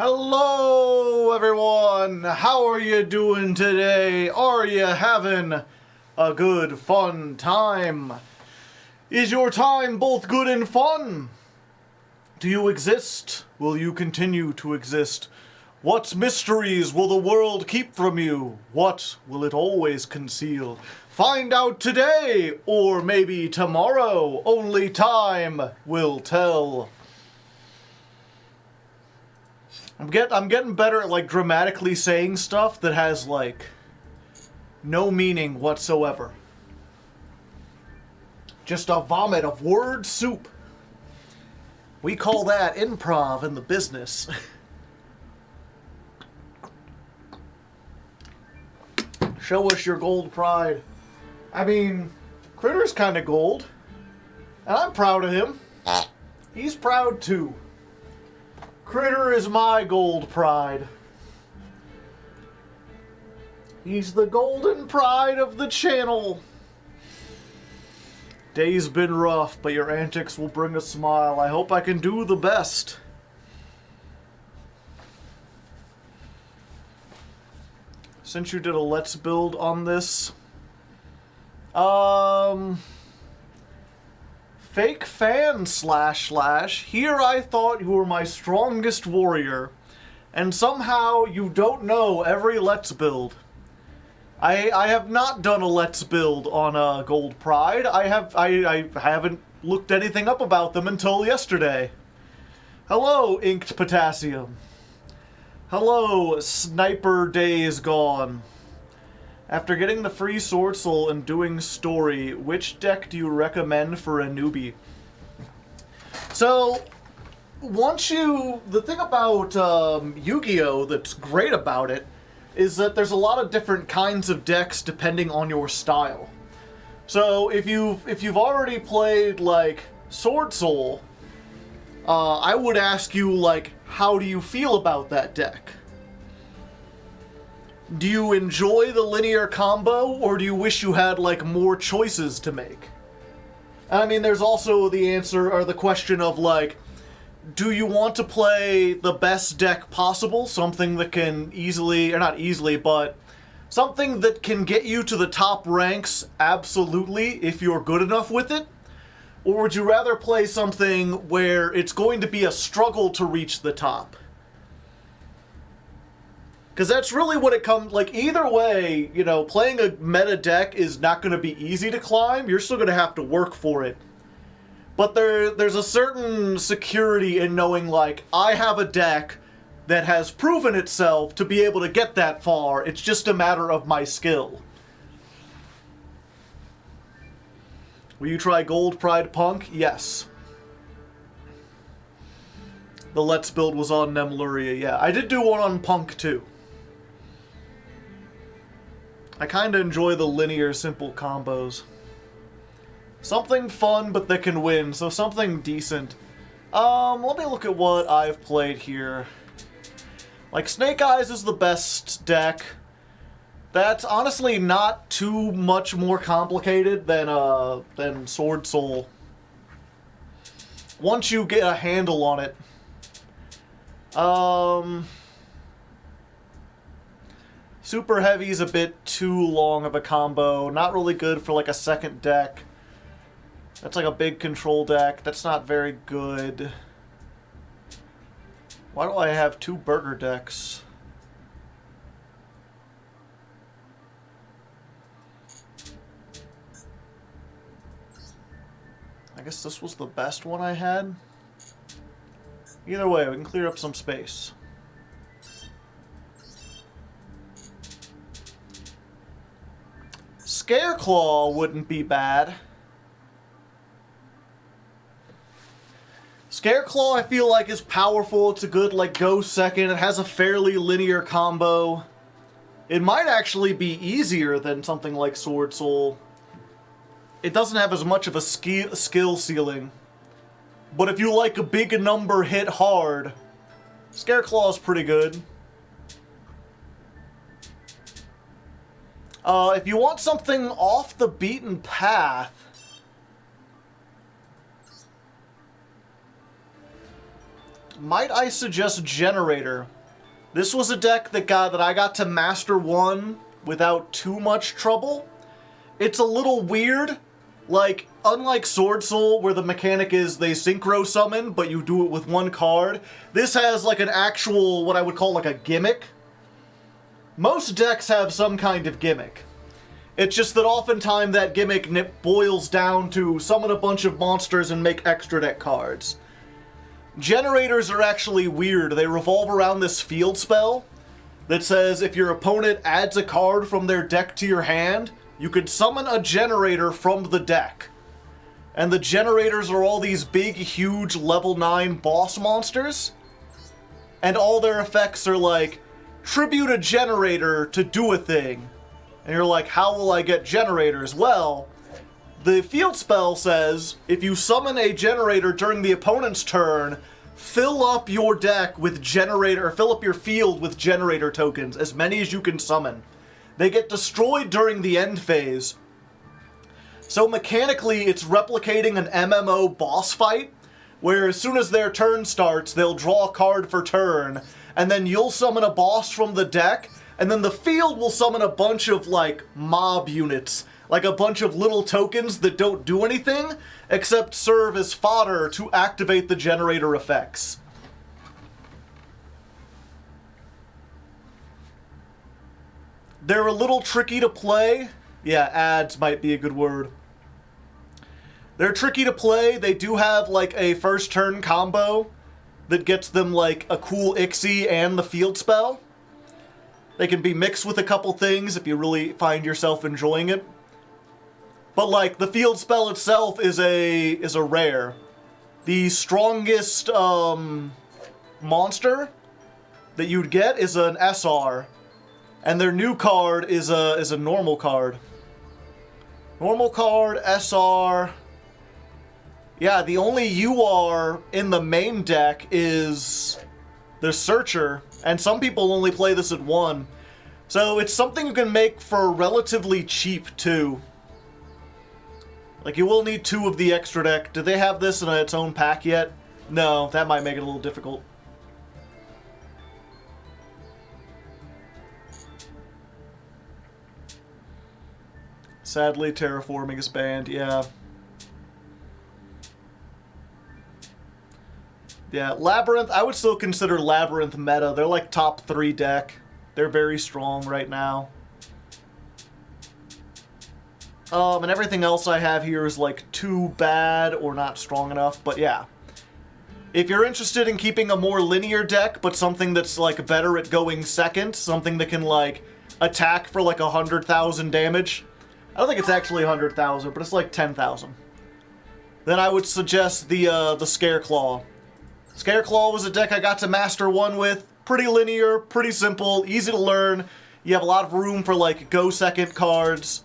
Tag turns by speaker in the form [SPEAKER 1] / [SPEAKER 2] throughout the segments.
[SPEAKER 1] Hello everyone, how are you doing today? Are you having a good fun time? Is your time both good and fun? Do you exist? Will you continue to exist? What mysteries will the world keep from you? What will it always conceal? Find out today, or maybe tomorrow. Only time will tell. I'm getting better at, like, dramatically saying stuff that has, like, no meaning whatsoever. Just a vomit of word soup. We call that improv in the business. Show us your gold pride. I mean, Critter's kind of gold. And I'm proud of him. He's proud too. Critter is my gold pride. He's the golden pride of the channel. Day's been rough, but your antics will bring a smile. I hope I can do the best. Since you did a let's build on this, fake fan / here I thought you were my strongest warrior, and somehow you don't know every let's build. I have not done a let's build on Gold Pride. I haven't looked anything up about them until yesterday. Hello, Inked Potassium. Hello, Sniper Days Gone. After getting the free Sword Soul and doing story, which deck do you recommend for a newbie? So, the thing about Yu-Gi-Oh! That's great about it is that there's a lot of different kinds of decks depending on your style. So, if you've already played, like, Sword Soul, I would ask you, like, how do you feel about that deck? Do you enjoy the linear combo, or do you wish you had, like, more choices to make? I mean, there's also the answer, or the question of, like, do you want to play the best deck possible? Something that can easily, or not easily, but something that can get you to the top ranks, absolutely, if you're good enough with it? Or would you rather play something where it's going to be a struggle to reach the top? Because that's really what it comes, like, either way, you know, playing a meta deck is not going to be easy to climb. You're still going to have to work for it. But there's a certain security in knowing, like, I have a deck that has proven itself to be able to get that far. It's just a matter of my skill. Will you try Gold Pride Punk? Yes. The Let's Build was on Nemluria, yeah. I did do one on Punk, too. I kind of enjoy the linear, simple combos. Something fun, but that can win, so something decent. Let me look at what I've played here. Like, Snake Eyes is the best deck. That's honestly not too much more complicated than Sword Soul. Once you get a handle on it. Super Heavy's a bit too long of a combo. Not really good for, like, a second deck. That's like a big control deck. That's not very good. Why do I have two burger decks? I guess this was the best one I had. Either way, we can clear up some space. Scareclaw wouldn't be bad. Scareclaw, I feel like, is powerful. It's a good, like, go second. It has a fairly linear combo. It might actually be easier than something like Sword Soul. It doesn't have as much of a skill ceiling. But if you like a big number hit hard, Scareclaw is pretty good. If you want something off the beaten path, might I suggest Generator? This was a deck that I got to Master 1 without too much trouble. It's a little weird. Like, unlike Sword Soul, where the mechanic is they synchro summon, but you do it with one card, this has like an actual, what I would call like a gimmick. Most decks have some kind of gimmick. It's just that oftentimes that gimmick boils down to summon a bunch of monsters and make extra deck cards. Generators are actually weird. They revolve around this field spell that says if your opponent adds a card from their deck to your hand, you could summon a generator from the deck. And the generators are all these big, huge level 9 boss monsters. And all their effects are like, tribute a generator to do a thing. And you're like, how will I get generators? Well, the field spell says, if you summon a generator during the opponent's turn, fill up your deck with generator, or fill up your field with generator tokens, as many as you can summon. They get destroyed during the end phase. So mechanically, it's replicating an MMO boss fight, where as soon as their turn starts, they'll draw a card for turn, and then you'll summon a boss from the deck, and then the field will summon a bunch of, like, mob units. Like a bunch of little tokens that don't do anything, except serve as fodder to activate the generator effects. They're a little tricky to play. Yeah, ads might be a good word. They're tricky to play. They do have, like, a first turn combo that gets them, like, a cool Ixie and the field spell. They can be mixed with a couple things if you really find yourself enjoying it. But, like, the field spell itself is a rare. The strongest, monster that you'd get is an SR. And their new card is a normal card. Normal card, SR. Yeah, the only UR in the main deck is the Searcher. And some people only play this at 1. So it's something you can make for relatively cheap, too. Like, you will need 2 of the extra deck. Do they have this in its own pack yet? No, that might make it a little difficult. Sadly, Terraforming is banned, yeah. Yeah, Labyrinth, I would still consider Labyrinth meta. They're like top 3 deck. They're very strong right now. And everything else I have here is like too bad or not strong enough, but yeah. If you're interested in keeping a more linear deck, but something that's like better at going second, something that can like attack for like 100,000 damage. I don't think it's actually 100,000, but it's like 10,000. Then I would suggest the Scareclaw. Scareclaw was a deck I got to Master 1 with. Pretty linear, pretty simple, easy to learn. You have a lot of room for like go second cards.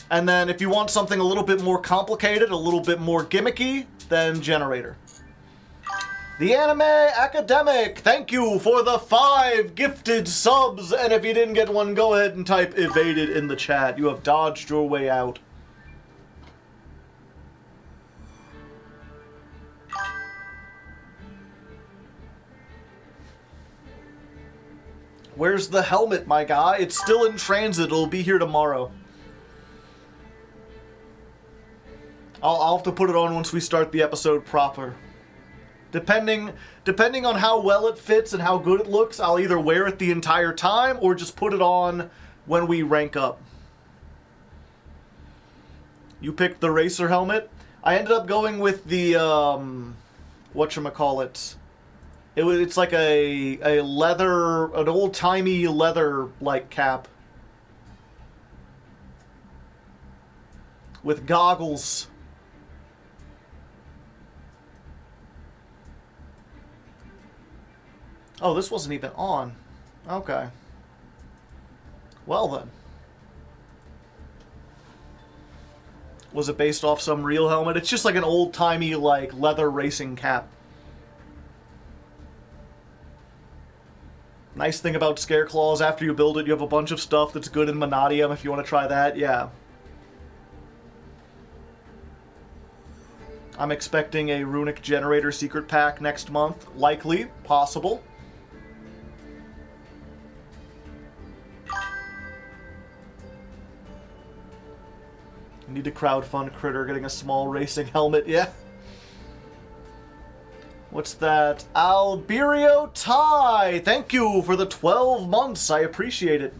[SPEAKER 1] And then if you want something a little bit more complicated, a little bit more gimmicky, then Generator. The Anime Academic, thank you for the 5 gifted subs. And if you didn't get one, go ahead and type evaded in the chat. You have dodged your way out. Where's the helmet, my guy? It's still in transit. It'll be here tomorrow. I'll have to put it on once we start the episode proper. Depending on how well it fits and how good it looks, I'll either wear it the entire time or just put it on when we rank up. You picked the racer helmet. I ended up going with the whatchamacallit. It's like a leather, an old-timey leather-like cap. With goggles. Oh, this wasn't even on. Okay. Well then. Was it based off some real helmet? It's just like an old-timey, like, leather racing cap. Nice thing about Scareclaw is after you build it, you have a bunch of stuff that's good in Monadium if you want to try that. Yeah. I'm expecting a Runic Generator secret pack next month. Likely. Possible. Need to crowdfund Critter getting a small racing helmet. Yeah. What's that? Alberio Ty! Thank you for the 12 months. I appreciate it.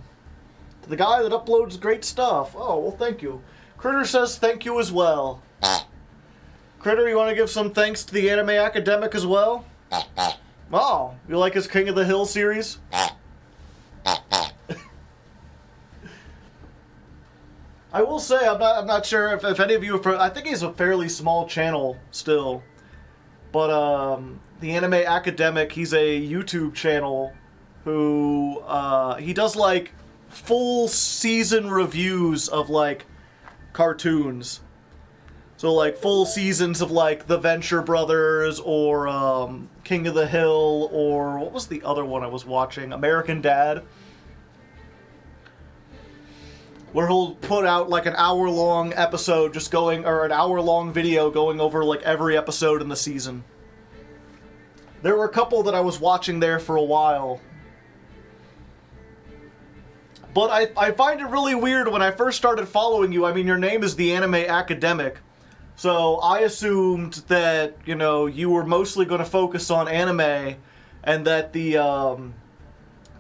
[SPEAKER 1] To the guy that uploads great stuff. Oh, well, thank you. Critter says thank you as well. Critter, you want to give some thanks to the Anime Academic as well? Oh, you like his King of the Hill series? I will say, I'm not sure if any of you have... I think he's a fairly small channel still. But, the Anime Academic, he's a YouTube channel who, he does, like, full season reviews of, like, cartoons. So, like, full seasons of, like, The Venture Brothers, or, King of the Hill, or, what was the other one I was watching? American Dad. Where he'll put out, like, an hour-long episode just going, or an hour-long video going over, like, every episode in the season. There were a couple that I was watching there for a while. But I find it really weird when I first started following you. I mean, your name is the Anime Academic. So I assumed that, you know, you were mostly going to focus on anime, and that the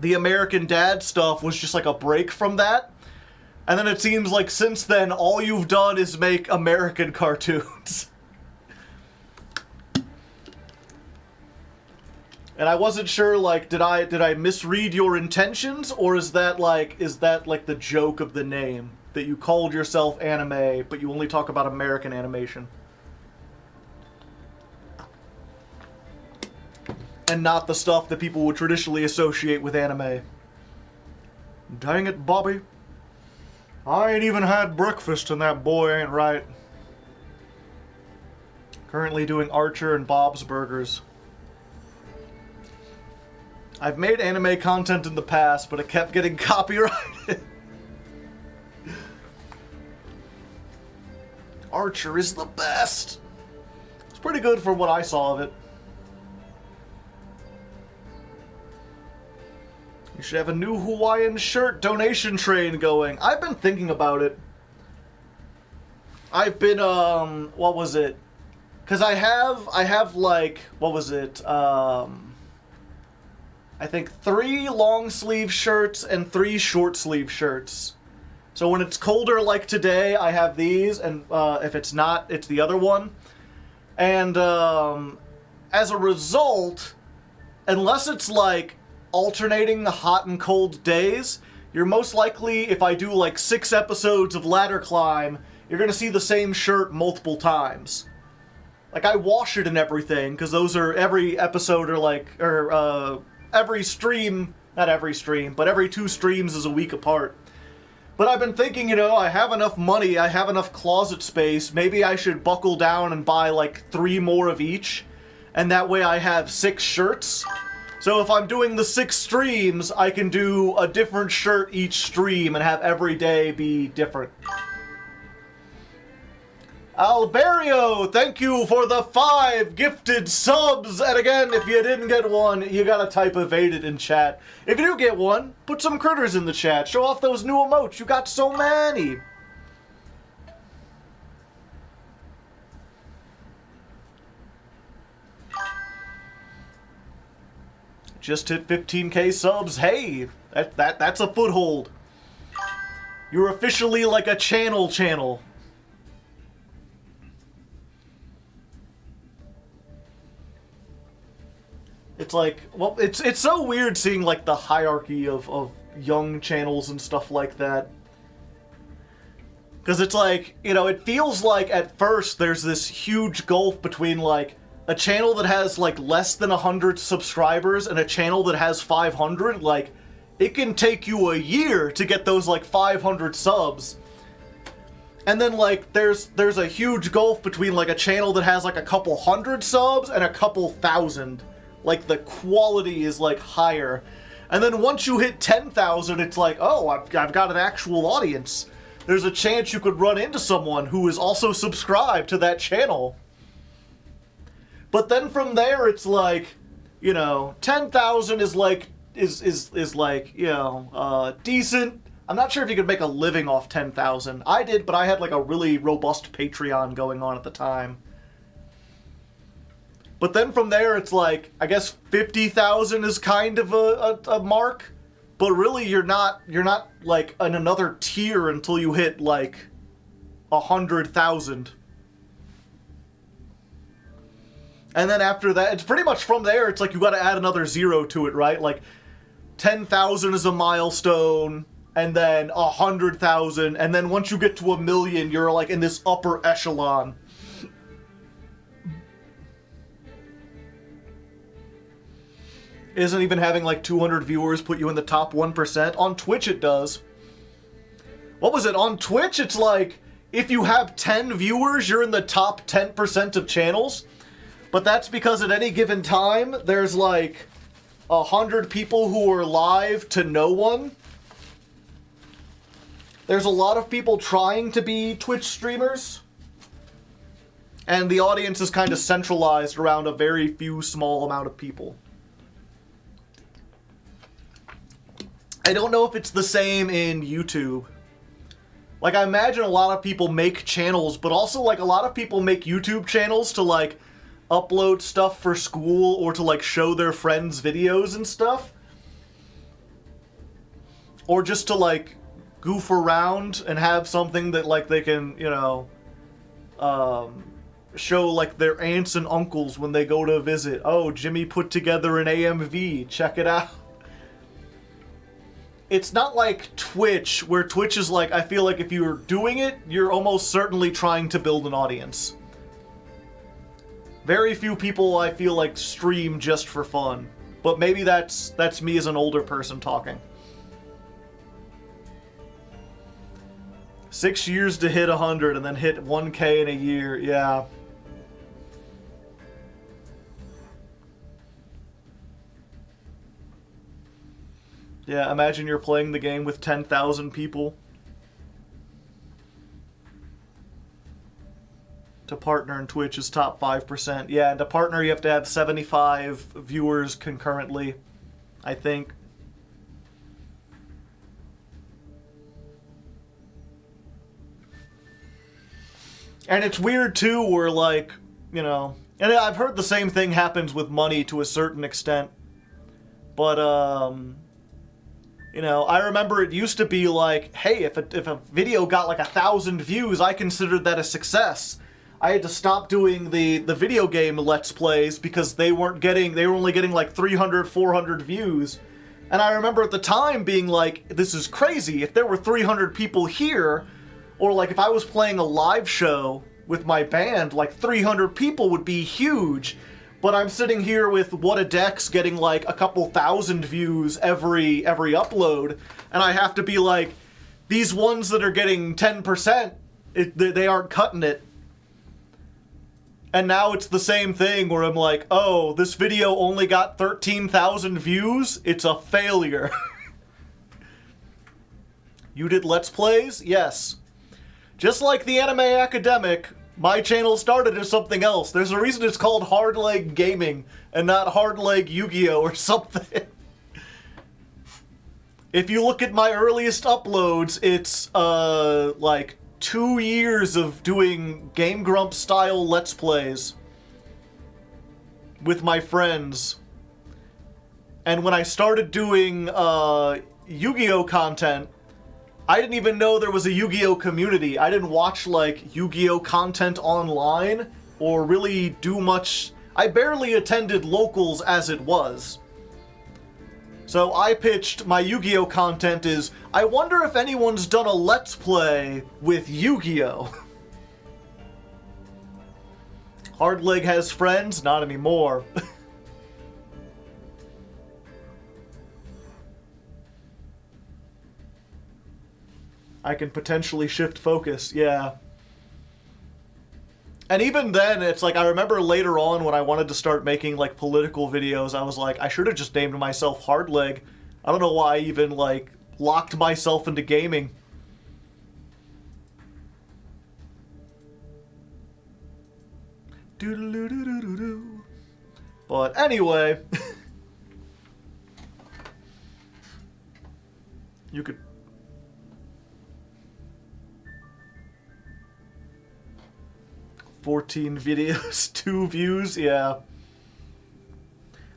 [SPEAKER 1] American Dad stuff was just like a break from that. And then it seems like since then, all you've done is make American cartoons. And I wasn't sure, like, did I misread your intentions, or is that like the joke of the name? That you called yourself anime, but you only talk about American animation. And not the stuff that people would traditionally associate with anime. Dang it, Bobby. I ain't even had breakfast and that boy ain't right. Currently doing Archer and Bob's Burgers. I've made anime content in the past, but it kept getting copyrighted. Archer is the best. It's pretty good for what I saw of it. You should have a new Hawaiian shirt donation train going. I've been thinking about it. I've been, what was it? Because I have like, what was it? I think 3 long sleeve shirts and 3 short sleeve shirts. So when it's colder like today, I have these, and if it's not, it's the other one. And as a result, unless it's like alternating the hot and cold days, you're most likely, if I do like 6 episodes of Ladder Climb, you're gonna see the same shirt multiple times. Like, I wash it and everything, because those are, every episode are like, or every stream, not every stream, but every 2 streams is a week apart. But I've been thinking, you know, I have enough money, I have enough closet space, maybe I should buckle down and buy like 3 more of each, and that way I have 6 shirts. So if I'm doing the 6 streams, I can do a different shirt each stream and have every day be different. Alberio, thank you for the 5 gifted subs! And again, if you didn't get one, you gotta type evaded in chat. If you do get one, put some critters in the chat. Show off those new emotes. You got so many! Just hit 15k subs. Hey, that's a foothold. You're officially like a channel. It's like, well, it's so weird seeing like the hierarchy of young channels and stuff like that. Because it's like, you know, it feels like at first there's this huge gulf between like a channel that has like less than 100 subscribers and a channel that has 500. Like, it can take you a year to get those like 500 subs. And then like there's a huge gulf between like a channel that has like a couple hundred subs and a couple thousand. Like, the quality is, like, higher. And then once you hit 10,000, it's like, oh, I've got an actual audience. There's a chance you could run into someone who is also subscribed to that channel. But then from there, it's like, 10,000 is like, decent. I'm not sure if you could make a living off 10,000. I did, but I had like a really robust Patreon going on at the time. But then from there, it's like, I guess 50,000 is kind of a mark. But really, you're not like in another tier until you hit like 100,000. And then after that, it's pretty much from there, it's like you gotta add another zero to it, right? Like 10,000 is a milestone, and then 100,000, and then once you get to 1,000,000, you're like in this upper echelon. Isn't even having like 200 viewers put you in the top 1%? On Twitch it does. What was it? On Twitch it's like, if you have 10 viewers, you're in the top 10% of channels. But that's because at any given time, there's like 100 people who are live to no one. There's a lot of people trying to be Twitch streamers. And the audience is kind of centralized around a very few small amount of people. I don't know if it's the same in YouTube. Like, I imagine a lot of people make channels, but also, like, a lot of people make YouTube channels to, like, upload stuff for school or to, like, show their friends videos and stuff. Or just to, like, goof around and have something that, like, they can, show, like, their aunts and uncles when they go to visit. Oh, Jimmy put together an AMV. Check it out. It's not like Twitch, where Twitch is like, I feel like if you're doing it, you're almost certainly trying to build an audience. Very few people, I feel like, stream just for fun. But maybe that's me as an older person talking. 6 years to hit 100 and then hit 1K in a year, yeah. Yeah, imagine you're playing the game with 10,000 people. To partner in Twitch is top 5%. Yeah, and to partner you have to have 75 viewers concurrently, I think. And it's weird too, where like, and I've heard the same thing happens with money to a certain extent. But, I remember it used to be like, hey, if a video got like 1,000 views, I considered that a success. I had to stop doing the video game Let's Plays because they were only getting like 300, 400 views. And I remember at the time being like, this is crazy. If there were 300 people here, or like if I was playing a live show with my band, like 300 people would be huge. But I'm sitting here with What a Dex getting like a couple thousand views every upload, and I have to be like, these ones that are getting 10%, they aren't cutting it. And now it's the same thing where I'm like, oh, this video only got 13,000 views? It's a failure. You did Let's Plays? Yes. Just like the Anime Academic, my channel started as something else. There's a reason it's called Hardleg Gaming and not Hardleg Yu-Gi-Oh! Or something. If you look at my earliest uploads, it's, like 2 years of doing Game Grump style Let's Plays with my friends. And when I started doing, Yu-Gi-Oh! Content, I didn't even know there was a Yu-Gi-Oh! Community. I didn't watch, like, Yu-Gi-Oh! Content online, or really do much. I barely attended locals as it was. So I pitched my Yu-Gi-Oh! Content is, I wonder if anyone's done a Let's Play with Yu-Gi-Oh! Hardleg has friends? Not anymore. I can potentially shift focus, yeah. And even then, it's like, I remember later on when I wanted to start making, like, political videos, I was like, I should have just named myself Hardleg. I don't know why I even, like, locked myself into gaming. Doodle-doo-doo-doo-doo. But anyway, you could... "14 videos, 2 views," yeah.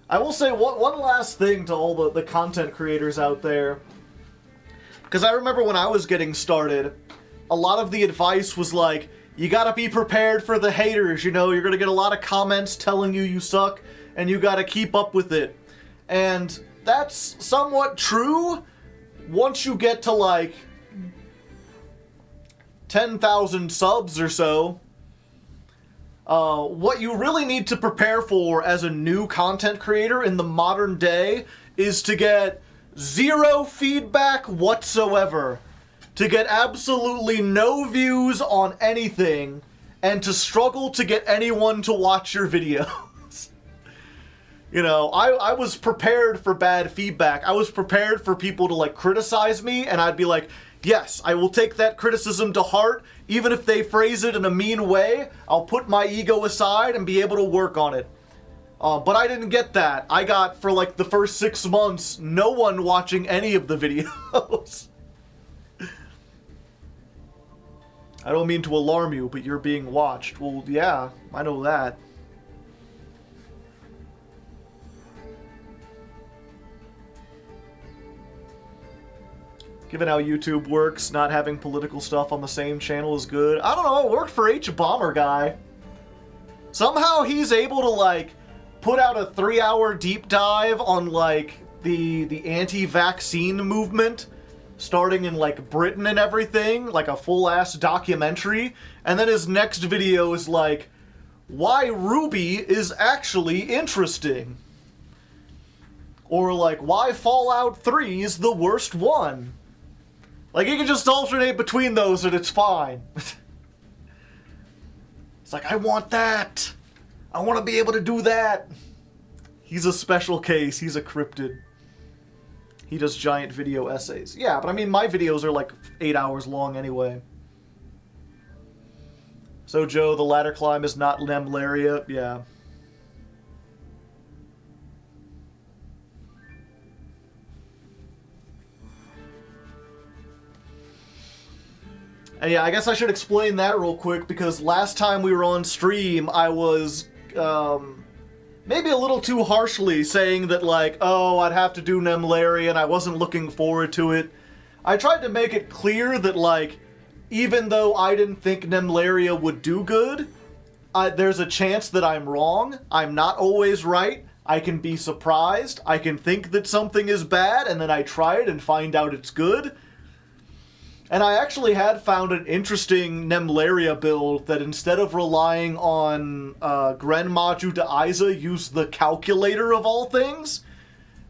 [SPEAKER 1] I will say one last thing to all the content creators out there. Because I remember when I was getting started, a lot of the advice was like, you gotta be prepared for the haters, you know, you're gonna get a lot of comments telling you you suck, and you gotta keep up with it. And that's somewhat true once you get to like 10,000 subs or so. What you really need to prepare for as a new content creator in the modern day is to get 0 feedback whatsoever, to get absolutely no views on anything, and to struggle to get anyone to watch your videos. You know, I was prepared for bad feedback. I was prepared for people to like criticize me, and I'd be like, yes, I will take that criticism to heart. Even if they phrase it in a mean way, I'll put my ego aside and be able to work on it. But I didn't get that. I got, for like the first 6 months, no one watching any of the videos. I don't mean to alarm you, but you're being watched. Well, yeah, I know that. Given how YouTube works, not having political stuff on the same channel is good. I don't know, it worked for H Bomber Guy. Somehow he's able to, like, put out a 3-hour deep dive on, like, the anti-vaccine movement, starting in, like, Britain and everything, like a full-ass documentary, and then his next video is, like, why Ruby is actually interesting. Or, like, why Fallout 3 is the worst one. Like, you can just alternate between those and it's fine. It's like, I want that. I want to be able to do that. He's a special case. He's a cryptid. He does giant video essays. Yeah, but I mean, my videos are like 8 hours long anyway. So, Joe, the ladder climb is not Lemlaria. Yeah. And yeah, I guess I should explain that real quick, because last time we were on stream, I was, maybe a little too harshly saying that, like, oh, I'd have to do Nemlaria and I wasn't looking forward to it. I tried to make it clear that, like, even though I didn't think Nemlaria would do good, there's a chance that I'm wrong. I'm not always right. I can be surprised. I can think that something is bad, and then I try it and find out it's good. And I actually had found an interesting Nemlaria build that, instead of relying on Grenmaju to Isa, used the calculator of all things,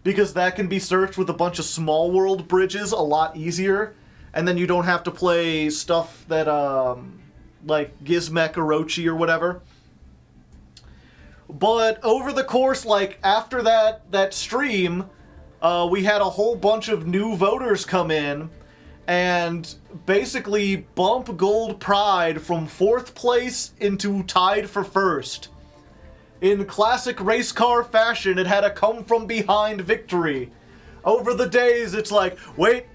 [SPEAKER 1] because that can be searched with a bunch of small world bridges a lot easier, and then you don't have to play stuff that, like Gizmek Orochi or whatever. But over the course, like, after that stream, we had a whole bunch of new voters come in, and basically bump Gold Pride from 4th place into tied for 1st. In classic race car fashion, it had a come-from-behind victory. Over the days, it's like, wait,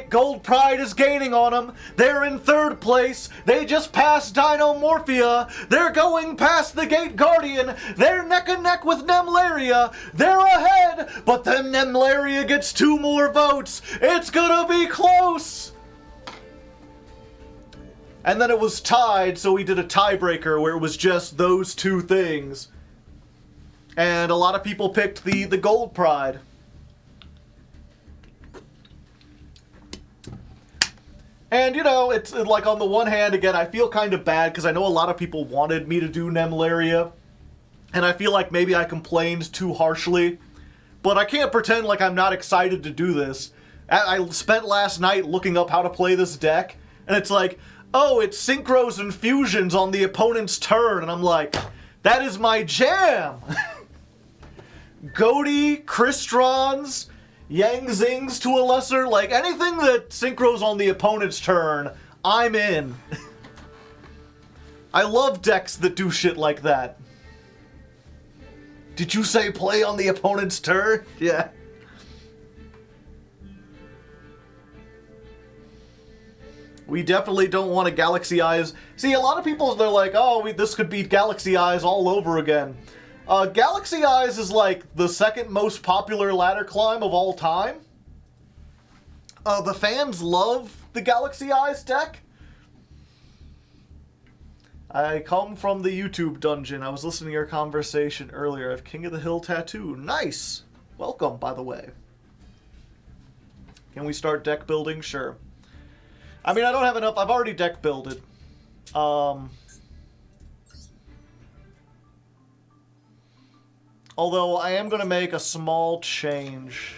[SPEAKER 1] Gold Pride is gaining on them. They're in 3rd place. They just passed Dinomorphia. They're going past the Gate Guardian. They're neck and neck with Nemlaria. They're ahead, but then Nemlaria gets 2 more votes. It's gonna be close. And then it was tied, so we did a tiebreaker where it was just those 2 things. And a lot of people picked the Gold Pride. And, you know, it's like, on the one hand, again, I feel kind of bad because I know a lot of people wanted me to do Nemlaria. And I feel like maybe I complained too harshly. But I can't pretend like I'm not excited to do this. I spent last night looking up how to play this deck. And it's like, oh, it's synchros and fusions on the opponent's turn. And I'm like, that is my jam! Goaty, Kristrons, Yang Zings to a lesser, like, anything that synchros on the opponent's turn, I'm in. I love decks that do shit like that. Did you say play on the opponent's turn? Yeah. We definitely don't want a Galaxy Eyes. See, a lot of people, they're like, oh, this could be Galaxy Eyes all over again. Galaxy Eyes is like the second most popular ladder climb of all time. The fans love the Galaxy Eyes deck. I come from the YouTube dungeon. I was listening to your conversation earlier. I have King of the Hill tattoo. Nice! Welcome, by the way. Can we start deck building? Sure. I mean, I don't have enough. I've already deck builded. Although I am going to make a small change.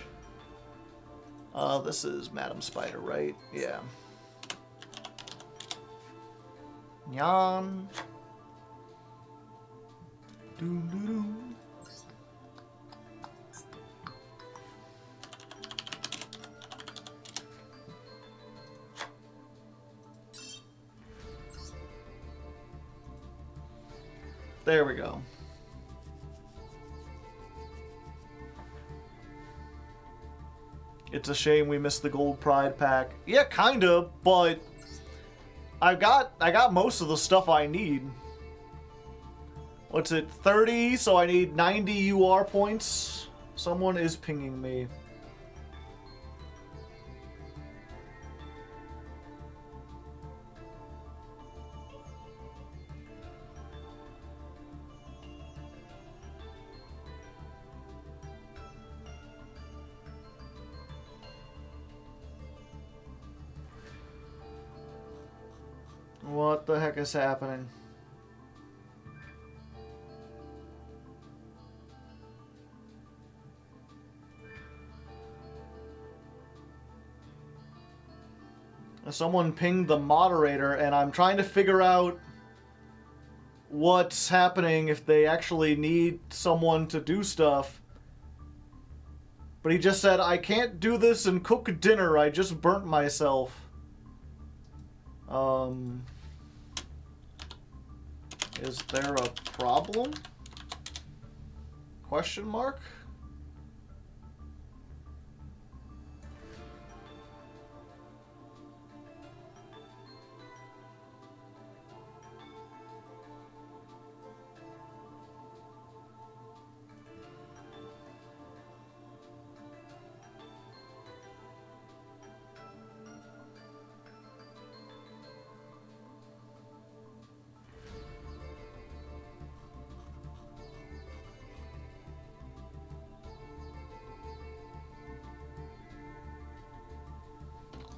[SPEAKER 1] This is Madam Spider, right? Yeah. Nyan. Doo-doo-doo. There we go. It's a shame we missed the Gold Pride pack. Yeah, kinda, but I got most of the stuff I need. What's it, 30? So I need 90 UR points. Someone is pinging me. What the heck is happening? Someone pinged the moderator, and I'm trying to figure out what's happening if they actually need someone to do stuff. But he just said, I can't do this and cook dinner, I just burnt myself. Is there a problem? Question mark?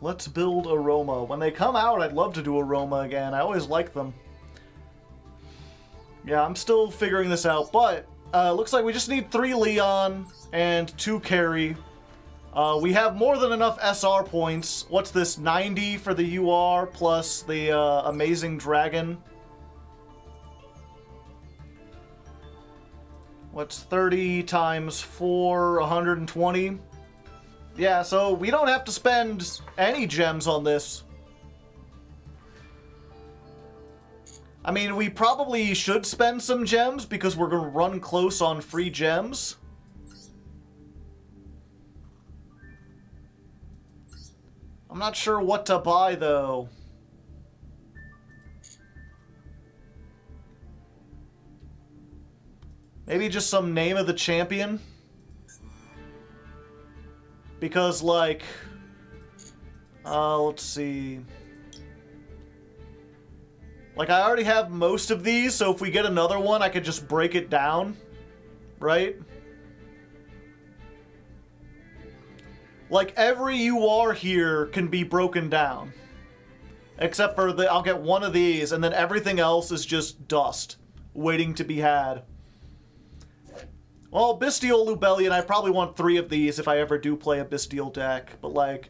[SPEAKER 1] Let's build Aroma. When they come out, I'd love to do Aroma again. I always like them. Yeah, I'm still figuring this out, but looks like we just need 3 Leon and 2 carry. We have more than enough SR points. What's this, 90 for the UR plus the Amazing Dragon? What's 30 times 4, 120? Yeah, so we don't have to spend any gems on this. I mean, we probably should spend some gems because we're going to run close on free gems. I'm not sure what to buy, though. Maybe just some name of the champion? Because, like, let's see. Like, I already have most of these, so if we get another one, I could just break it down, right? Like, every UR here can be broken down. Except for I'll get one of these, and then everything else is just dust, waiting to be had. Well, Bestial Lubellion, I probably want 3 of these if I ever do play a Bestial deck. But, like,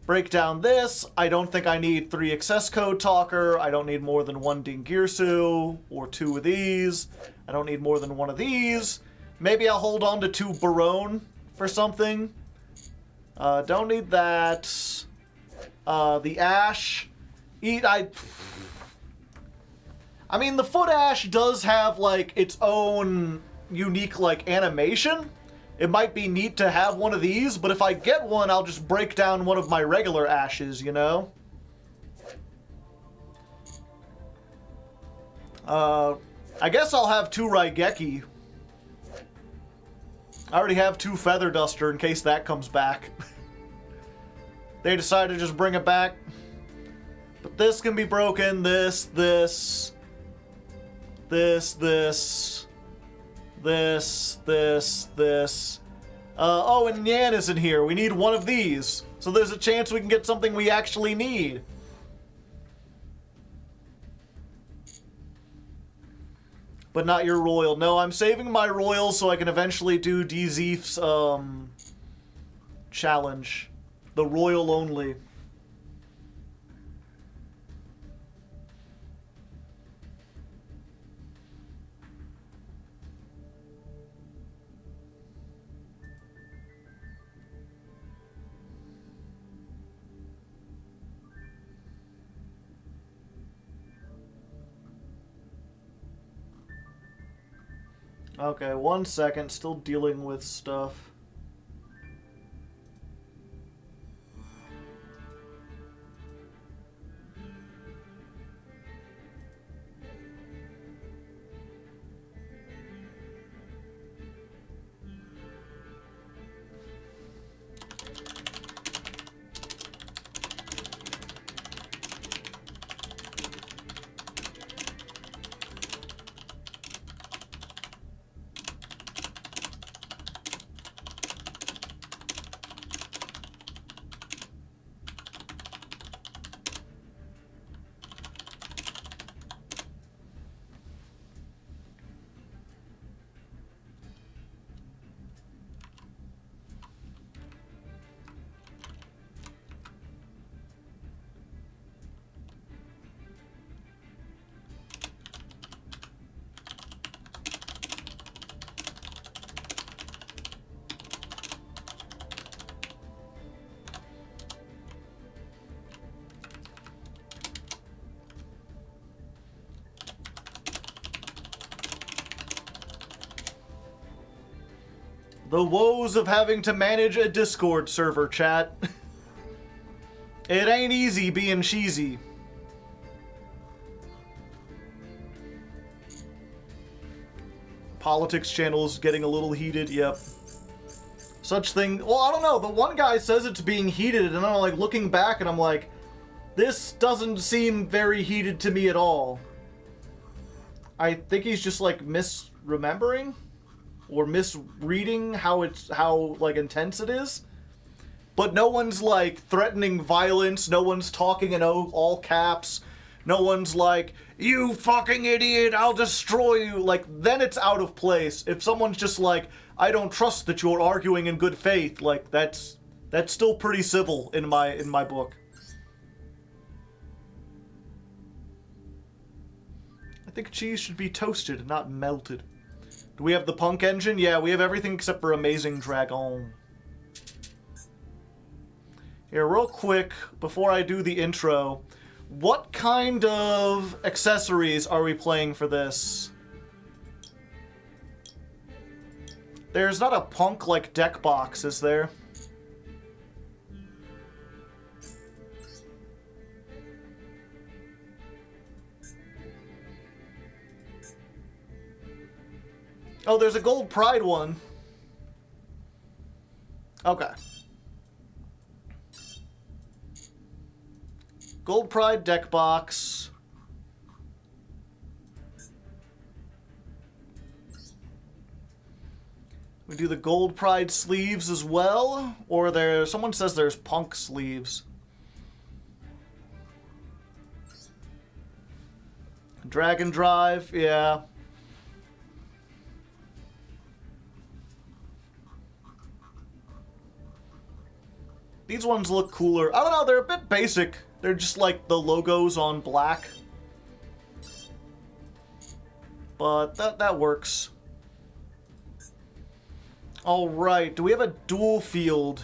[SPEAKER 1] break down this. I don't think I need 3 Access Code Talker. I don't need more than 1 Dingirsu or 2 of these. I don't need more than 1 of these. Maybe I'll hold on to 2 Barone for something. Don't need that. The Ash. I mean, the Foot Ash does have, like, its own unique, like, animation, it might be neat to have one of these, but if I get one, I'll just break down one of my regular ashes, you know? I guess I'll have 2 Raigeki. I already have 2 Feather Duster in case that comes back. They decide to just bring it back. But this can be broken, this. Oh, and Nyan isn't here. We need one of these. So there's a chance we can get something we actually need. But not your royal. No, I'm saving my royal so I can eventually do DZ's challenge. The royal only. Okay, 1 second. Still dealing with stuff. The woes of having to manage a Discord server, chat. It ain't easy being cheesy. Politics channels getting a little heated, yep. Such thing, well, I don't know, the one guy says it's being heated, and I'm like looking back and I'm like, this doesn't seem very heated to me at all. I think he's just like misremembering or misreading how like intense it is. But no one's like threatening violence, no one's talking in all caps, no one's like, you fucking idiot, I'll destroy you. Like, then it's out of place. If someone's just like, I don't trust that you're arguing in good faith, like that's still pretty civil in my book. I think cheese should be toasted, not melted. Do we have the punk engine? Yeah, we have everything except for Amazing Dragon. Here, real quick, before I do the intro, what kind of accessories are we playing for this? There's not a punk, like, deck box, is there? Oh, there's a Gold Pride one. Okay. Gold Pride deck box. We do the Gold Pride sleeves as well, or someone says there's punk sleeves. Dragon Drive, yeah. These ones look cooler. I don't know, they're a bit basic. They're just like the logos on black. But that works. Alright, do we have a dual field?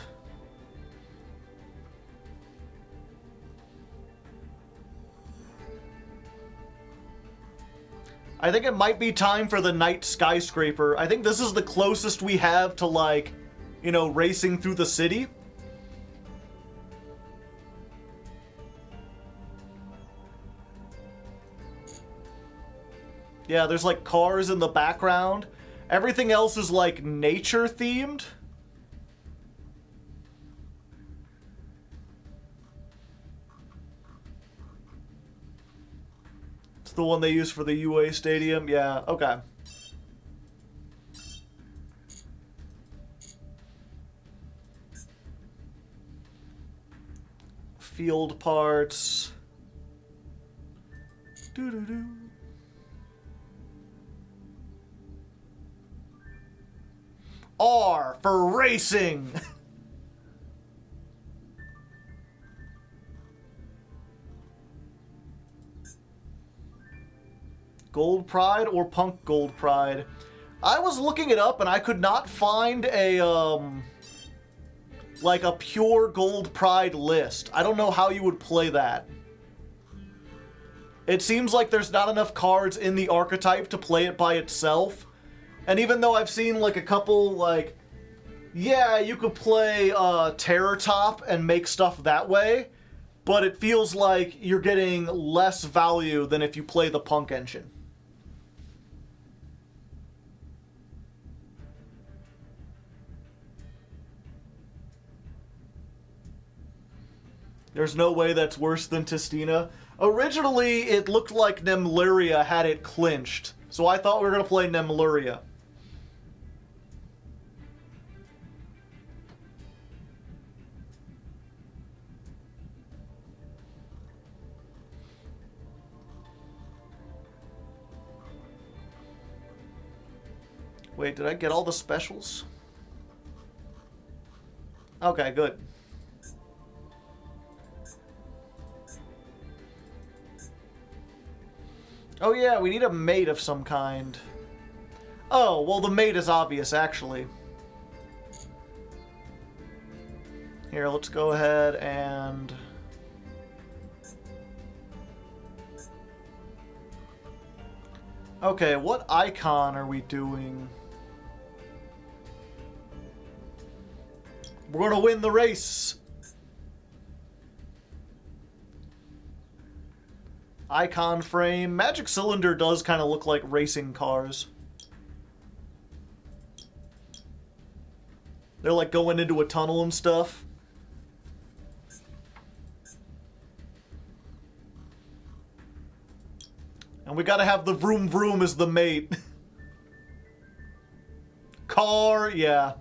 [SPEAKER 1] I think it might be time for the night skyscraper. I think this is the closest we have to, like, you know, racing through the city. Yeah, there's like cars in the background. Everything else is like nature themed. It's the one they use for the UA Stadium. Yeah, okay. Field parts. Doo-doo-doo. R for racing. Gold Pride or Punk Gold Pride? I was looking it up and I could not find a like a pure Gold Pride list. I don't know how you would play that. It seems like there's not enough cards in the archetype to play it by itself. And even though I've seen like a couple, like, yeah, you could play Terror Top and make stuff that way, but it feels like you're getting less value than if you play the Punk engine. There's no way that's worse than Tistina. Originally, it looked like Nemluria had it clinched, so I thought we were going to play Nemluria. Wait, did I get all the specials? Okay, good. Oh yeah, we need a mate of some kind. Oh, well the mate is obvious, actually. Here, let's go ahead and... Okay, what icon are we doing? We're gonna win the race! Icon frame. Magic Cylinder does kind of look like racing cars. They're like going into a tunnel and stuff. And we gotta have the vroom vroom as the mate. Car, yeah.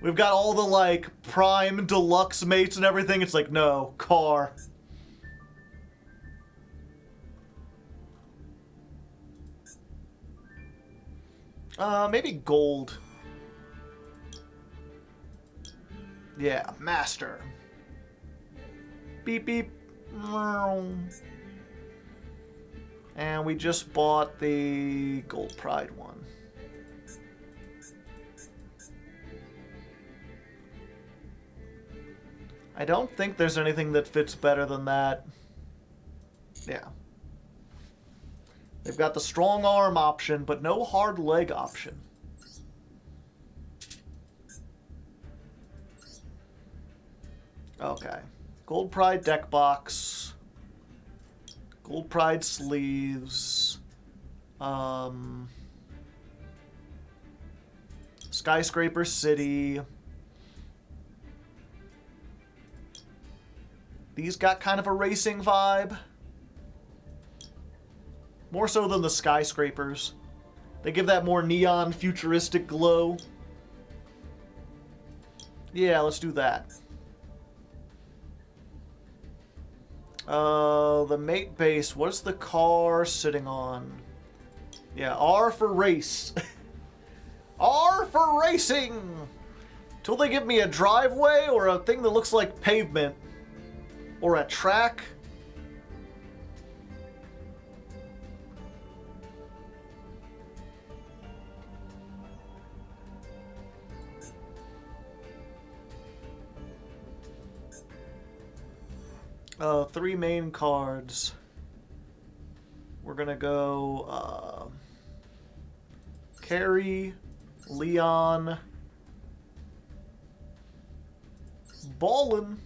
[SPEAKER 1] We've got all the, like, prime deluxe mates and everything. It's like, no, car. Maybe gold. Yeah, master. Beep, beep. And we just bought the Gold Pride one. I don't think there's anything that fits better than that. Yeah. They've got the strong arm option, but no hard leg option. Okay. Gold Pride deck box. Gold Pride sleeves. Skyscraper City. These got kind of a racing vibe. More so than the skyscrapers. They give that more neon futuristic glow. Yeah, let's do that. The mate base. What's the car sitting on? Yeah, R for race. R for racing! Till they give me a driveway or a thing that looks like pavement. Or a track. Three main cards. We're gonna go Carrie, Leon, Ballin.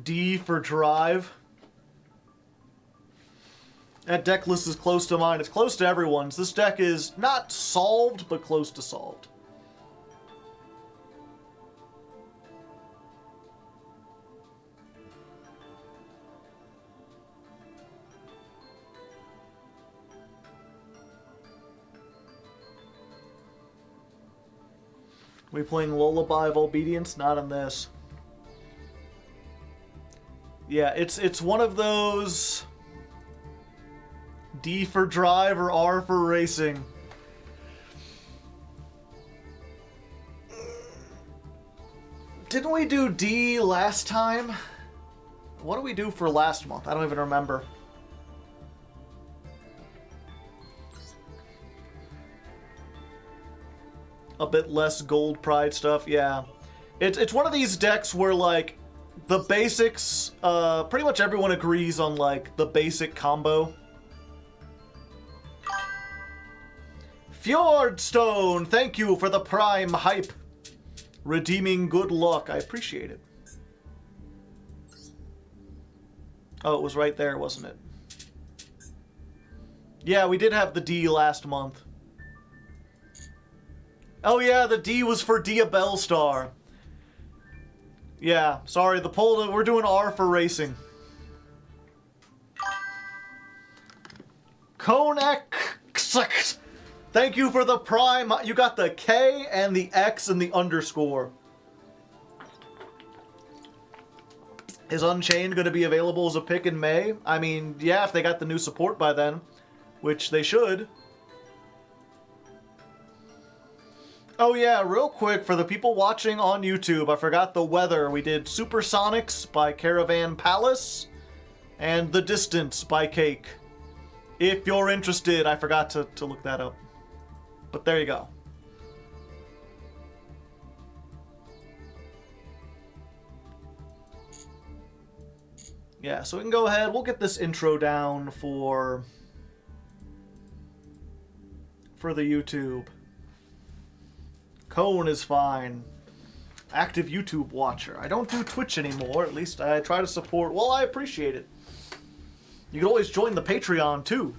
[SPEAKER 1] D for drive. That deck list is close to mine. It's close to everyone's. This deck is not solved, but close to solved. We playing Lullaby of Obedience? Not in this. Yeah, it's one of those D for drive or R for racing. Didn't we do D last time? What did we do for last month? I don't even remember. A bit less gold pride stuff, yeah. It's one of these decks where, like, the basics, pretty much everyone agrees on, like, the basic combo. Fjordstone, thank you for the prime hype. Redeeming good luck, I appreciate it. Oh, it was right there, wasn't it? Yeah, we did have the D last month. Oh yeah, the D was for Diabellstar. Yeah, sorry, the poll, we're doing R for racing. Konex, thank you for the prime. You got the K and the X and the underscore. Is Unchained going to be available as a pick in May? I mean, yeah, if they got the new support by then, which they should. Oh yeah, real quick, for the people watching on YouTube, I forgot the weather. We did Supersonics by Caravan Palace and The Distance by Cake. If you're interested, I forgot to look that up. But there you go. Yeah, so we can go ahead. We'll get this intro down for the YouTube. Cone is fine. Active YouTube watcher. I don't do Twitch anymore. At least I try to support. Well, I appreciate it. You can always join the Patreon, too.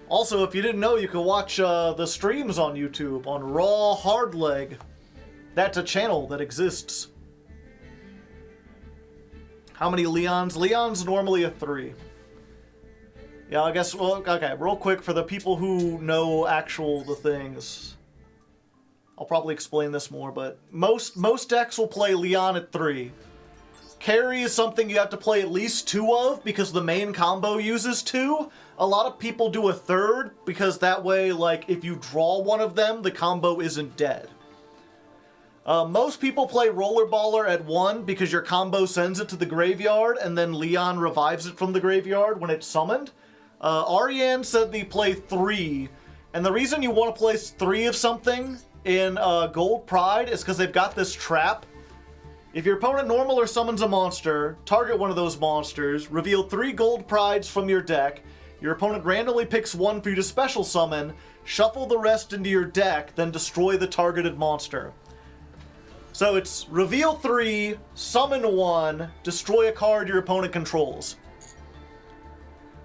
[SPEAKER 1] Also, if you didn't know, you can watch the streams on YouTube on Raw Hardleg. That's a channel that exists. How many Leons? Leon's normally a 3. Yeah, I guess, well, okay, real quick, for the people who know the things. I'll probably explain this more, but most decks will play Leon at 3. Carry is something you have to play at least 2 of, because the main combo uses 2. A lot of people do a 3rd, because that way, like, if you draw one of them, the combo isn't dead. Most people play Rollerballer at 1, because your combo sends it to the graveyard, and then Leon revives it from the graveyard when it's summoned. Ariane said they play 3, and the reason you want to place 3 of something in Gold Pride is because they've got this trap. If your opponent normal or summons a monster, target one of those monsters, reveal 3 Gold Prides from your deck, your opponent randomly picks 1 for you to special summon, shuffle the rest into your deck, then destroy the targeted monster. So it's reveal 3, summon 1, destroy a card your opponent controls.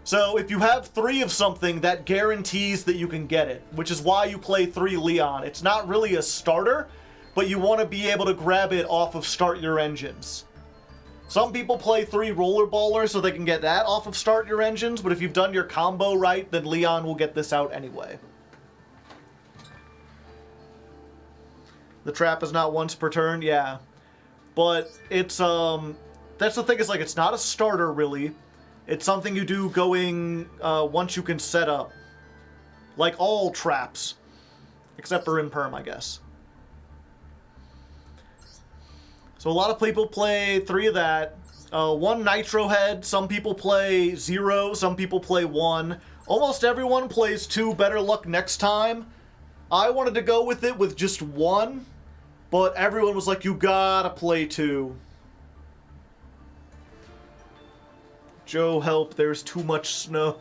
[SPEAKER 1] So if you have 3 of something, that guarantees that you can get it, which is why you play 3 Leon. It's not really a starter, but you want to be able to grab it off of Start Your Engines. Some people play 3 Rollerballer so they can get that off of Start Your Engines, but if you've done your combo right, then Leon will get this out anyway. The trap is not once per turn, yeah. But it's, that's the thing, is like, it's not a starter, really. It's something you do going, once you can set up. Like all traps. Except for Imperm, I guess. So a lot of people play 3 of that. 1 Nitro Head. Some people play 0, some people play 1. Almost everyone plays 2 Better Luck Next Time. I wanted to go with it with just 1, but everyone was like, you gotta play 2. Joe, help, there's too much snow.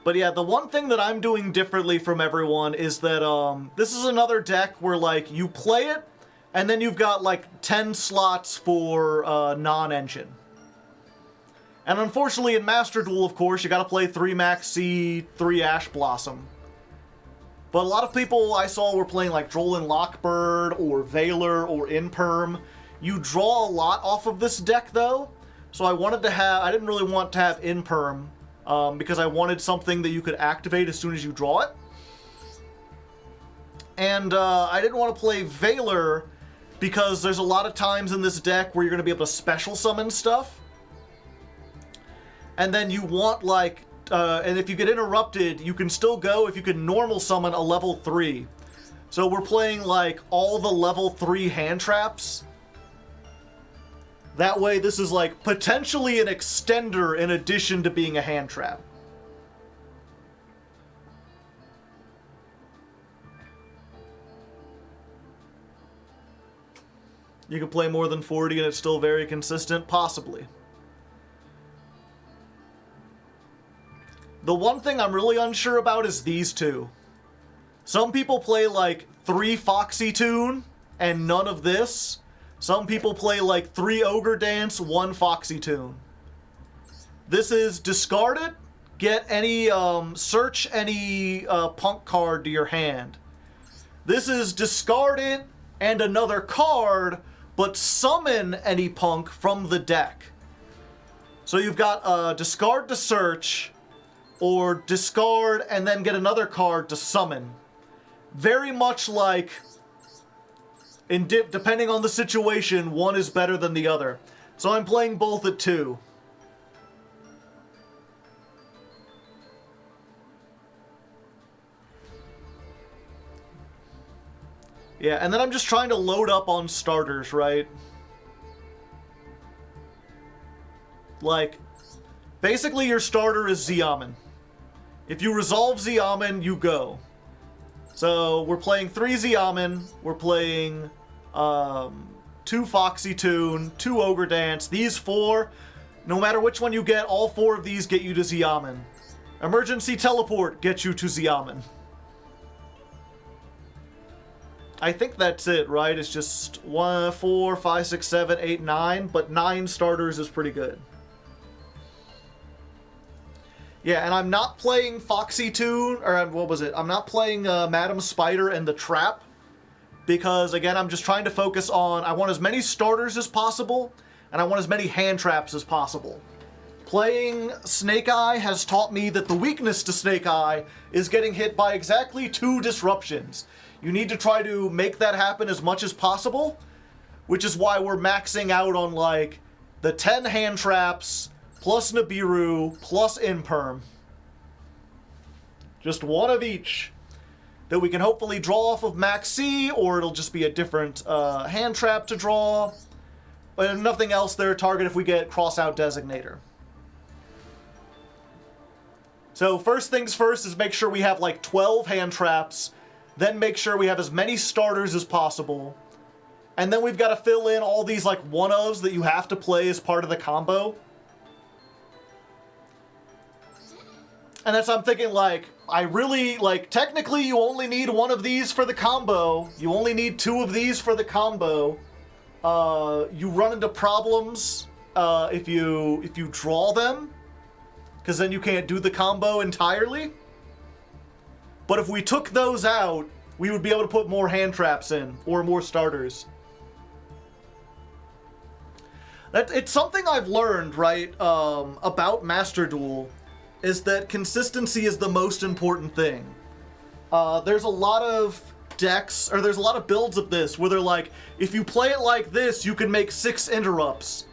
[SPEAKER 1] But yeah, the one thing that I'm doing differently from everyone is that this is another deck where, like, you play it, and then you've got, like, 10 slots for non-engine. And unfortunately, in Master Duel, of course, you gotta play 3 Max C, 3 Ash Blossom. But a lot of people I saw were playing, like, Drollin Lockbird, or Valor, or Imperm. You draw a lot off of this deck, though, so I didn't really want to have Imperm, because I wanted something that you could activate as soon as you draw it. And I didn't want to play Valor because there's a lot of times in this deck where you're going to be able to special summon stuff. And then you want, like, and if you get interrupted, you can still go if you can normal summon a level 3. So we're playing, like, all the level 3 hand traps. That way, this is, like, potentially an extender in addition to being a hand trap. You can play more than 40 and it's still very consistent? Possibly. The one thing I'm really unsure about is these two. Some people play, like, 3 Foxy Tune and none of this. Some people play, like, 3 Ogre Dance, 1 Foxy Tune. This is discard it, get any, search any punk card to your hand. This is discard it and another card, but summon any punk from the deck. So you've got discard to search, or discard and then get another card to summon. Very much like, depending on the situation, one is better than the other. So I'm playing both at 2. Yeah, and then I'm just trying to load up on starters, right? Like, basically your starter is Xiamen. If you resolve Xiamen, you go. So we're playing 3 Xiamen, we're playing 2 Foxy Tune, 2 Ogre Dance. These 4, no matter which one you get, all 4 of these get you to Xiamen. Emergency Teleport gets you to Xiamen. I think that's it, right? It's just 1, 4, 5, 6, 7, 8, 9, but 9 starters is pretty good. Yeah, and I'm not playing Foxy Tune, or what was it? I'm not playing Madam Spider and the Trap, because, again, I'm just trying to focus on, I want as many starters as possible, and I want as many hand traps as possible. Playing Snake Eye has taught me that the weakness to Snake Eye is getting hit by exactly 2 disruptions. You need to try to make that happen as much as possible, which is why we're maxing out on, like, the 10 hand traps, plus Nibiru, plus Imperm. Just 1 of each that we can hopefully draw off of Max C, or it'll just be a different hand trap to draw. But nothing else there, target if we get Cross-Out Designator. So first things first is make sure we have like 12 hand traps, then make sure we have as many starters as possible. And then we've got to fill in all these like one-ofs that you have to play as part of the combo. And that's, I'm thinking, like, I really, like, technically you only need 1 of these for the combo. You only need 2 of these for the combo. You run into problems if you draw them, because then you can't do the combo entirely. But if we took those out, we would be able to put more hand traps in, or more starters. It's something I've learned, right, about Master Duel, is that consistency is the most important thing. There's a lot of decks, or there's a lot of builds of this, where they're like, if you play it like this, you can make 6 interrupts.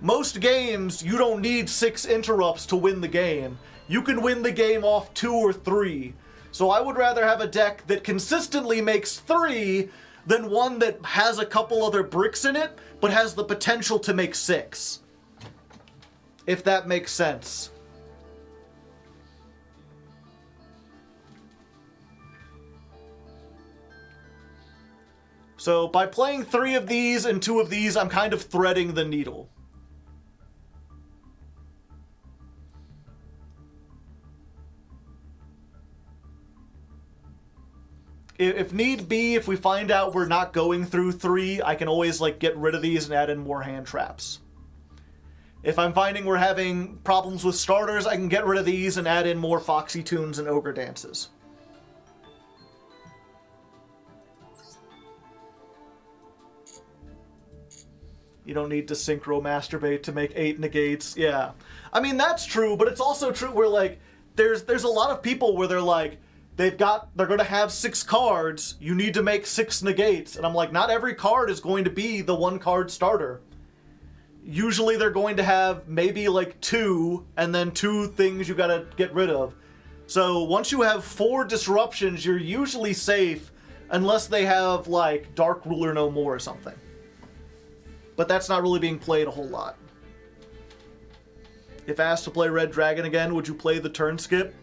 [SPEAKER 1] Most games, you don't need 6 interrupts to win the game. You can win the game off 2 or 3. So I would rather have a deck that consistently makes 3 than one that has a couple other bricks in it, but has the potential to make 6. If that makes sense. So by playing 3 of these and 2 of these, I'm kind of threading the needle. If need be, if we find out we're not going through 3, I can always like get rid of these and add in more hand traps. If I'm finding we're having problems with starters, I can get rid of these and add in more Foxy Tunes and Ogre Dances. You don't need to synchro masturbate to make 8 negates. Yeah. I mean, that's true, but it's also true where, like, there's a lot of people where they're like, they're going to have 6 cards, you need to make 6 negates. And I'm like, not every card is going to be the 1 card starter. Usually they're going to have maybe like 2, and then 2 things you gotta get rid of. So once you have 4 disruptions, you're usually safe, unless they have like Dark Ruler No More or something. But that's not really being played a whole lot. If asked to play Red Dragon again, would you play the turn skip?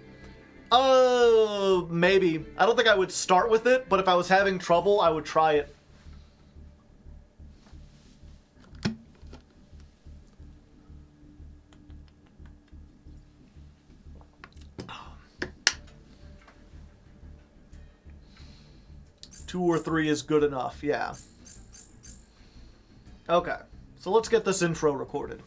[SPEAKER 1] Maybe. I don't think I would start with it, but if I was having trouble, I would try it. Two or 3 is good enough, yeah. Okay, so let's get this intro recorded.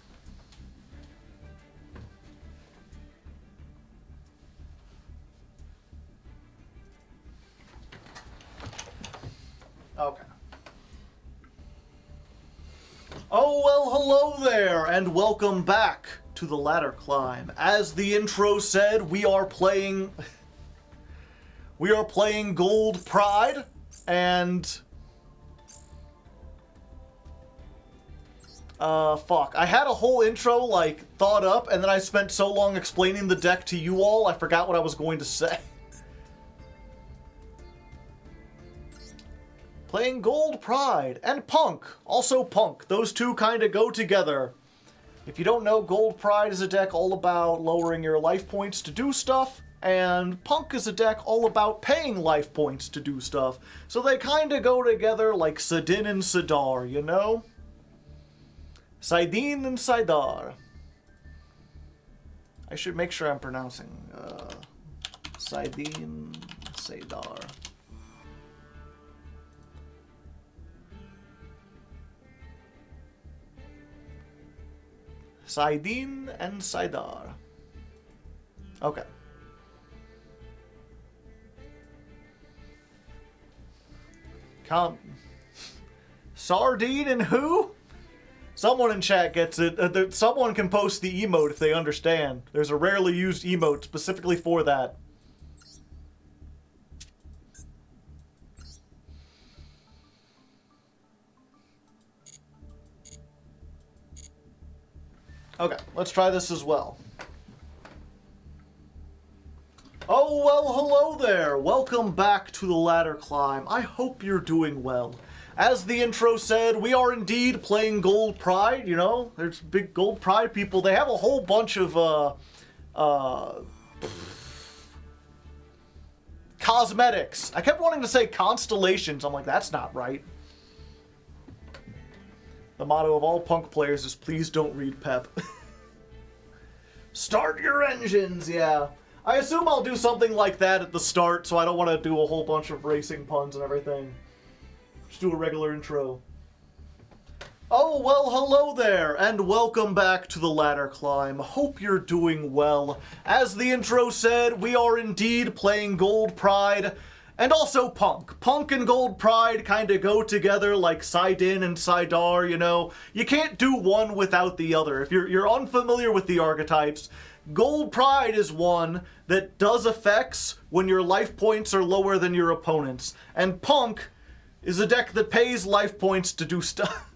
[SPEAKER 1] Okay. Oh, well, hello there, and welcome back to the Ladder Climb. As the intro said, we are playing Gold Pride, and fuck. I had a whole intro, like, thought up, and then I spent so long explaining the deck to you all, I forgot what I was going to say. Playing Gold Pride and Punk. Also Punk. Those two kind of go together. If you don't know, Gold Pride is a deck all about lowering your life points to do stuff, and Punk is a deck all about paying life points to do stuff. So they kind of go together like Sidin and Sidar, you know? Sidin and Sidar. I should make sure I'm pronouncing Sidin, Sidar. Sidin and Sidar. Okay. Sardine and who? Someone in chat gets it. Someone can post the emote if they understand. There's a rarely used emote specifically for that. Okay, let's try this as well. Oh, well, hello there. Welcome back to the Ladder Climb. I hope you're doing well. As the intro said, we are indeed playing Gold Pride, you know? There's big Gold Pride people. They have a whole bunch of, cosmetics. I kept wanting to say constellations. I'm like, that's not right. The motto of all Punk players is, please don't read Pep. Start your engines, yeah. I assume I'll do something like that at the start, so I don't want to do a whole bunch of racing puns and everything. Just do a regular intro. Oh, well, hello there, and welcome back to the Ladder Climb. Hope you're doing well. As the intro said, we are indeed playing Gold Pride, and also Punk. Punk and Gold Pride kind of go together like Sidin and Sidar, you know? You can't do one without the other. If you're unfamiliar with the archetypes, Gold Pride is one that does effects when your life points are lower than your opponent's. And Punk is a deck that pays life points to do stuff.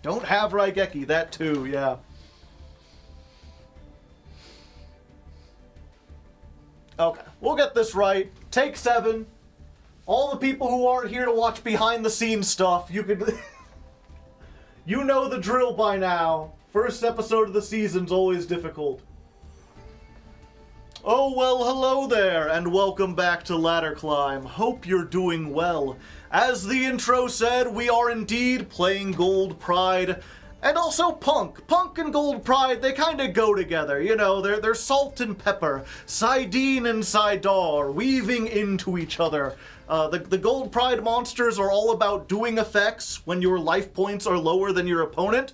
[SPEAKER 1] Don't have Raigeki, that too, yeah. Okay, we'll get this right. Take 7. All the people who aren't here to watch behind-the-scenes stuff, you could... you know the drill by now. First episode of the season's always difficult. Oh, well, hello there, and welcome back to Ladder Climb. Hope you're doing well. As the intro said, we are indeed playing Gold Pride, and also Punk. Punk and Gold Pride, they kind of go together, you know, they're salt and pepper, Sidene and Sidar, weaving into each other. The Gold Pride monsters are all about doing effects when your life points are lower than your opponent,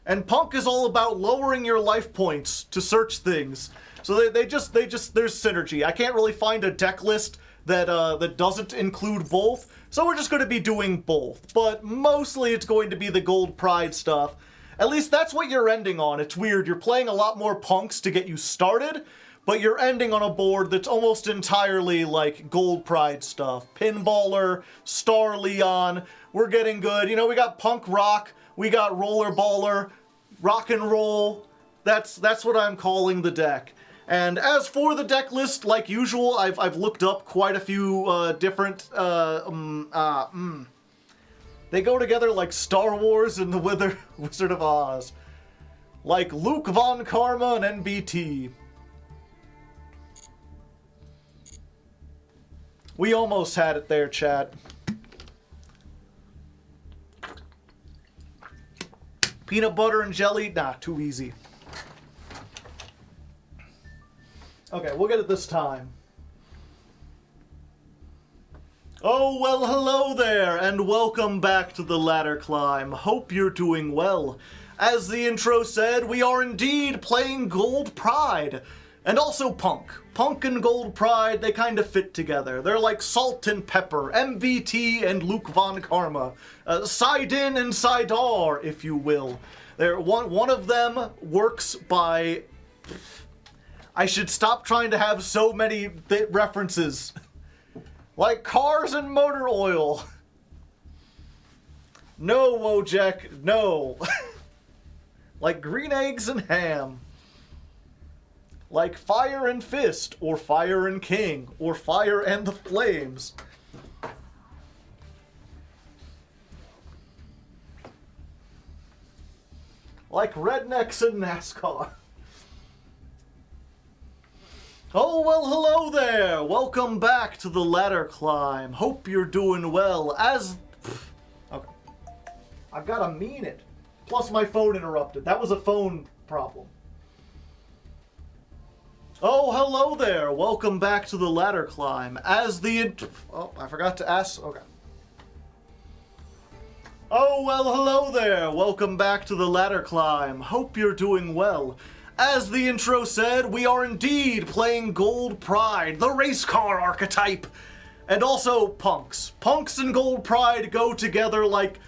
[SPEAKER 1] and Punk is all about lowering your life points to search things. So they just there's synergy. I can't really find a deck list that doesn't include both, so we're just going to be doing both. But mostly it's going to be the Gold Pride stuff. At least that's what you're ending on. It's weird. You're playing a lot more Punks to get you started, but you're ending on a board that's almost entirely like Gold Pride stuff. Pinballer, Star Leon, we're getting good. You know, we got Punk Rock, we got Rollerballer, Rock and Roll. That's what I'm calling the deck. And as for the deck list, like usual, I've looked up quite a few different, They go together like Star Wars and the Wizard of Oz. Like Luke Von Karma and NBT. We almost had it there, chat. Peanut butter and jelly? Nah, too easy. Okay, we'll get it this time. Oh, well, hello there, and welcome back to the Ladder Climb. Hope you're doing well. As the intro said, we are indeed playing Gold Pride. And also Punk. Punk and Gold Pride, they kind of fit together. They're like salt and pepper, MVT and Luke Von Karma. Sidin and Sidar, if you will. One of them works by... I should stop trying to have so many references. Like cars and motor oil. No, Wojek, no. Like green eggs and ham. Like Fire and Fist, or Fire and King, or Fire and the Flames. Like rednecks and NASCAR. Oh, well, hello there! Welcome back to the Ladder Climb. Hope you're doing well. Okay. I've gotta mean it. Plus my phone interrupted. That was a phone problem. Oh, hello there! Welcome back to the Ladder Climb. Oh, I forgot to ask... Okay. Oh, well, hello there! Welcome back to the Ladder Climb. Hope you're doing well. As the intro said, we are indeed playing Gold Pride, the race car archetype. And also Punks. Punks and Gold Pride go together like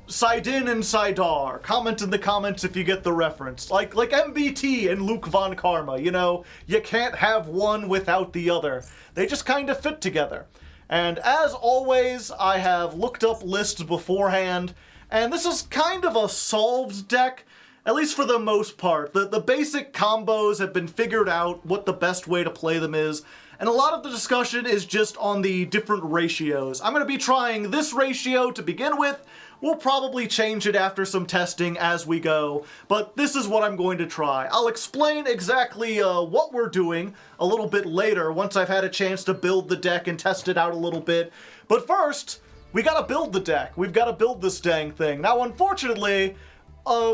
[SPEAKER 1] Sidin and Sidar. Comment in the comments if you get the reference. Like MBT and Luke Von Karma, you know? You can't have one without the other. They just kind of fit together. And as always, I have looked up lists beforehand, and this is kind of a solved deck. At least for the most part. The basic combos have been figured out, what the best way to play them is, and a lot of the discussion is just on the different ratios. I'm going to be trying this ratio to begin with. We'll probably change it after some testing as we go, but this is what I'm going to try. I'll explain exactly what we're doing a little bit later, once I've had a chance to build the deck and test it out a little bit. But first, we gotta build the deck. We've gotta build this dang thing. Now, unfortunately...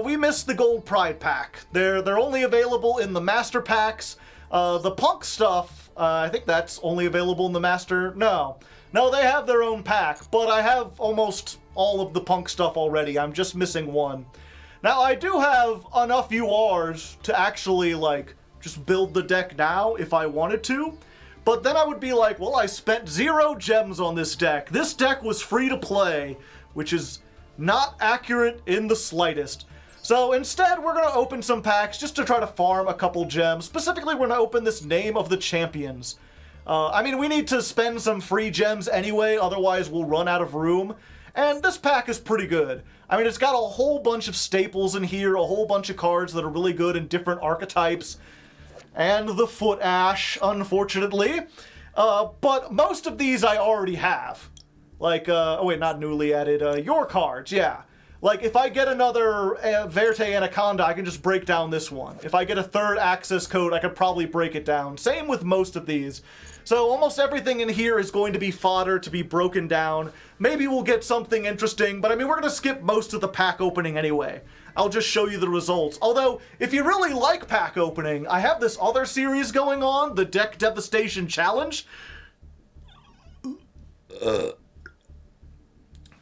[SPEAKER 1] we missed the Gold Pride pack. They're only available in the Master packs. The Punk stuff, I think that's only available in the Master. No, they have their own pack, but I have almost all of the Punk stuff already. I'm just missing one. Now, I do have enough URs to actually, like, just build the deck now if I wanted to. But then I would be like, well, I spent 0 gems on this deck. This deck was free to play, which is... not accurate in the slightest. So instead, we're going to open some packs just to try to farm a couple gems. Specifically, we're going to open this Name of the Champions. I mean, we need to spend some free gems anyway, otherwise we'll run out of room. And this pack is pretty good. I mean, it's got a whole bunch of staples in here, a whole bunch of cards that are really good in different archetypes. And the Foot Ash, unfortunately. But most of these I already have. Like, oh wait, not newly added, your cards, yeah. Like, if I get another Verte Anaconda, I can just break down this one. If I get a third access code, I could probably break it down. Same with most of these. So almost everything in here is going to be fodder to be broken down. Maybe we'll get something interesting, but I mean, we're going to skip most of the pack opening anyway. I'll just show you the results. Although, if you really like pack opening, I have this other series going on, the Deck Devastation Challenge.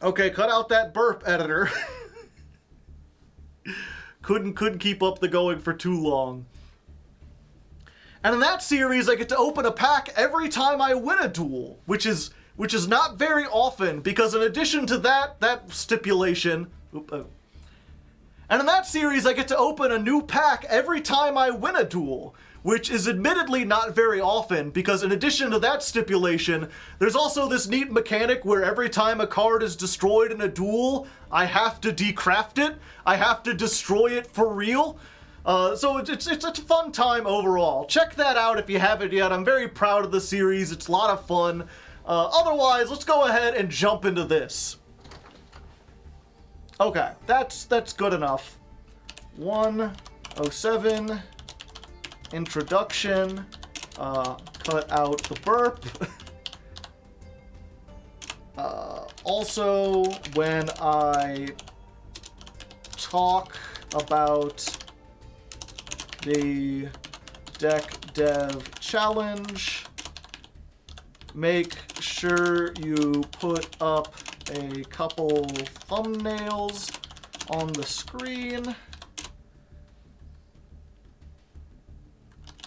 [SPEAKER 1] Okay, cut out that burp, editor. Couldn't keep up the going for too long. And in that series, I get to open a pack every time I win a duel, which is not very often, because in addition to that stipulation, and in that series, I get to open a new pack every time I win a duel, which is admittedly not very often, because in addition to that stipulation, there's also this neat mechanic where every time a card is destroyed in a duel, I have to decraft it. I have to destroy it for real. So it's a fun time overall. Check that out if you haven't yet. I'm very proud of the series. It's a lot of fun. Otherwise, let's go ahead and jump into this. Okay, that's good enough. 107... Introduction, cut out the burp. Also, when I talk about the Deck Dev Challenge, make sure you put up a couple thumbnails on the screen.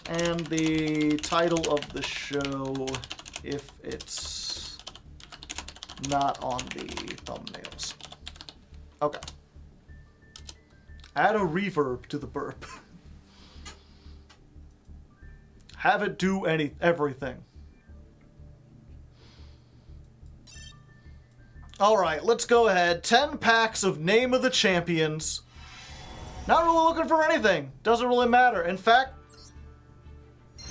[SPEAKER 1] And the title of the show, if it's not on the thumbnails. Okay. Add a reverb to the burp. Have it do everything. Alright, let's go ahead. 10 packs of Name of the Champions. Not really looking for anything. Doesn't really matter. In fact,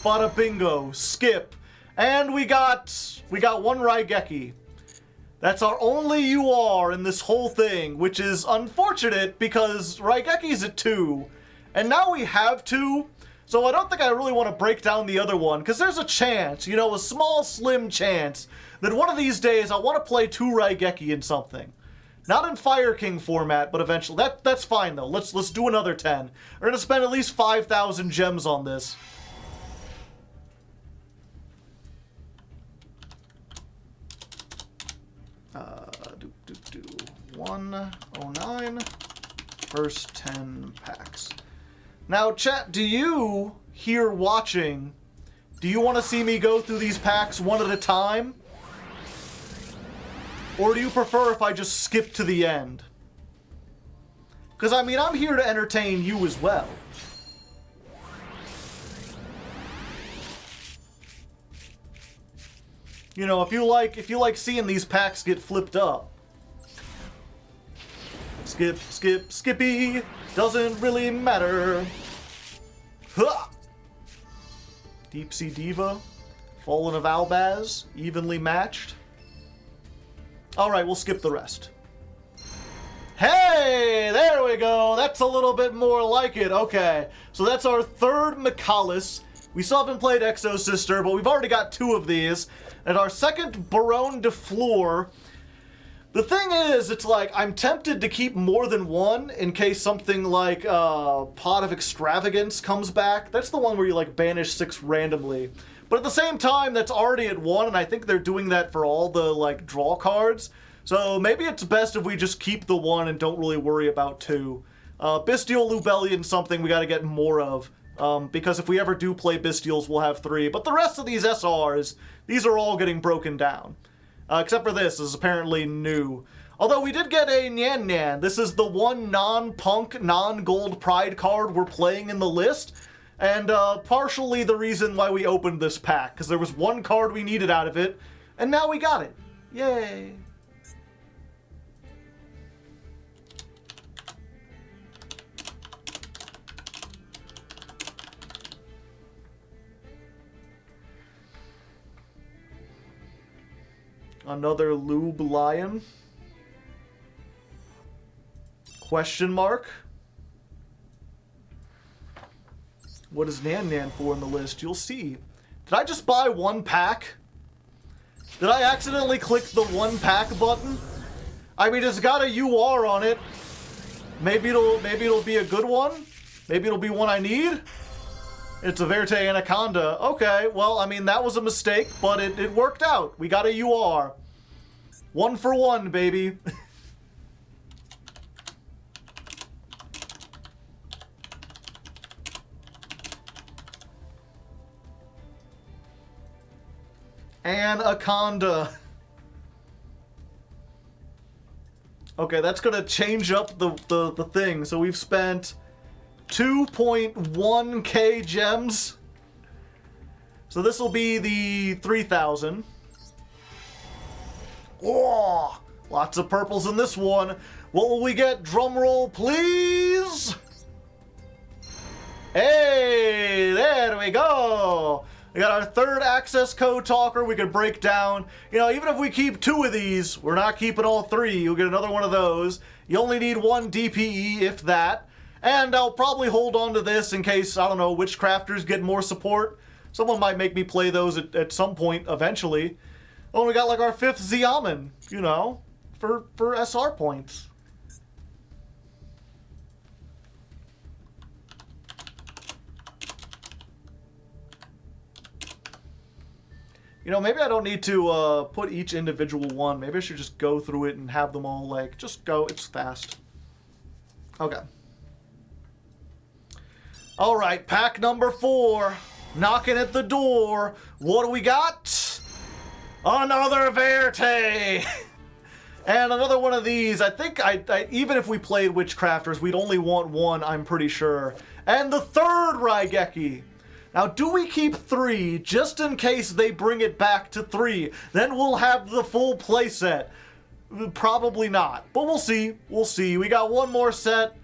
[SPEAKER 1] bada bingo, skip. And we got one Raigeki. That's our only UR in this whole thing, which is unfortunate because Raigeki's at 2. And now we have 2, so I don't think I really want to break down the other one, because there's a chance, you know, a small, slim chance, that one of these days I want to play 2 Raigeki in something. Not in Fire King format, but eventually. That's fine, though. Let's do another 10. We're going to spend at least 5,000 gems on this. 109, first 10 packs. Now, chat, do you, here watching, do you want to see me go through these packs one at a time? Or do you prefer if I just skip to the end? Because, I mean, I'm here to entertain you as well. You know, if you like seeing these packs get flipped up. Skip, skip, skippy. Doesn't really matter. Huh! Deep Sea Diva. Fallen of Albaz. Evenly matched. Alright, we'll skip the rest. Hey! There we go! That's a little bit more like it. Okay. So that's our third Michalis. We still haven't played Exo Sister, but we've already got 2 of these. And our second Baronne de Fleur. The thing is, it's like, I'm tempted to keep more than one in case something like Pot of Extravagance comes back. That's the one where you like banish 6 randomly. But at the same time, that's already at 1, and I think they're doing that for all the like draw cards. So maybe it's best if we just keep the 1 and don't really worry about 2. Bestial Lubellion something we gotta get more of. Because if we ever do play Bestials, we'll have 3. But the rest of these SRs, these are all getting broken down. Except for this is apparently new. Although we did get a Nyan Nyan. This is the one non-punk, non-gold pride card we're playing in the list. And partially the reason why we opened this pack. Because there was one card we needed out of it. And now we got it. Yay. Another lube lion? Question mark? What is Nan Nan for in the list? You'll see. Did I just buy one pack? Did I accidentally click the one pack button? I mean, it's got a UR on it. Maybe it'll be a good one. Maybe it'll be one I need. It's a Verte Anaconda. Okay, well, I mean, that was a mistake, but it worked out. We got a UR. 1 for 1, baby. Anaconda. Okay, that's gonna change up the thing. So we've spent 2.1k gems. So this will be the 3,000. Oh, lots of purples in this one. What will we get? Drum roll, please. Hey, there we go. We got our third access code talker we could break down. You know, even if we keep 2 of these, we're not keeping all 3. You'll get another one of those. You only need 1 DPE, if that. And I'll probably hold on to this in case, I don't know, witchcrafters get more support. Someone might make me play those at some point eventually. Oh, we got like our 5th Xiamen, you know, for SR points. You know, maybe I don't need to put each individual one. Maybe I should just go through it and have them all, like, just go. It's fast. Okay. All right, pack number 4. Knocking at the door. What do we got? Another Verte! And another one of these. I think even if we played Witchcrafters, we'd only want 1, I'm pretty sure. And the 3rd Raigeki. Now, do we keep 3 just in case they bring it back to 3? Then we'll have the full playset. Probably not, but we'll see. We'll see. We got 1 more set.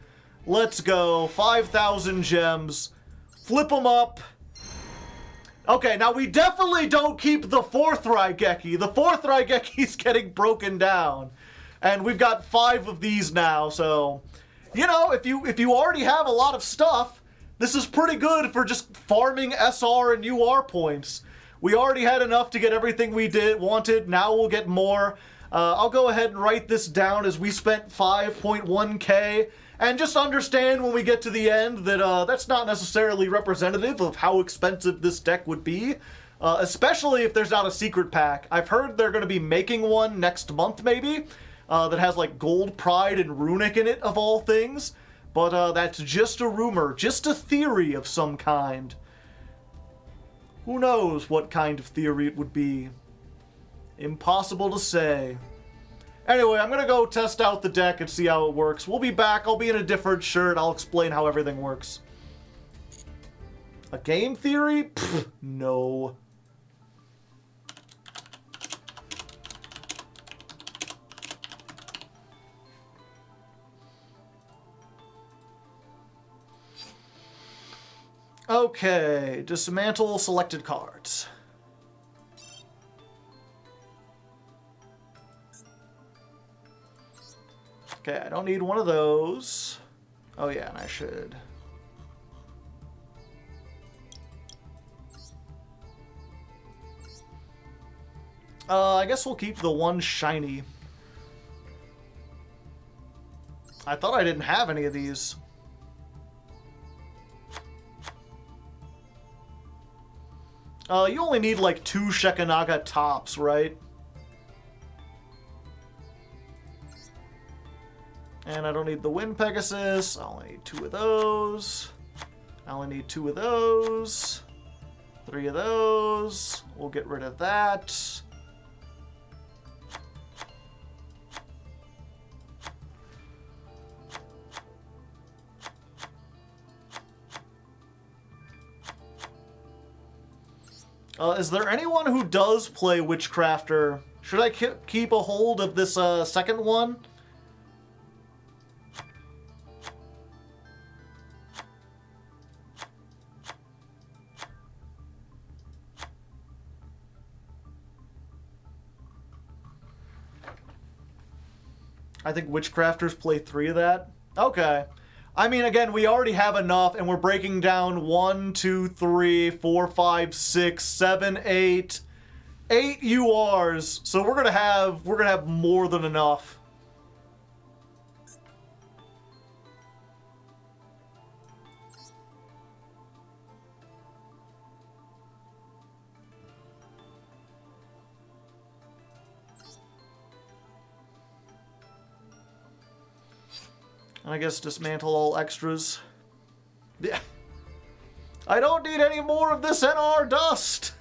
[SPEAKER 1] Let's go. 5,000 gems. Flip them up. Okay, now we definitely don't keep the 4th Raigeki. The 4th Raigeki's getting broken down. And we've got 5 of these now, so... You know, if you already have a lot of stuff... This is pretty good for just farming SR and UR points. We already had enough to get everything we wanted. Now we'll get more. I'll go ahead and write this down as we spent 5.1k. And just understand when we get to the end that that's not necessarily representative of how expensive this deck would be. Especially if there's not a secret pack. I've heard they're going to be making one next month maybe. That has like Gold Pride and Runic in it, of all things. But that's just a rumor, just a theory of some kind. Who knows what kind of theory it would be? Impossible to say. Anyway, I'm gonna go test out the deck and see how it works. We'll be back. I'll be in a different shirt. I'll explain how everything works. A game theory? Pfft, no. Okay, dismantle selected cards. Okay, I don't need one of those. Oh yeah, and I should. I guess we'll keep the 1 shiny. I thought I didn't have any of these. You only need like 2 Shekanaga tops, right? And I don't need the Wind Pegasus. I only need 2 of those. I only need 2 of those. 3 of those. We'll get rid of that. Is there anyone who does play Witchcrafter? Should I keep a hold of this second one? I think Witchcrafters play 3 of that. Okay. I mean, again, we already have enough, and we're breaking down 1, 2, 3, 4, 5, 6, 7, 8... 8 URs, so we're gonna have more than enough. And I guess dismantle all extras. Yeah. I don't need any more of this NR dust!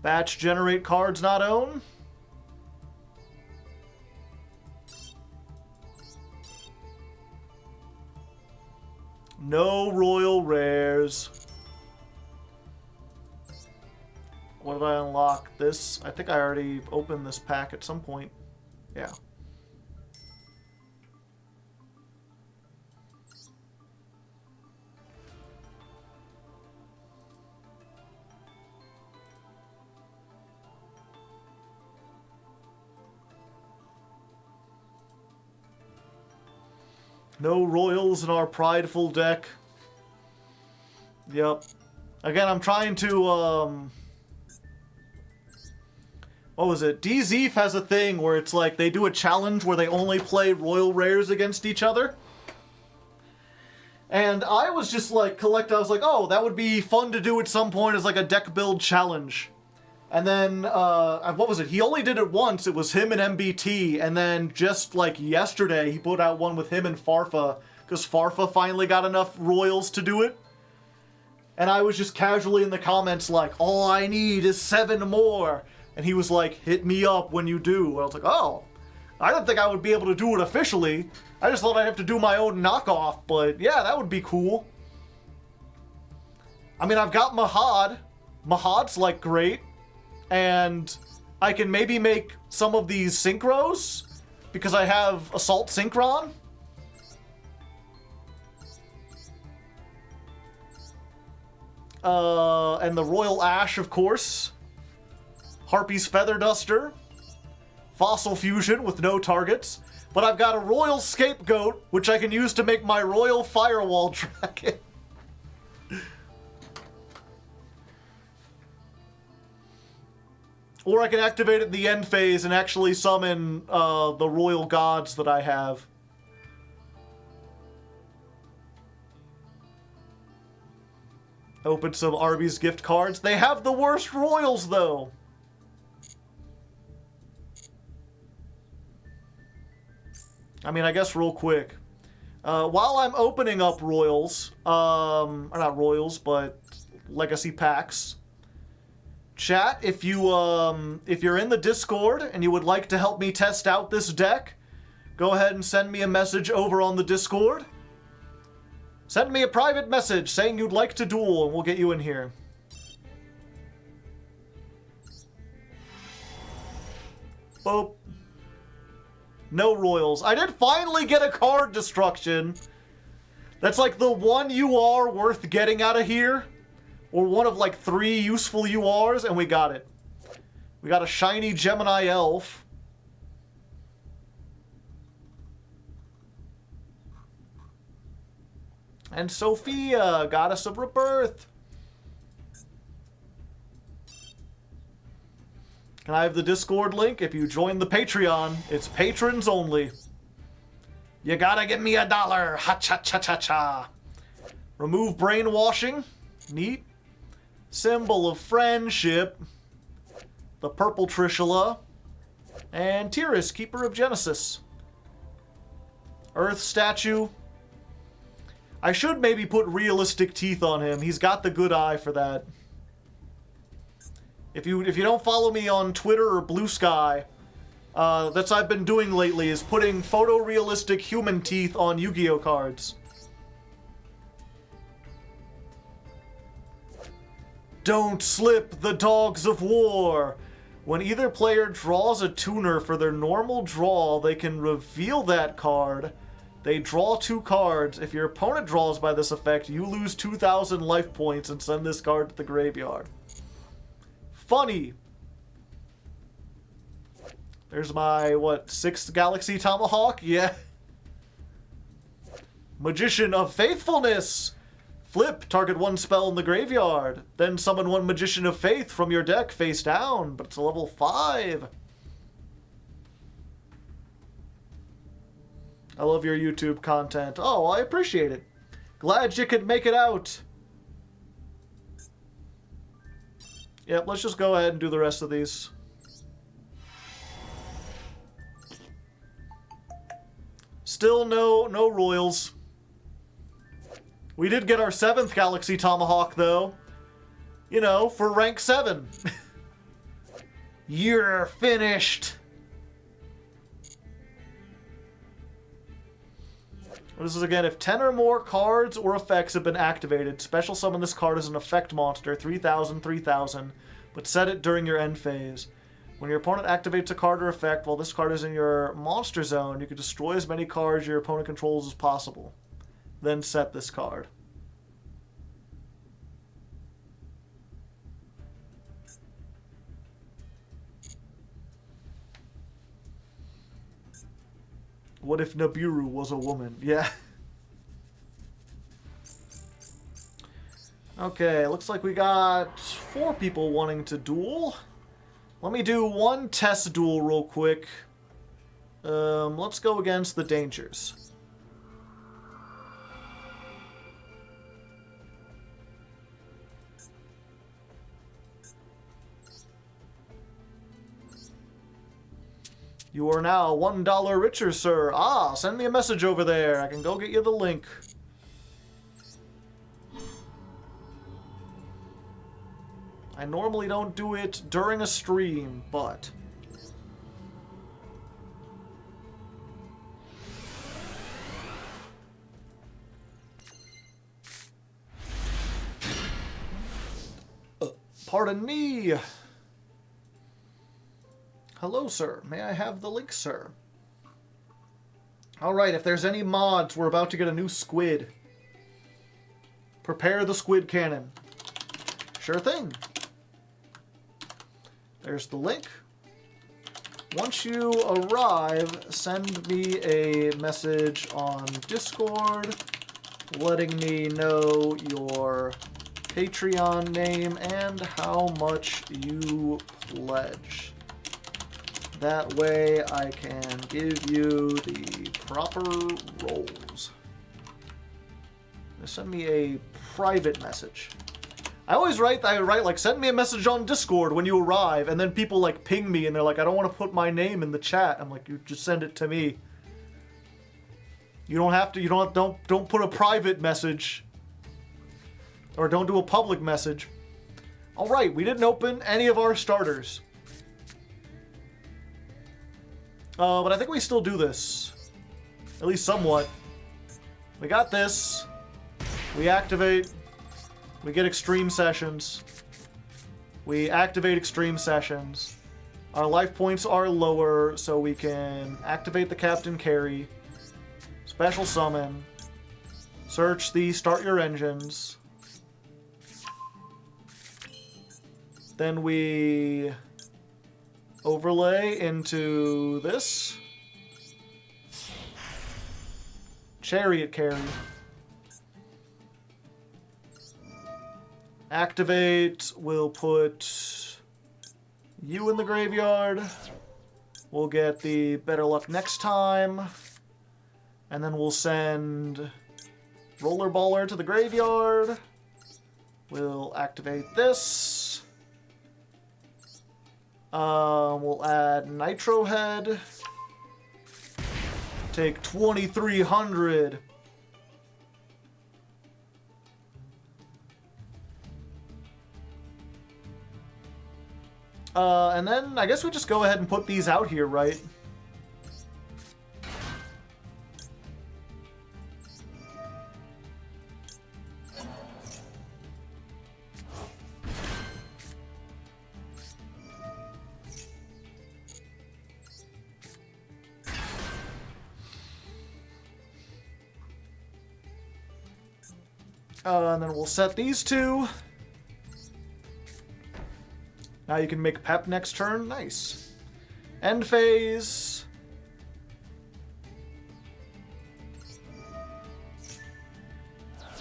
[SPEAKER 1] Batch generate cards not own. No royal rares. What did I unlock? This? I think I already opened this pack at some point. Yeah. No royals in our prideful deck. Yep. Again, I'm trying to, what was it? DZeef has a thing where it's like they do a challenge where they only play royal rares against each other. And I was just like, I was like, oh, that would be fun to do at some point as like a deck build challenge. And then, what was it? He only did it once. It was him and MBT. And then just like yesterday, he put out one with him and Farfa. Because Farfa finally got enough royals to do it. And I was just casually in the comments like, all I need is 7 more. And he was like, hit me up when you do. And I was like, oh, I didn't think I would be able to do it officially. I just thought I'd have to do my own knockoff. But yeah, that would be cool. I mean, I've got Mahad. Mahad's like great. And I can maybe make some of these synchros because I have Assault Synchron. And the Royal Ash, of course. Harpy's Feather Duster. Fossil Fusion with no targets. But I've got a Royal Scapegoat, which I can use to make my Royal Firewall Dragon. Or I can activate it in the end phase and actually summon the royal gods that I have. Open some Arby's gift cards. They have the worst royals, though. I mean, I guess real quick. While I'm opening up royals, or not royals, but legacy packs. Chat, if you're in the Discord and you would like to help me test out this deck, go ahead and send me a message over on the Discord. Send me a private message saying you'd like to duel and we'll get you in here. Boop. No royals. I did finally get a card destruction. That's like the one UR worth getting out of here. Or one of like 3 useful URs, and we got it. We got a shiny Gemini Elf. And Sophia, Goddess of Rebirth. Can I have the Discord link? If you join the Patreon, it's patrons only. You gotta give me $1. Ha-cha-cha-cha-cha. Remove brainwashing. Neat. Symbol of friendship, the purple Trishula, and Tyrus, Keeper of Genesis. Earth statue. I should maybe put realistic teeth on him. He's got the good eye for that. If you don't follow me on Twitter or Blue Sky, that's what I've been doing lately, is putting photorealistic human teeth on Yu-Gi-Oh cards. Don't slip the Dogs of War. When either player draws a tuner for their normal draw, they can reveal that card. They draw 2 cards. If your opponent draws by this effect, you lose 2,000 life points and send this card to the graveyard. funny. There's my, what, 6th Galaxy Tomahawk? Yeah. Magician of Faithfulness. Flip, target 1 spell in the graveyard. Then summon 1 Magician of Faith from your deck face down, but it's a level 5. I love your YouTube content. Oh, I appreciate it. Glad you could make it out. Yep, let's just go ahead and do the rest of these. Still no royals. We did get our 7th Galaxy Tomahawk, though. You know, for rank 7. You're finished. This is again, if 10 or more cards or effects have been activated, special summon this card as an effect monster, 3,000, 3,000, but set it during your end phase. When your opponent activates a card or effect while this card is in your monster zone, you can destroy as many cards your opponent controls as possible. Then set this card. What if Nibiru was a woman? Yeah. Okay, looks like we got 4 people wanting to duel. Let me do 1 test duel real quick. Let's go against the Dangers. You are now $1 richer, sir. Ah, send me a message over there. I can go get you the link. I normally don't do it during a stream, but... pardon me. Hello, sir. May I have the link, sir? Alright, if there's any mods, we're about to get a new squid. Prepare the squid cannon. Sure thing. There's the link. Once you arrive, send me a message on Discord letting me know your Patreon name and how much you pledge. That way I can give you the proper roles. Send me a private message. I write like, send me a message on Discord when you arrive, and then people like ping me and they're like, I don't want to put my name in the chat. I'm like, you just send it to me. You don't have to, don't put a private message. Or don't do a public message. Alright, we didn't open any of our starters. But I think we still do this. At least somewhat. We got this. We activate. We get extreme sessions. We activate extreme sessions. Our life points are lower, so we can activate the Captain Carry. Special summon. Search the Start Your Engines. Then we overlay into this. Chariot Carry. Activate, we'll put you in the graveyard. We'll get the Better Luck Next Time. And then we'll send Rollerballer to the graveyard. We'll activate this. We'll add Nitro Head. Take 2,300. And then I guess we just go ahead and put these out here, right? And then we'll set these two. Now you can make Pep next turn. Nice. End phase.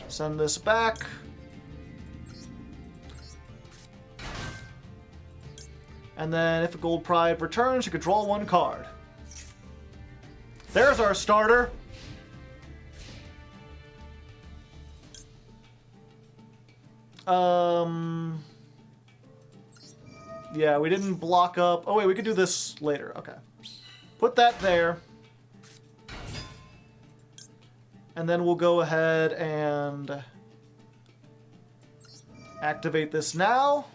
[SPEAKER 1] Send this back. And then if a Gold Pride returns, you could draw one card. There's our starter. Yeah, we didn't block up. Oh wait, we could do this later. Okay. Put that there. And then we'll go ahead and activate this now.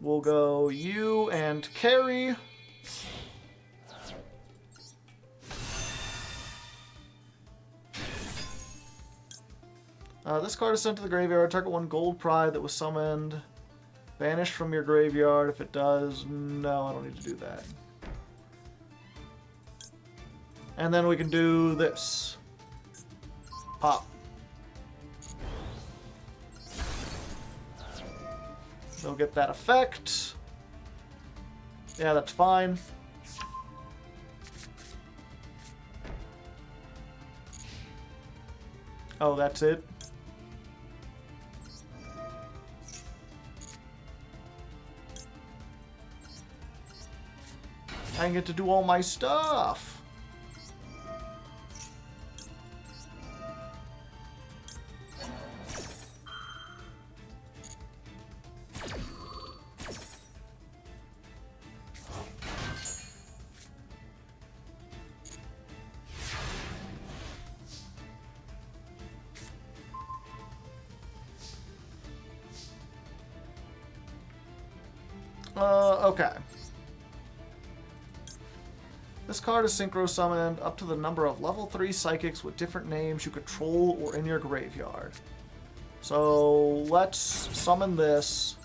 [SPEAKER 1] We'll go you and carry. This card is sent to the graveyard. Target one Gold Pride that was summoned. Banished from your graveyard. If it does, no, I don't need to do that. And then we can do this. Pop. They'll get that effect. Yeah, that's fine. Oh, that's it. I get to do all my stuff. Okay. This card is synchro summoned up to the number of level 3 psychics with different names you control or in your graveyard. So let's summon this.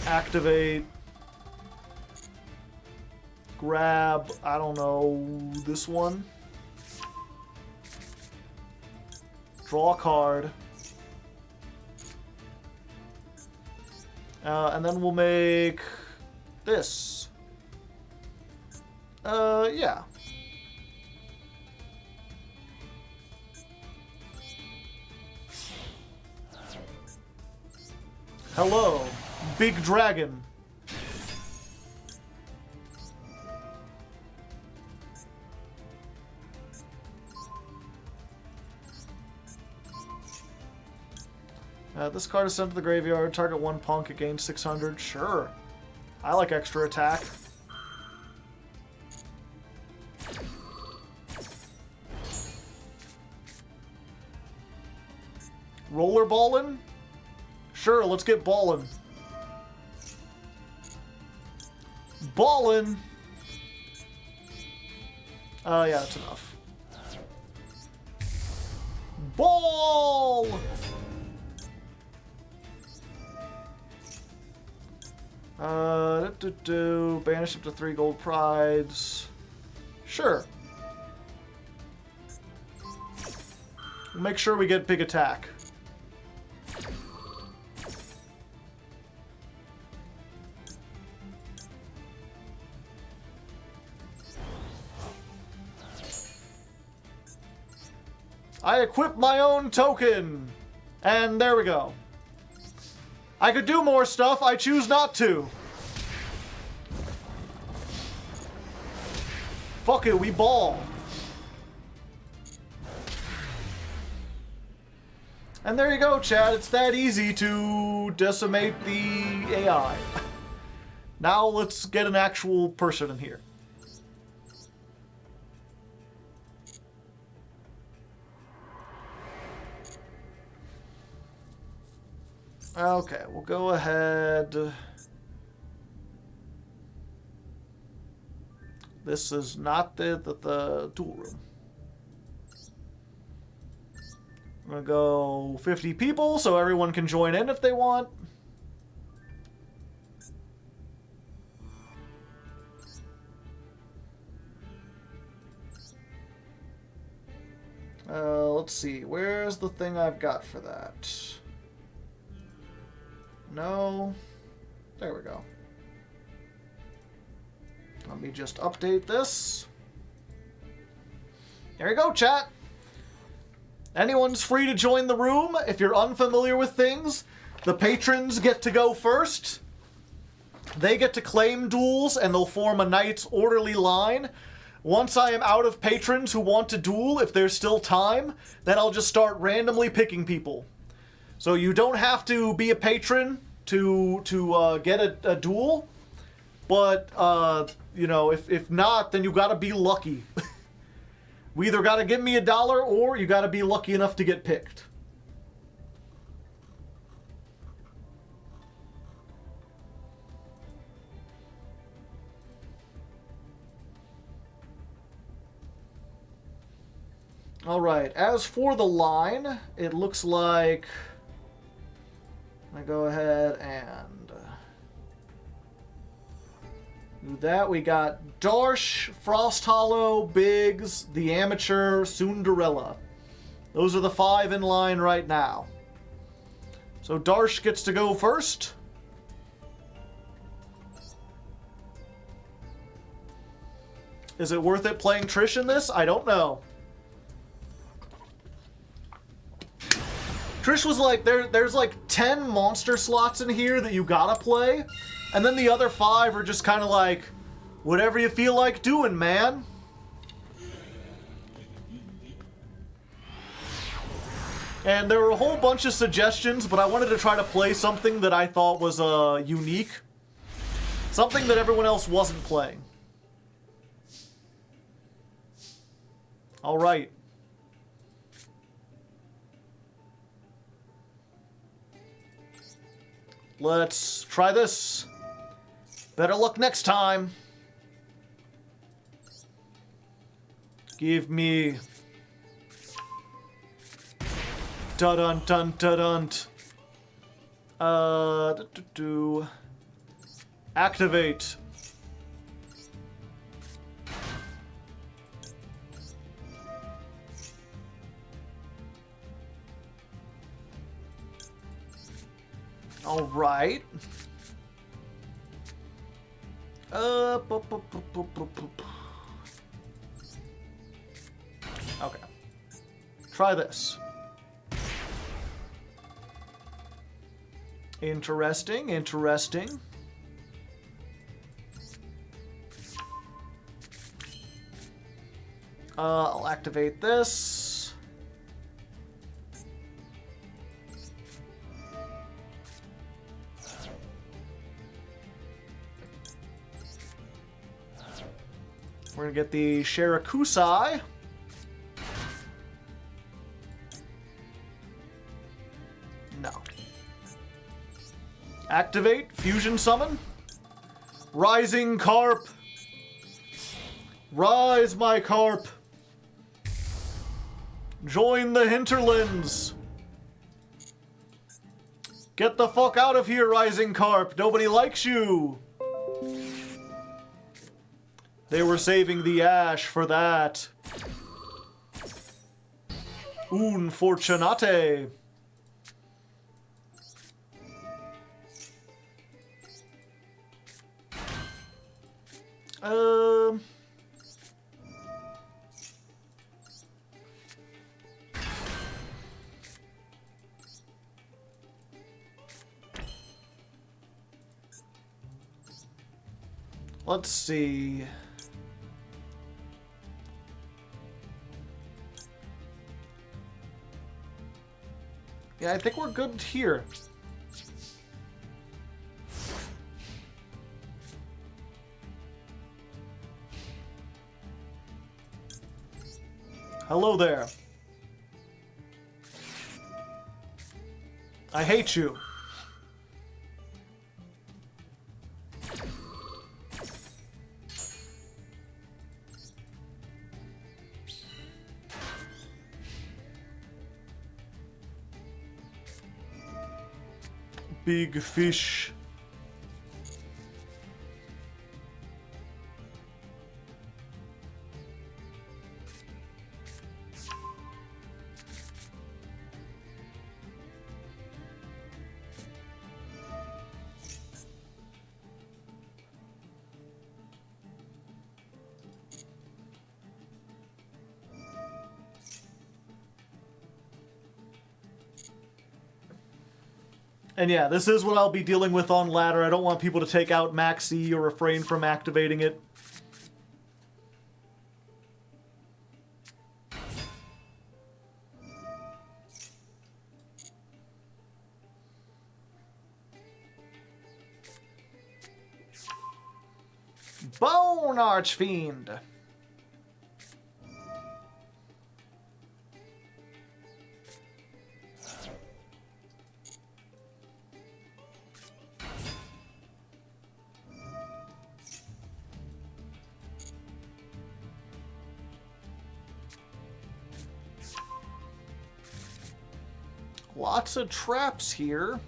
[SPEAKER 1] Activate. Grab, I don't know, this one. Draw a card. And then we'll make this. Yeah. Hello, big dragon. This card is sent to the graveyard. Target one punk, it gains 600. Sure. I like extra attack. Rollerballin'? Sure, let's get ballin'. Ballin'! Yeah, that's enough. Ball! Banish up to 3 gold prides. Sure. Make sure we get big attack. I equip my own token! And there we go. I could do more stuff, I choose not to. Fuck it, we ball. And there you go, Chad. It's that easy to decimate the AI. Now let's get an actual person in here. Okay, we'll go ahead. This is not the duel room. I'm gonna go 50 people so everyone can join in if they want. Let's see. Where's the thing I've got for that? No. There we go. Let me just update this. There you go, chat. Anyone's free to join the room. If you're unfamiliar with things, the patrons get to go first. They get to claim duels, and they'll form a nice orderly line. Once I am out of patrons who want to duel, if there's still time, then I'll just start randomly picking people. So you don't have to be a patron to get a duel, but you know, if not, then you gotta be lucky. We either gotta give me $1 or you gotta be lucky enough to get picked. Alright, as for the line, it looks like I go ahead and do that. We got Darsh, Frost Hollow, Biggs, the Amateur, Cinderella. Those are the 5 in line right now. So Darsh gets to go first. Is it worth it playing Trish in this? I don't know. Trish was like, there's like 10 monster slots in here that you gotta play, and then the other 5 are just kind of like, whatever you feel like doing, man. And there were a whole bunch of suggestions, but I wanted to try to play something that I thought was unique. Something that everyone else wasn't playing. Alright. Let's try this. Better luck next time. Give me... Dun dun dun dun. Activate. All right. Okay. Try this. Interesting, interesting. I'll activate this. We're gonna get the Shirakusai. No. Activate, fusion summon. Rising Carp. Rise, my carp. Join the hinterlands. Get the fuck out of here, Rising Carp. Nobody likes you. They were saving the ash for that. Unfortunate. Let's see. Yeah, I think we're good here. Hello there. I hate you. Big fish. And yeah, this is what I'll be dealing with on ladder. I don't want people to take out Maxi or refrain from activating it. Bone Archfiend! Lots of traps here.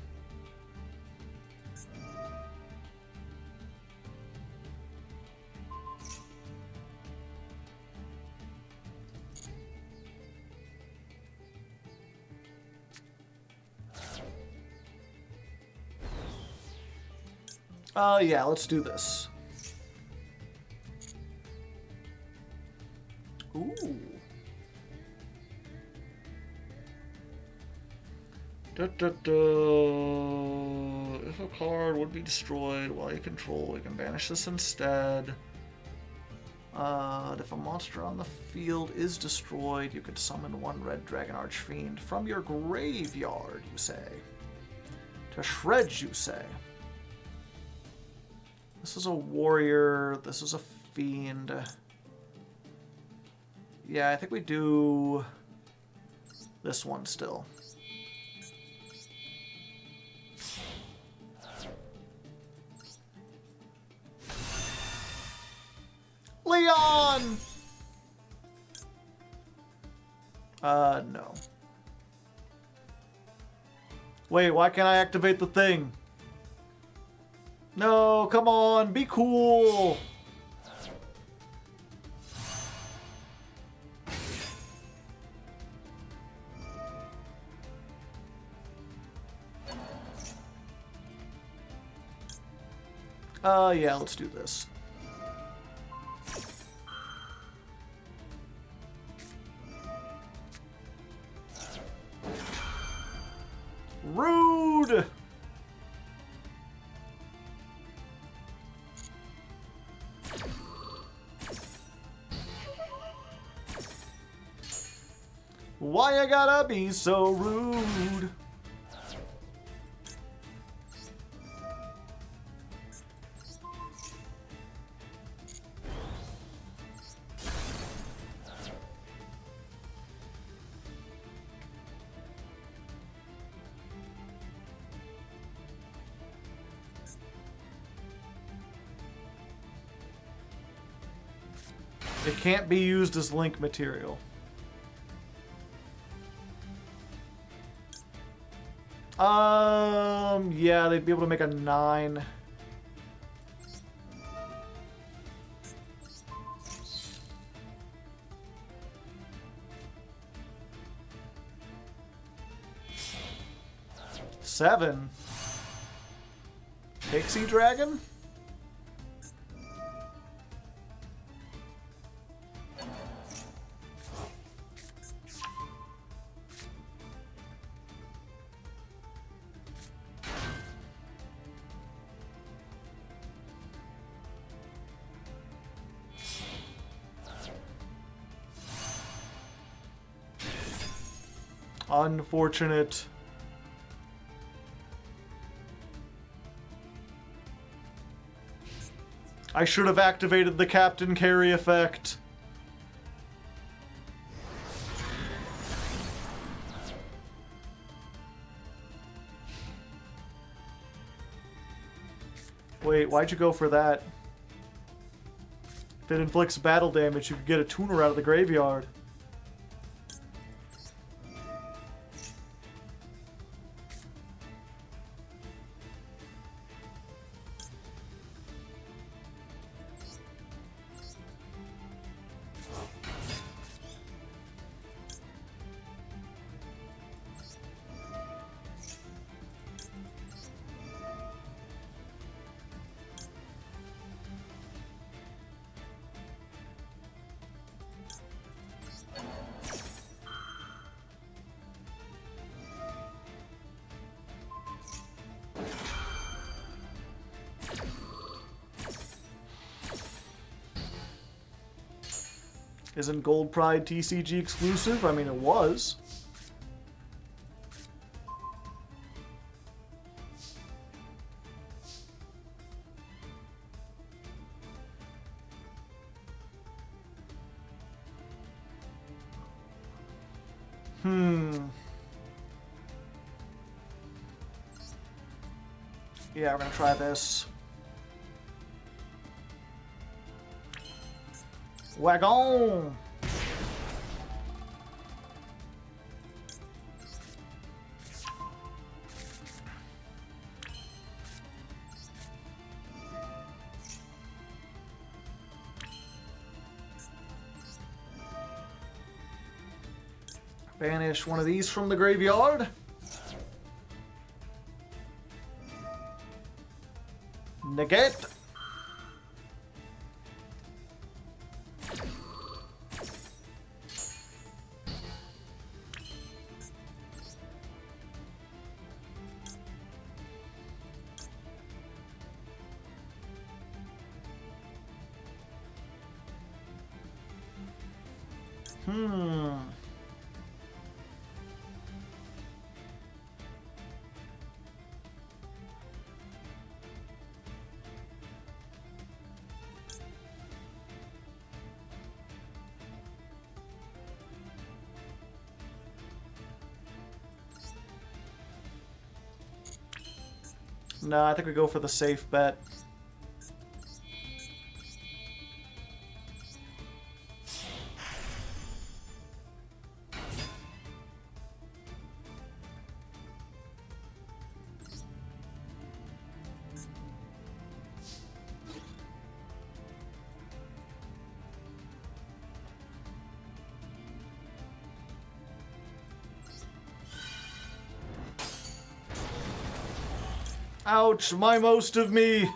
[SPEAKER 1] Yeah, let's do this. Ooh. If a card would be destroyed while you control, you can banish this instead. If a monster on the field is destroyed, you could summon one red dragon archfiend from your graveyard, you say. To shreds, you say. This is a warrior. This is a fiend. Yeah, I think we do this one still. Leon! No. Wait, why can't I activate the thing? No, come on, be cool! Yeah, let's do this. Rude! Why you gotta be so rude? It can't be used as link material. Yeah, they'd be able to make a 9. Seven. Pixie Dragon? Unfortunate. I should have activated the Captain Carry effect. Wait, why'd you go for that? If it inflicts battle damage, you could get a tuner out of the graveyard. Isn't Gold Pride TCG exclusive? I mean, it was. Yeah, we're gonna try this. Wagon! Banish one of these from the graveyard. Negate. No, I think we go for the safe bet. Ouch, my most of me.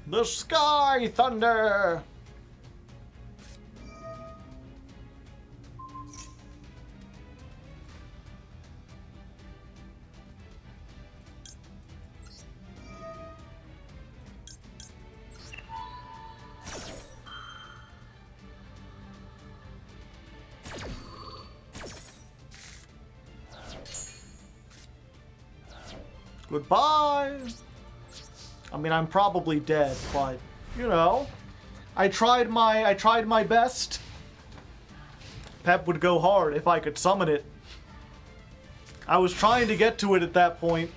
[SPEAKER 1] The Sky Thunder! Goodbye! I mean, I'm probably dead, but, you know, I tried my best. Pep would go hard if I could summon it. I was trying to get to it at that point.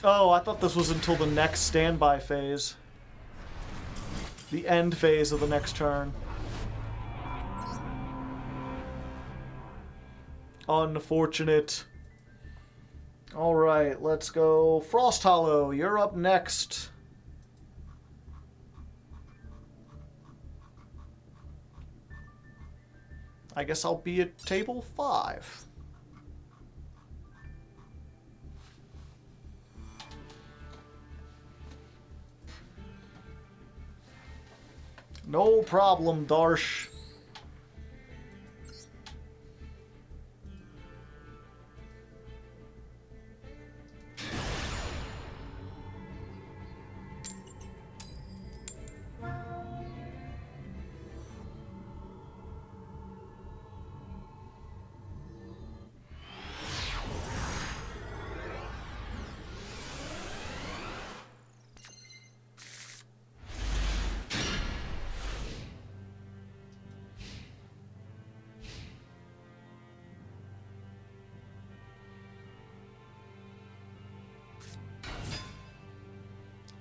[SPEAKER 1] Oh, I thought this was until the next standby phase. The end phase of the next turn. Unfortunate. Alright, let's go. Frost Hollow, you're up next. I guess I'll be at table 5. No problem, Darsh.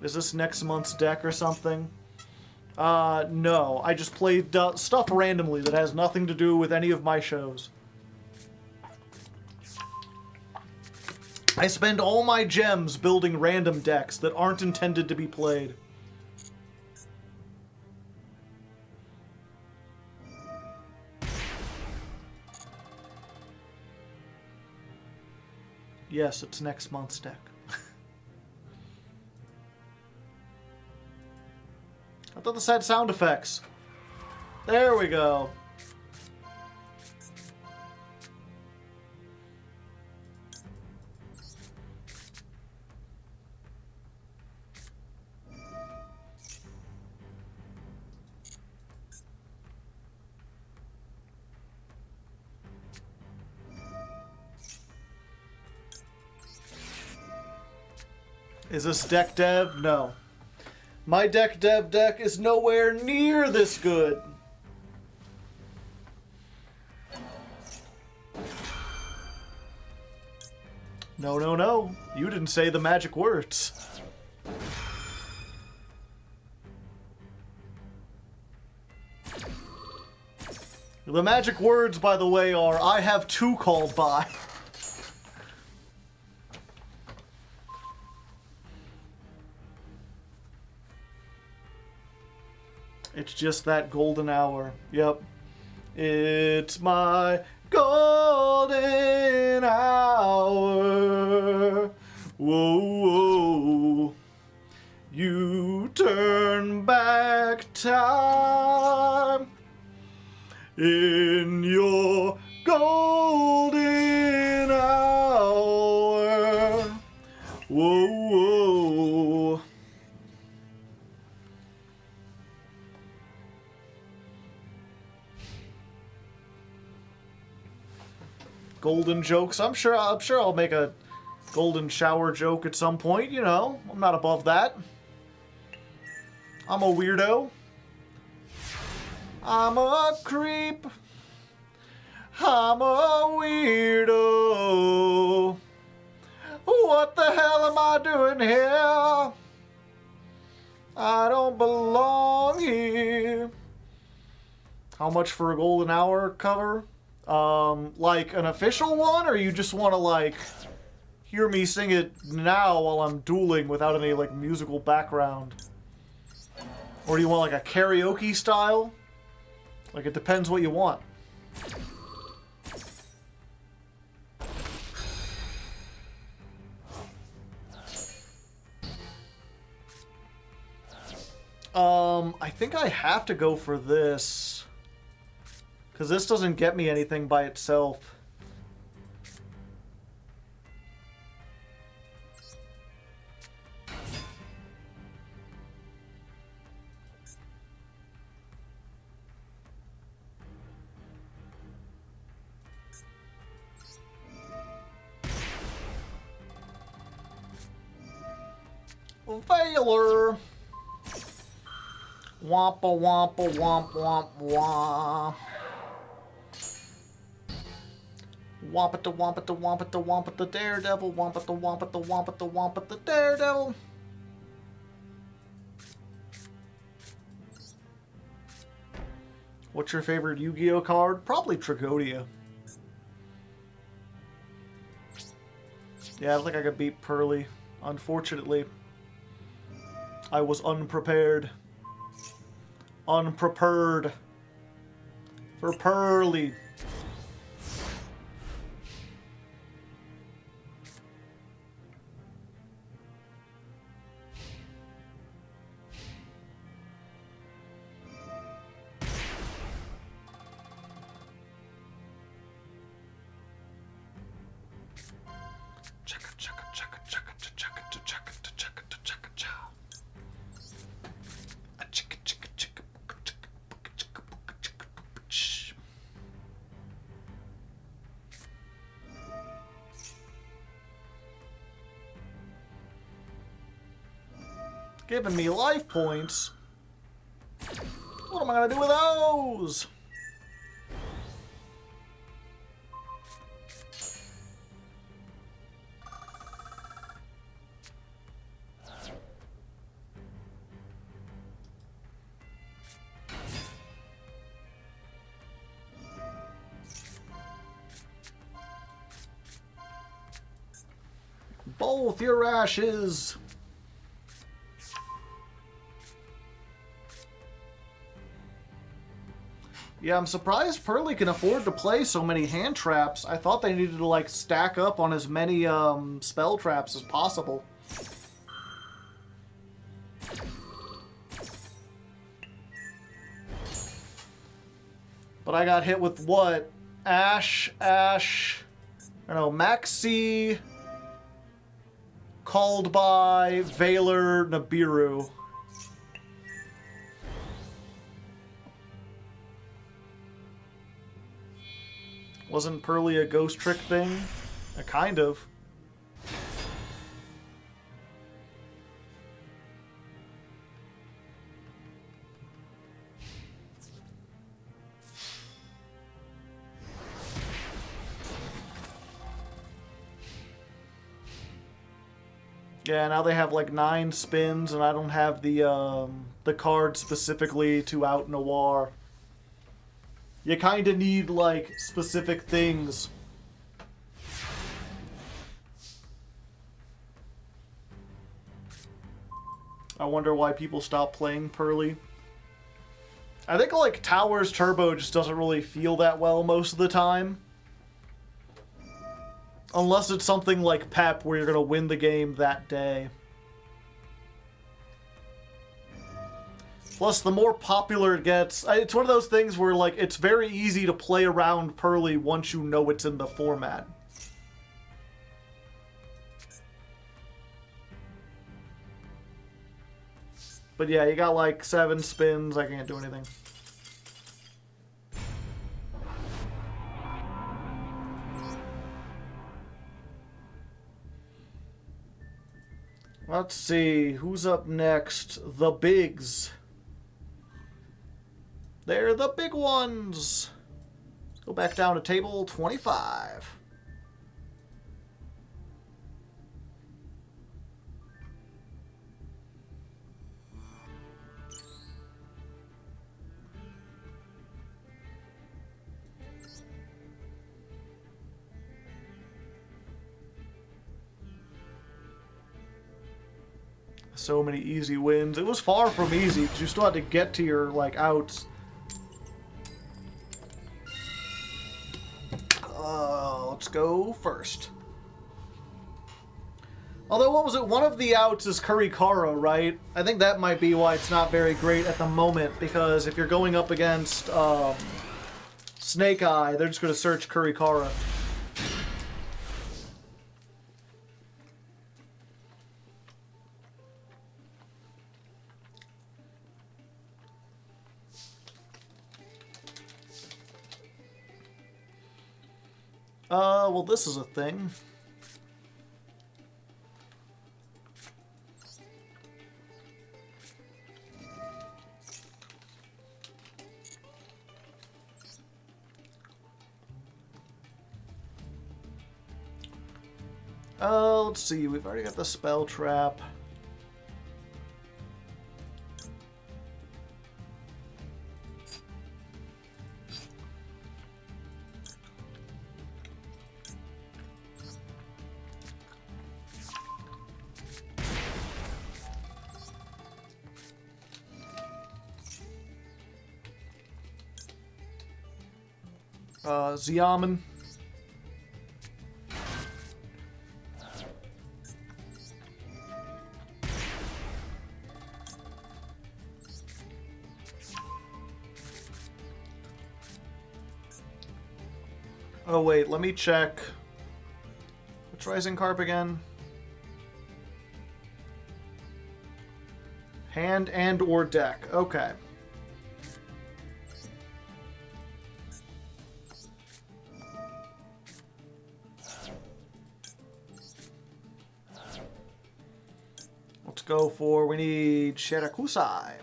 [SPEAKER 1] Is this next month's deck or something? No. I just played stuff randomly that has nothing to do with any of my shows. I spend all my gems building random decks that aren't intended to be played. Yes, it's next month's deck. I thought this had sound effects. There we go. Is this deck dev? No. My deck dev deck is nowhere near this good. No, no, no. You didn't say the magic words. The magic words, by the way, are I have 2 called by. It's just that golden hour. Yep. It's my golden hour. Whoa, whoa. You turn back time in your golden hour. Whoa, whoa. Golden jokes. I'm sure I'll make a golden shower joke at some point, you know. I'm not above that. I'm a weirdo. I'm a creep. I'm a weirdo. What the hell am I doing here? I don't belong here. How much for a golden hour cover? Like an official one, or you just want to, like, hear me sing it now while I'm dueling without any, like, musical background? Or do you want, like, a karaoke style? Like, it depends what you want. I think I have to go for this. Because this doesn't get me anything by itself. Failure. Wampa wampa womp womp womp. Wampata wampata wampata wampata daredevil. Wampata wampata wampata wampata daredevil. What's your favorite Yu-Gi-Oh card? Probably Tragodia. Yeah, I think I could beat Pearly. Unfortunately, I was unprepared. Unprepared for Pearly. Giving me life points. What am I gonna do with those? both your ashes. Yeah, I'm surprised Pearly can afford to play so many hand traps. I thought they needed to, like, stack up on as many spell traps as possible. But I got hit with what? Ash, I don't know, Maxi, Called by, Valor, Nibiru. Wasn't Pearly a ghost trick thing? Kind of. Yeah, now they have like 9 spins, and I don't have the card specifically to out Noir. You kind of need, like, specific things. I wonder why people stop playing Pearly. I think, like, Towers Turbo just doesn't really feel that well most of the time. Unless it's something like Pep, where you're going to win the game that day. Plus, the more popular it gets, it's one of those things where, like, it's very easy to play around Pearly once you know it's in the format. But yeah, you got, like, 7 spins. I can't do anything. Let's see, who's up next? The Bigs. They're the big ones. Let's go back down to table 25. So many easy wins. It was far from easy because you still had to get to your, like, outs. Let's go first. Although, what was it? One of the outs is Kurikara, right? I think that might be why it's not very great at the moment, because if you're going up against Snake Eye, they're just going to search Kurikara. Well, this is a thing. Let's see, we've already got the spell trap. Xiamen. Oh wait, let me check. What's Rising Carp again? Hand and or deck. Okay. Let's go for, we need Shirakusai.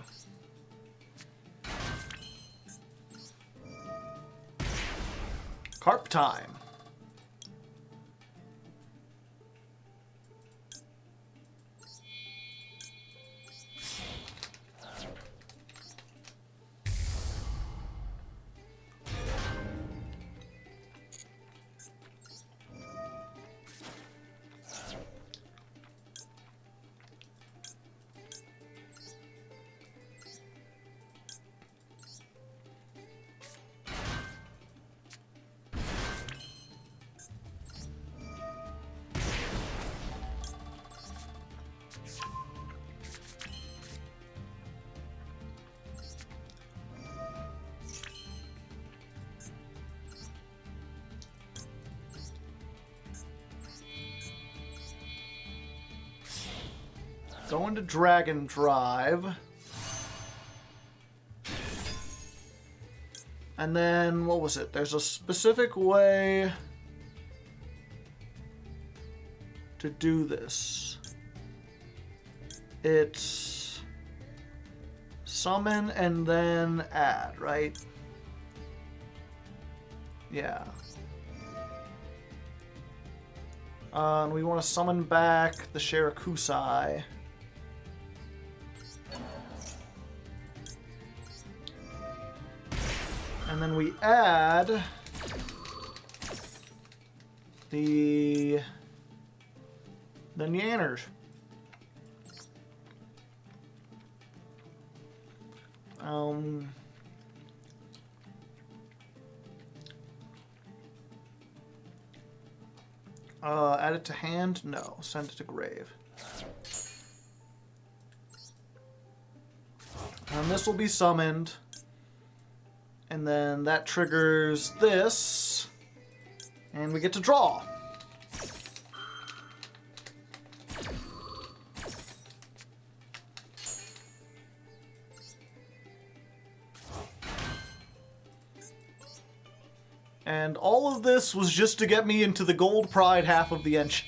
[SPEAKER 1] Carp time. Go into Dragon Drive. And then, what was it? There's a specific way to do this. It's summon and then add, right? Yeah. And we want to summon back the Shirakusai. And then we add the Nyanners. Add it to hand? No. Send it to grave. And this will be summoned. And then that triggers this. And we get to draw. And all of this was just to get me into the Gold Pride half of the engine.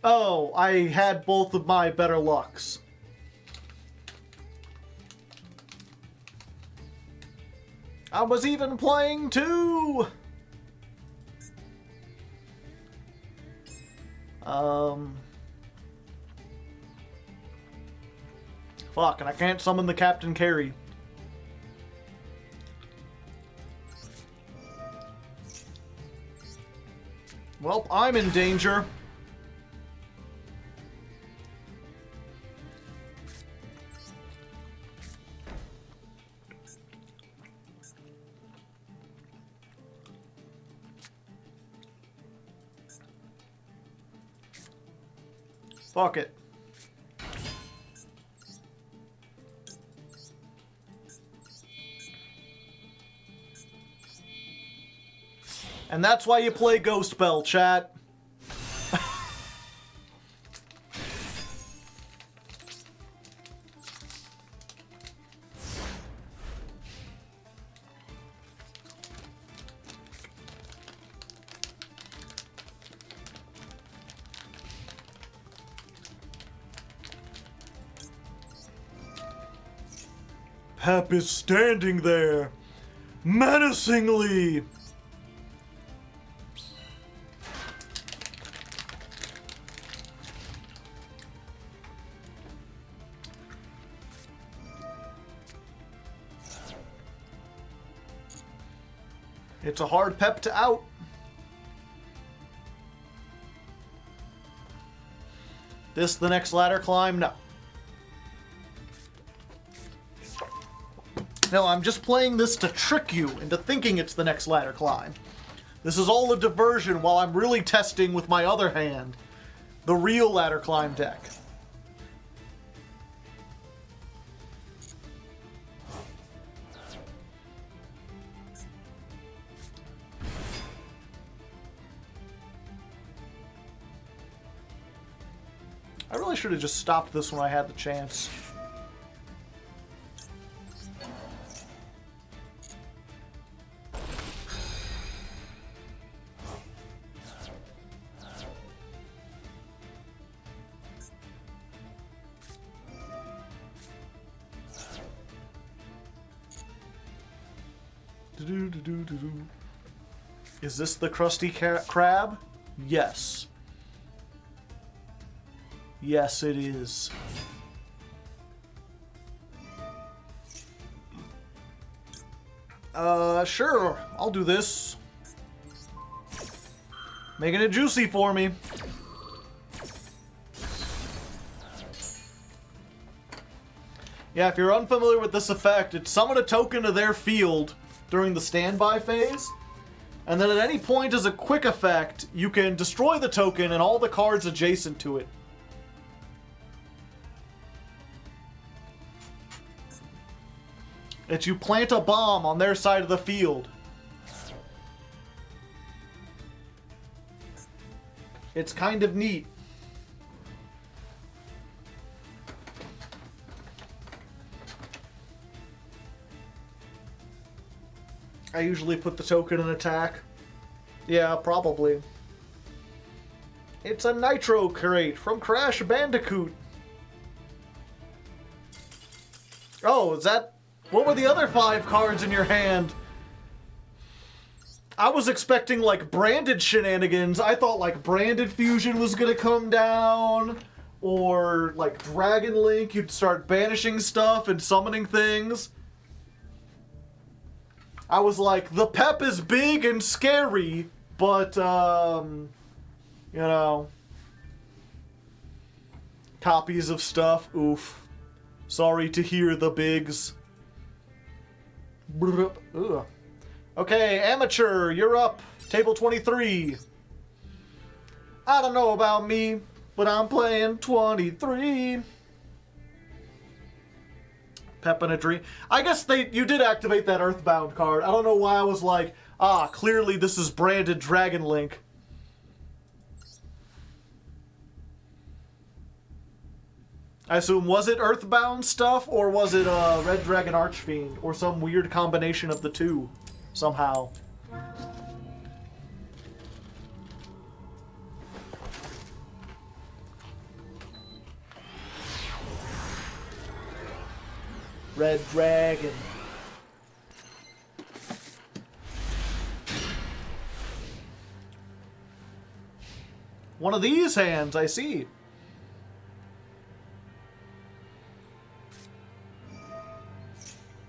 [SPEAKER 1] Oh, I had both of my better lucks. I was even playing two! Fuck, and I can't summon the Captain Carry. Well, I'm in danger. Fuck it. And that's why you play Ghost Spell, chat. Pep is standing there, menacingly. It's a hard Pep to out. This the next ladder climb? No. No, I'm just playing this to trick you into thinking it's the next ladder climb. This is all a diversion while I'm really testing with my other hand the real ladder climb deck. I really should have just stopped this when I had the chance. Is this the Krusty Krab? Yes. Yes, it is. Sure. I'll do this. Making it juicy for me. Yeah, if you're unfamiliar with this effect, it's summon a token to their field during the standby phase, And then at any point as a quick effect, you can destroy the token and all the cards adjacent to it. It's you plant a bomb on their side of the field. It's kind of neat. I usually put the token in attack. Yeah, probably. It's a Nitro crate from Crash Bandicoot. Oh, is that... What were the other 5 cards in your hand? I was expecting, like, branded shenanigans. I thought, like, branded fusion was gonna come down. Or, like, Dragon Link, you'd start banishing stuff and summoning things. I was like, the pep is big and scary, but, you know, copies of stuff, oof. Sorry to hear the bigs. Ugh. Okay, Amateur, you're up. Table 23. I don't know about me, but I'm playing 23. Pep and a Dream. I guess you did activate that Earthbound card. I don't know why I was like, clearly this is branded Dragon Link. I assume, was it Earthbound stuff, or was it Red Dragon Archfiend, or some weird combination of the two, somehow? Red Dragon. One of these hands, I see.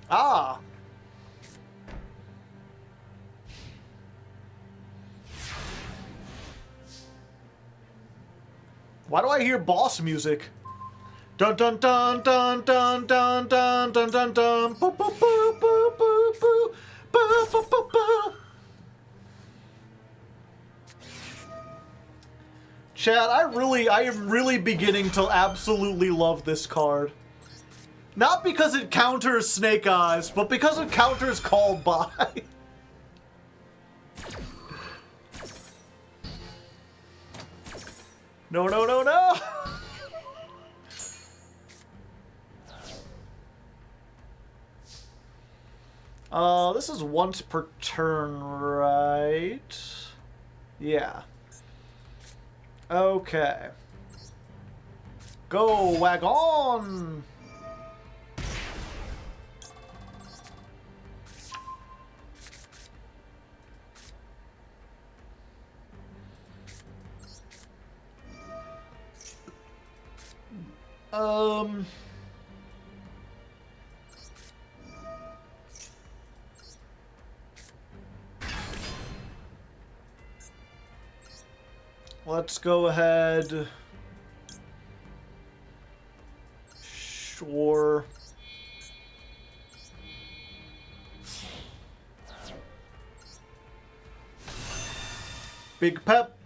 [SPEAKER 1] Ah. Why do I hear boss music? Dun dun dun dun dun dun dun dun dun dun. Boo boo boo boo boo boo boo boo boo boo. Chat, I am really beginning to absolutely love this card. Not because it counters Snake Eyes, but because it counters Called By. No, no, no, no! This is once per turn, right? Yeah. Okay. Go, Wagon! Let's go ahead. Sure. Big pep.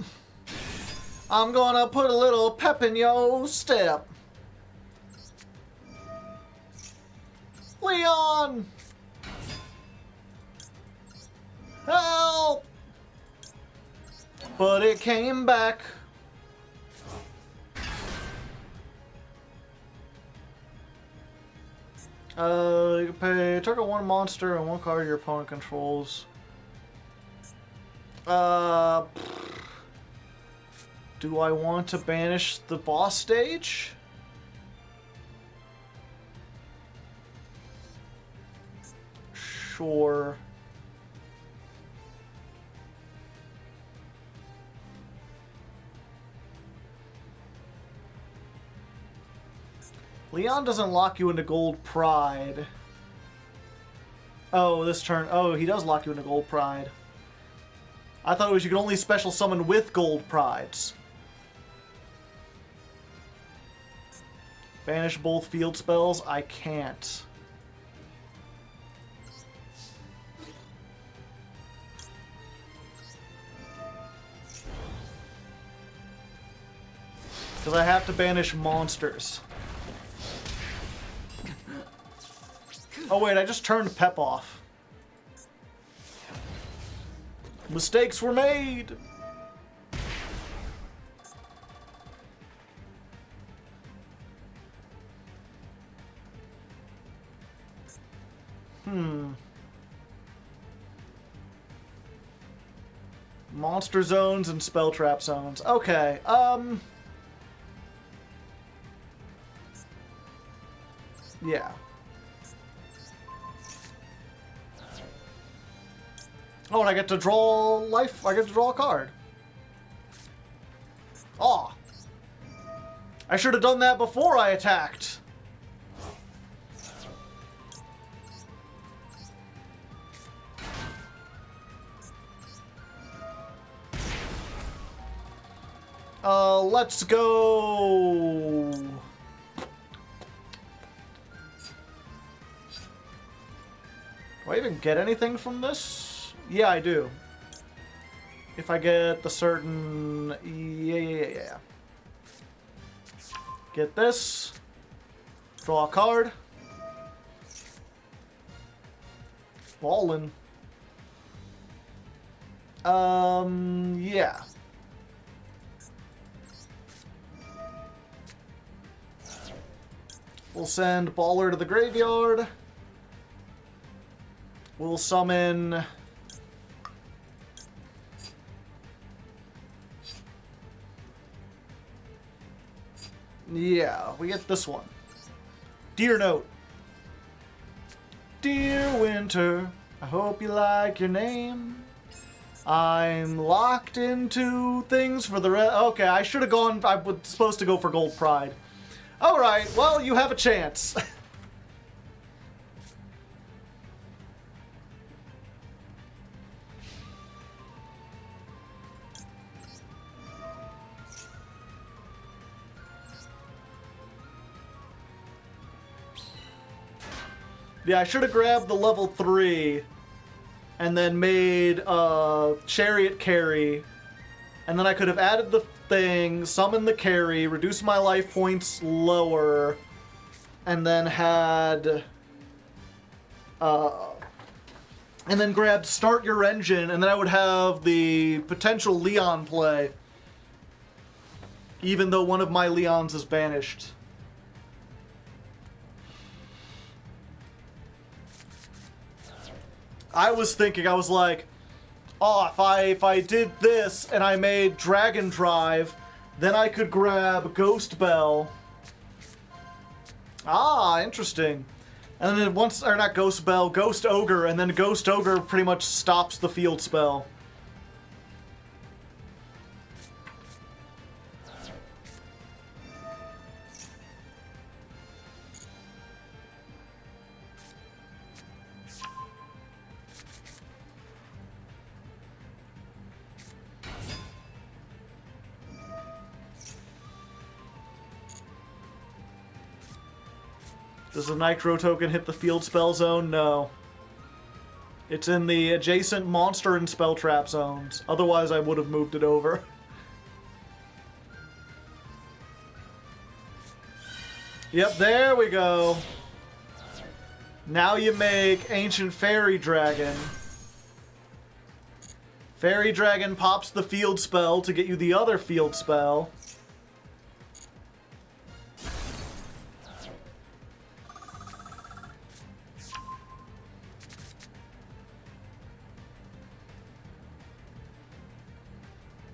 [SPEAKER 1] I'm gonna put a little pep in your step. Leon! Help! But it came back. You can pay target one monster and one card your opponent controls. Do I want to banish the boss stage? Sure. Leon doesn't lock you into Gold Pride. Oh, this turn. Oh, he does lock you into Gold Pride. I thought it was you could only special summon with Gold Prides. Banish both field spells? I can't. Because I have to banish monsters. Oh wait, I just turned Pep off. Mistakes were made! Monster zones and spell trap zones. Okay, yeah. Oh, and I get to draw life. I get to draw a card. Aw. I should have done that before I attacked. Let's go. Do I even get anything from this? Yeah, I do. If I get the certain... Yeah. Get this. Draw a card. Ballin'. Yeah. We'll send Baller to the graveyard. We'll summon... Yeah, we get this one. Dear Note. Dear Winter, I hope you like your name. I'm locked into things for the rest. Okay, I should have gone. I was supposed to go for Gold Pride. Alright, well, you have a chance. Yeah, I should have grabbed the level 3 and then made Chariot carry. And then I could have added the thing, summoned the carry, reduced my life points lower, and then had... and then grabbed Start Your Engine, and then I would have the potential Leon play. Even though one of my Leons is banished. I was thinking, I was like, oh, if I did this and I made Dragon Drive, then I could grab Ghost Bell. Ah, interesting. And then once, or not Ghost Bell, Ghost Ogre, and then Ghost Ogre pretty much stops the field spell. Does the Nitro token hit the field spell zone? No. It's in the adjacent monster and spell trap zones. Otherwise, I would have moved it over. Yep, there we go. Now you make Ancient Fairy Dragon. Fairy Dragon pops the field spell to get you the other field spell.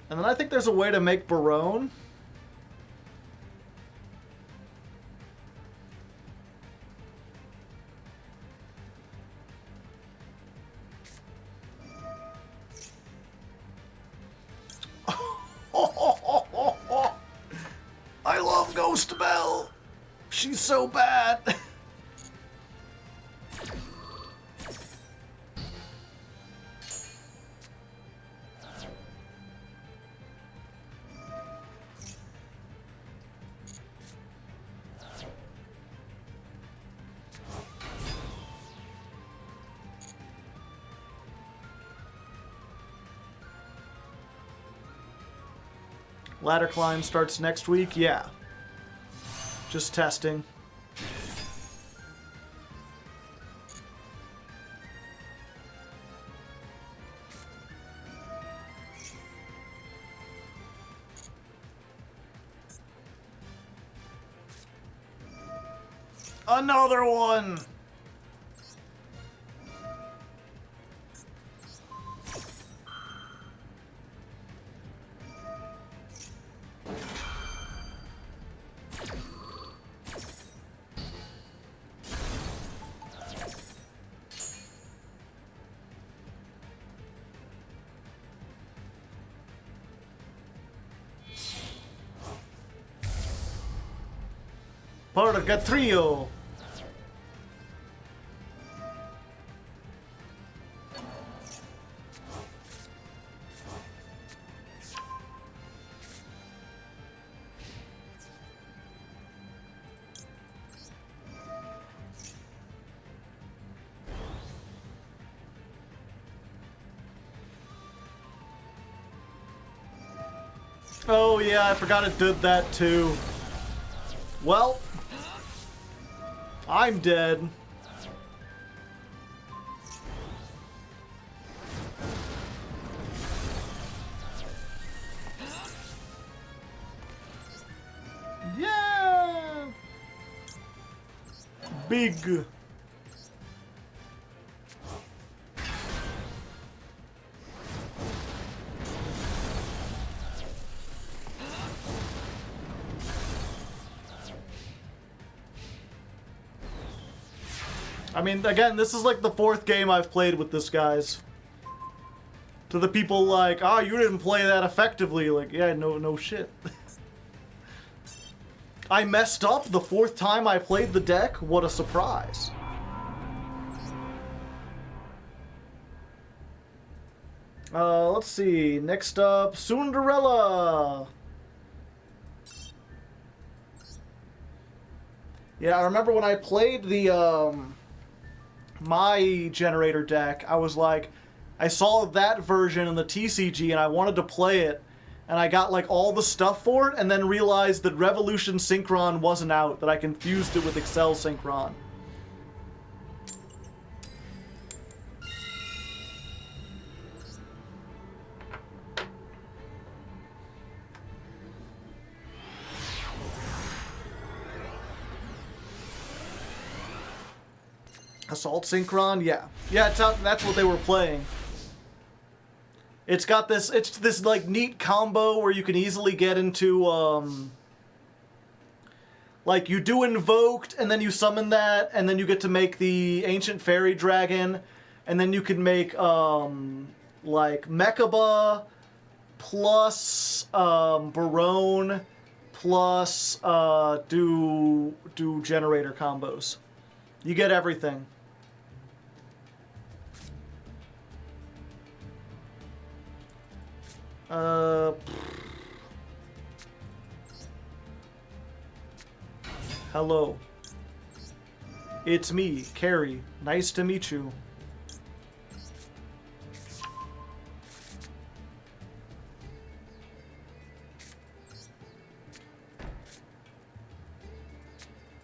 [SPEAKER 1] And then I think there's a way to make Barone. I love Ghost Bell. She's so bad. Ladder climb starts next week? Yeah. Just testing. Another one! Purgatrio! Oh yeah, I forgot it did that too. Well, I'm dead. Yeah! Big. I mean, again, this is like the 4th game I've played with this, guys. To the people like, oh, you didn't play that effectively. Like, yeah, no shit. I messed up the 4th time I played the deck? What a surprise. Let's see. Next up, Cinderella. Yeah, I remember when I played the, my generator deck, I was like, I saw that version in the TCG and I wanted to play it, and I got like all the stuff for it, and then realized that Revolution Synchron wasn't out, that I confused it with Excel Synchron. Assault Synchron? Yeah. Yeah, that's what they were playing. It's got this, it's this like neat combo where you can easily get into, like you do Invoked, and then you summon that, and then you get to make the Ancient Fairy Dragon, and then you can make, like Mechaba, plus, Barone, plus, do generator combos. You get everything. Hello. It's me, Carrie. Nice to meet you.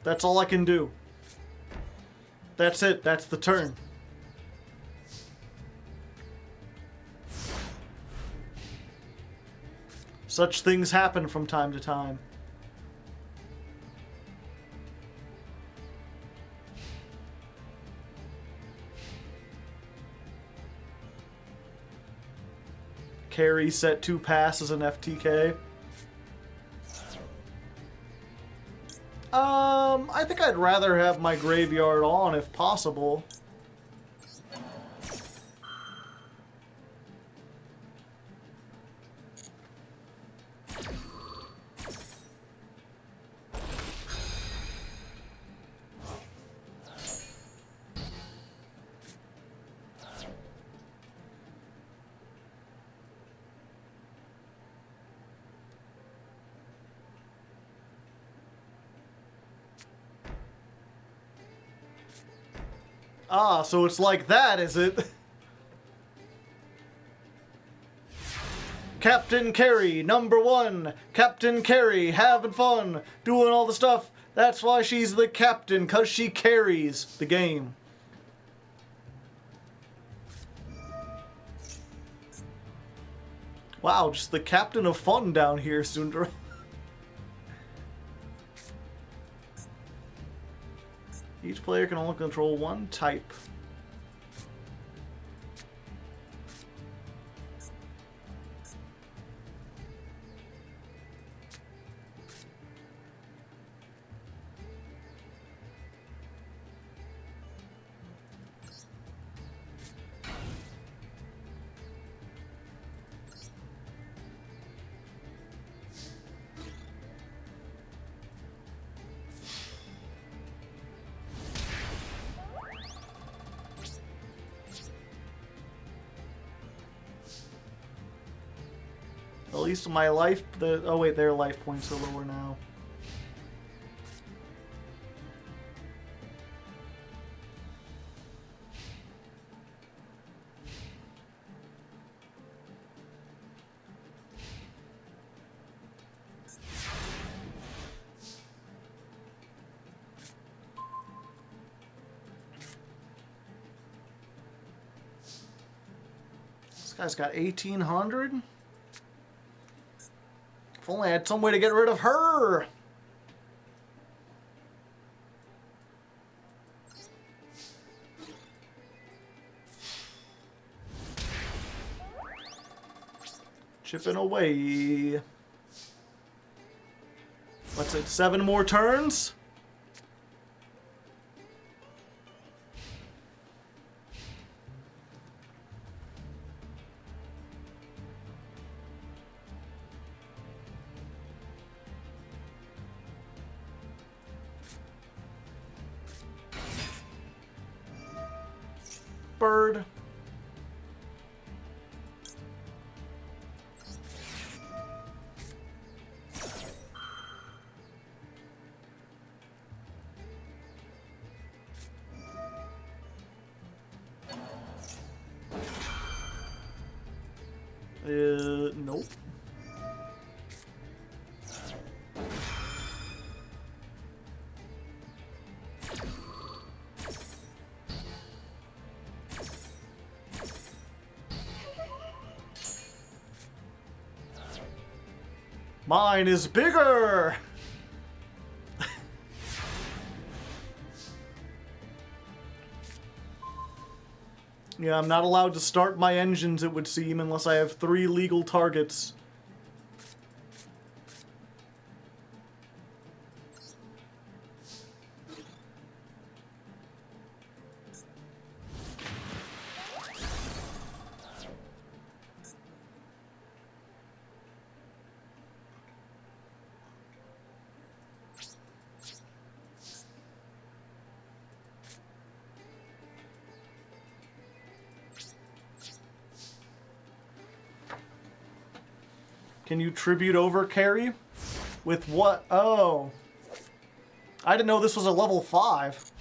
[SPEAKER 1] That's all I can do. That's it. That's the turn. Such things happen from time to time. Carry set 2 pass as an FTK. I think I'd rather have my graveyard on if possible. Ah, so it's like that, is it? Captain Carrie, #1. Captain Carrie, having fun, doing all the stuff. That's why she's the captain, because she carries the game. Wow, just the captain of fun down here, Sundara. Each player can only control one type. At least my life, oh wait, their life points are lower now. This guy's got 1,800? If only I had some way to get rid of her! Chipping away. What's it, 7 more turns? Bird. Nope. Mine is bigger! Yeah, I'm not allowed to start my engines, it would seem, unless I have 3 legal targets. Can you tribute over carry? With what? Oh. I didn't know this was a level 5.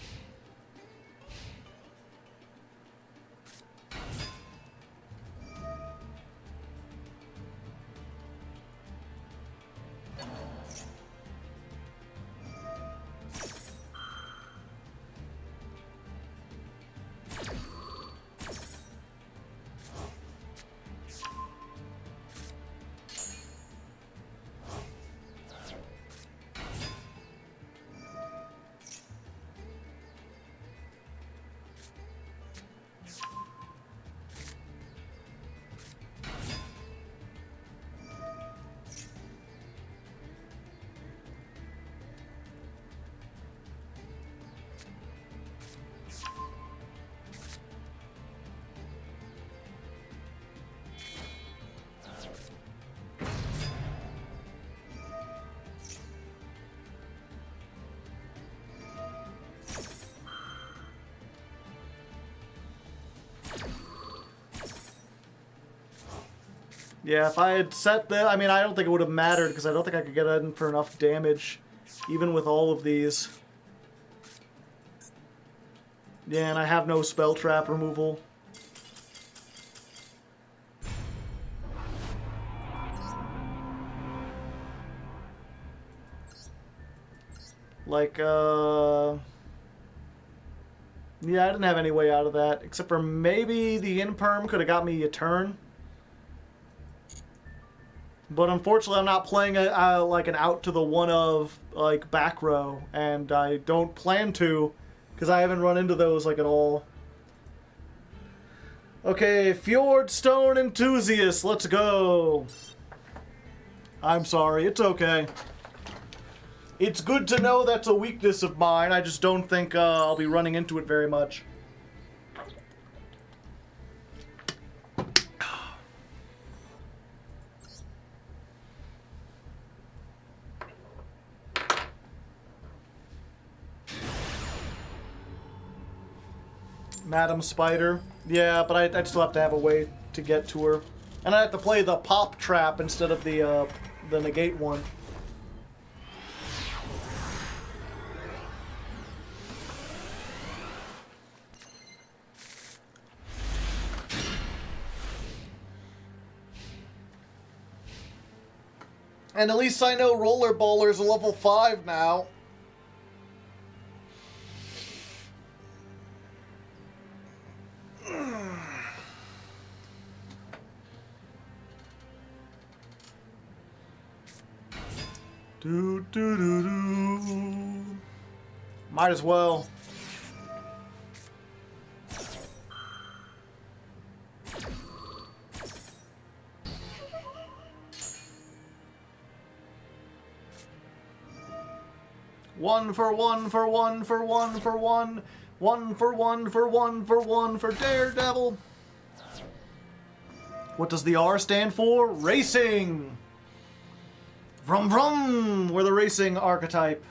[SPEAKER 1] Yeah, if I had set the... I mean, I don't think it would have mattered, because I don't think I could get in for enough damage, even with all of these. Yeah, and I have no spell trap removal. Like, yeah, I didn't have any way out of that. Except for maybe the in-perm could have got me a turn. But unfortunately, I'm not playing like an out to the one of, like, back row. And I don't plan to, because I haven't run into those, like, at all. Okay, Fjordstone Enthusiast, let's go. I'm sorry, it's okay. It's good to know that's a weakness of mine. I just don't think I'll be running into it very much. Madam Spider. Yeah, but I'd still have to have a way to get to her. And I have to play the pop trap instead of the negate one. And at least I know Rollerballers are level 5 now. Do do do do. Might as well. One for one for one for one for one. One for one for one for one for Daredevil. What does the R stand for? Racing! Vroom vroom! We're the racing archetype.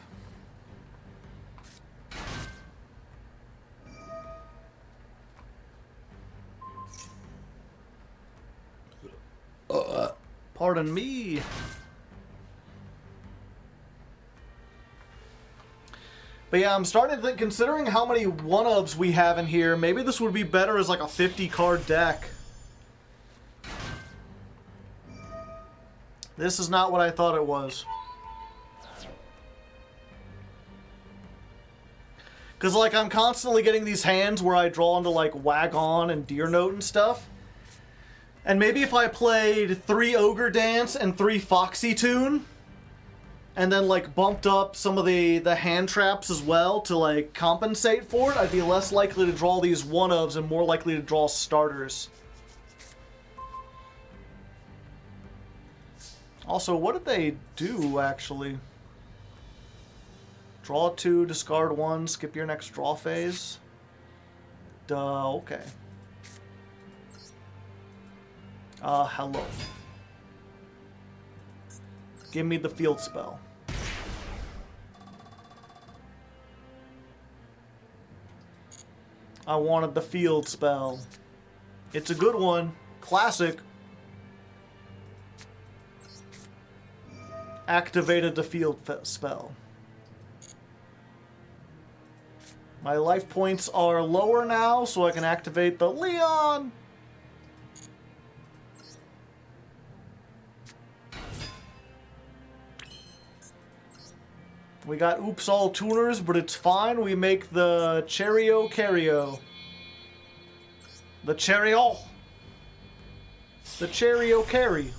[SPEAKER 1] Pardon me. But yeah, I'm starting to think, considering how many one-ups we have in here, maybe this would be better as like a 50-card deck. This is not what I thought it was. Because, like, I'm constantly getting these hands where I draw into, like, Wagon and Deer Note and stuff. And maybe if I played 3 Ogre Dance and 3 Foxy Tune, and then, like, bumped up some of the hand traps as well to, like, compensate for it, I'd be less likely to draw these one-ofs and more likely to draw starters. Also, what did they do, actually? Draw 2, discard 1, skip your next draw phase. Duh, okay. Hello. Give me the field spell. I wanted the field spell. It's a good one. Classic. Activated the field spell. My life points are lower now, so I can activate the Leon! We got Oops All Tuners, but it's fine. We make the Cheerio Cario. The Cheerio. The Cheerio Carry.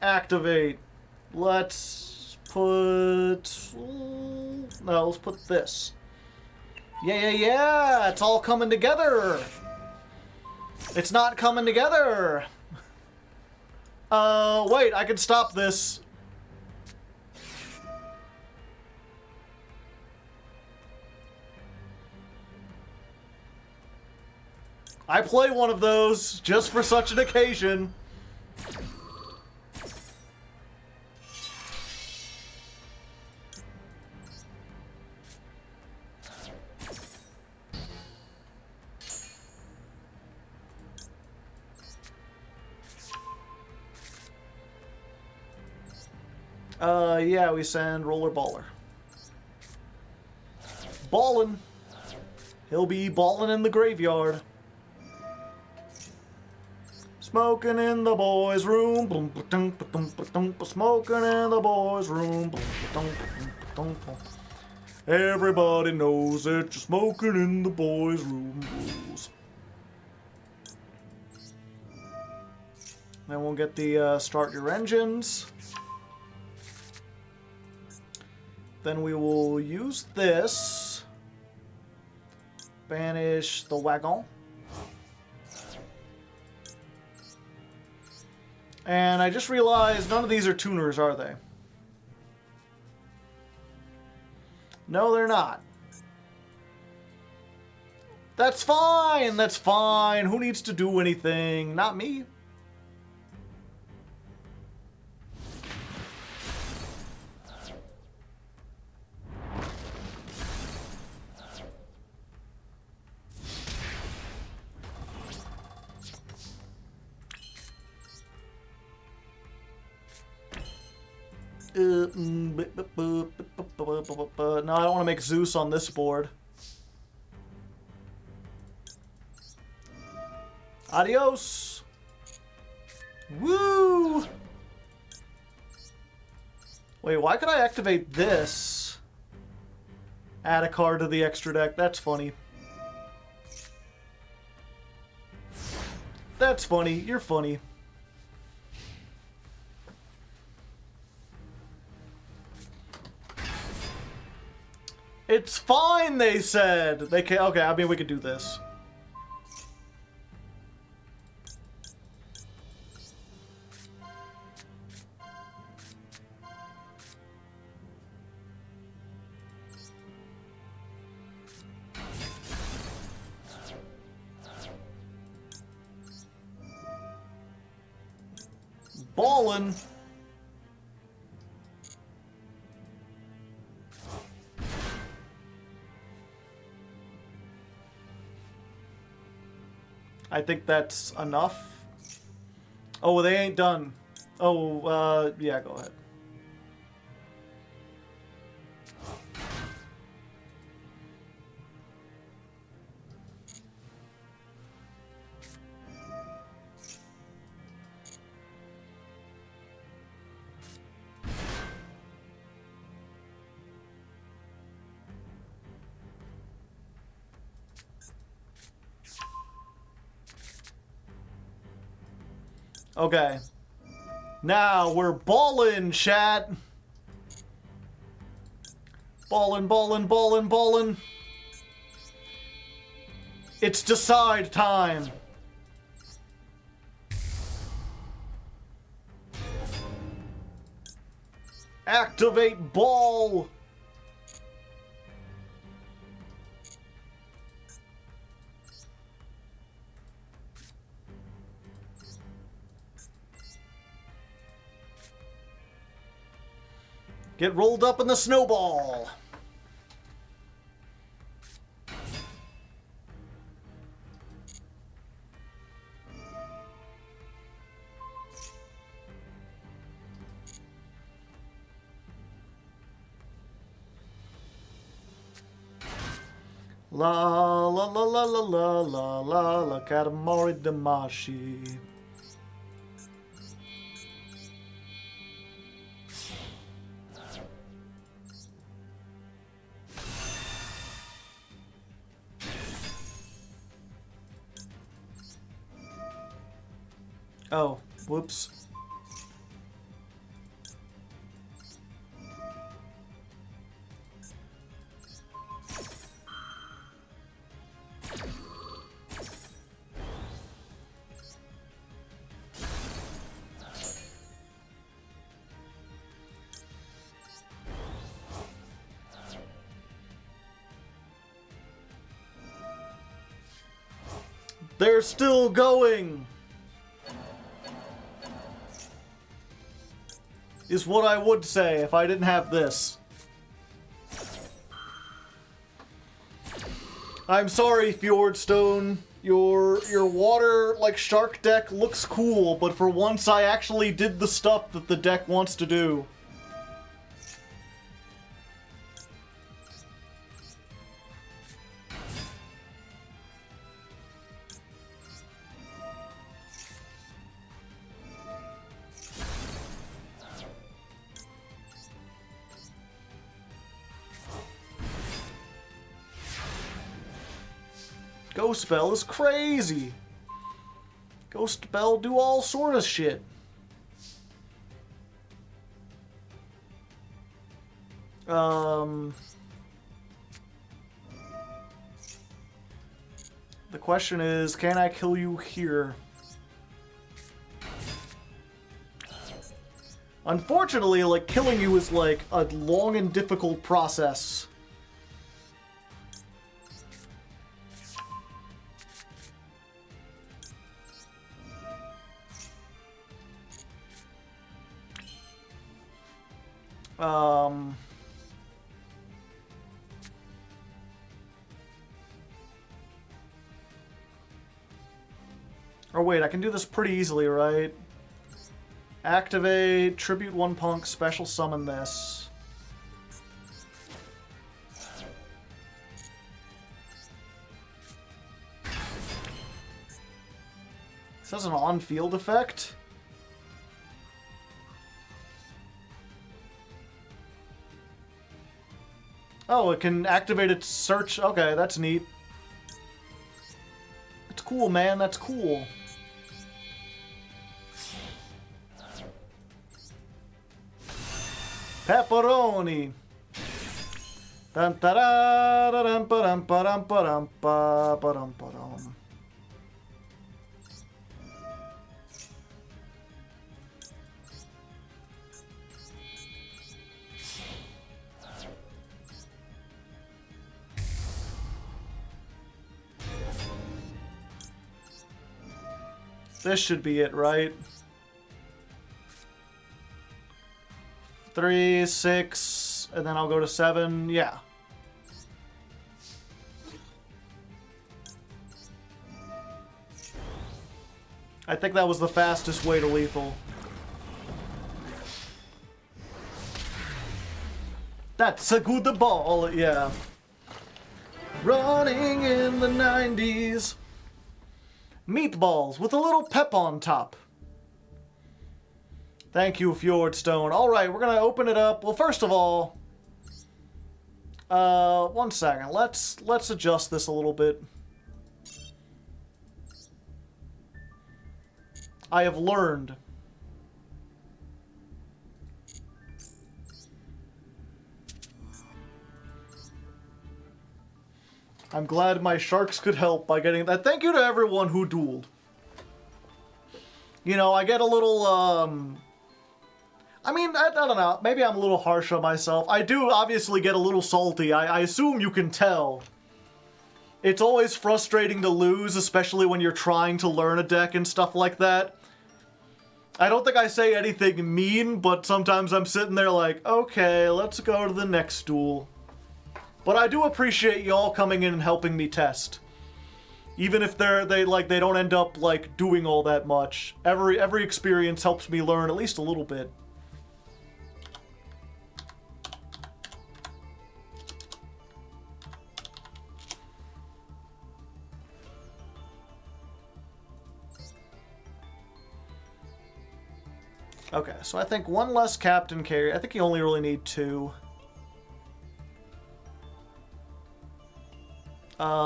[SPEAKER 1] Activate. Let's put... No, let's put this. Yeah! It's all coming together! It's not coming together! Wait, I can stop this. I play one of those just for such an occasion. Yeah, we send Rollerballer. Ballin'. He'll be ballin' in the graveyard. Smoking in the boys' room. Smoking in the boys' room. Everybody knows that you're smoking in the boys' room. Then we'll get the start your engines. Then we will use this. Banish the wagon. And I just realized none of these are tuners, are they? No, they're not. That's fine, that's fine. Who needs to do anything? Not me. No, I don't want to make Zeus on this board. Adios! Woo! Wait, why could I activate this? Add a card to the extra deck. That's funny. That's funny. You're funny. It's fine, they said. They can. Okay, I mean, we could do this. Ballin'. I think that's enough. Oh, they ain't done. Oh, yeah, go ahead. Okay. Now we're ballin', chat. Ballin', ballin', ballin', ballin'. It's decide time. Activate ball. Get rolled up in the snowball. La la la la la la la la la Katamari Damashi. Oh, whoops. They're still going! Is what I would say if I didn't have this. I'm sorry, Fjordstone. Your water, like, shark deck looks cool, but for once I actually did the stuff that the deck wants to do. Ghost Spell is crazy. Ghost Spell do all sort of shit. The question is, can I kill you here? Unfortunately, like, killing you is like a long and difficult process. Or wait, I can do this pretty easily, right? Activate, tribute one punk, special summon this. This has an on-field effect? Oh, it can activate its search. Okay, that's neat. That's cool, man. That's cool. Pepperoni. Dun da da da dum ba dum ba dum ba dum ba ba dum ba dum. This should be it, right? 3, 6, and then I'll go to 7. Yeah. I think that was the fastest way to lethal. That's a good ball, yeah. Running in the 90s. Meatballs with a little pep on top. Thank you, Fjordstone. Alright, we're gonna open it up. Well, first of all, one second. Let's adjust this a little bit. I have learned. I'm glad my sharks could help by getting that. Thank you to everyone who dueled. You know, I get a little, I mean, I don't know. Maybe I'm a little harsh on myself. I do obviously get a little salty. I assume you can tell. It's always frustrating to lose, especially when you're trying to learn a deck and stuff like that. I don't think I say anything mean, but sometimes I'm sitting there like, okay, let's go to the next duel. But I do appreciate y'all coming in and helping me test. Even if they don't end up like doing all that much. Every experience helps me learn at least a little bit. Okay, so I think one less captain carry. I think you only really need 2.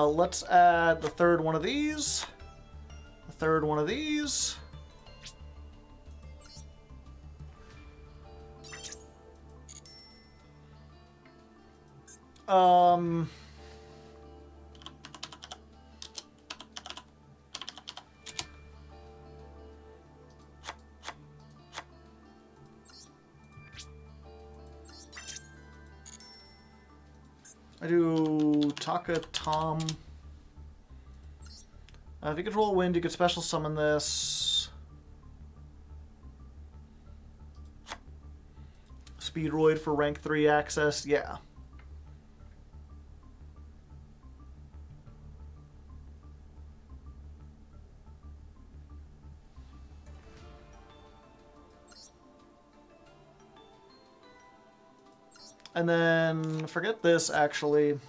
[SPEAKER 1] Let's add the third one of these. The third one of these. I do Taka Tom. If you control wind, you could special summon this. Speedroid for rank 3 access, yeah. And then, forget this, actually.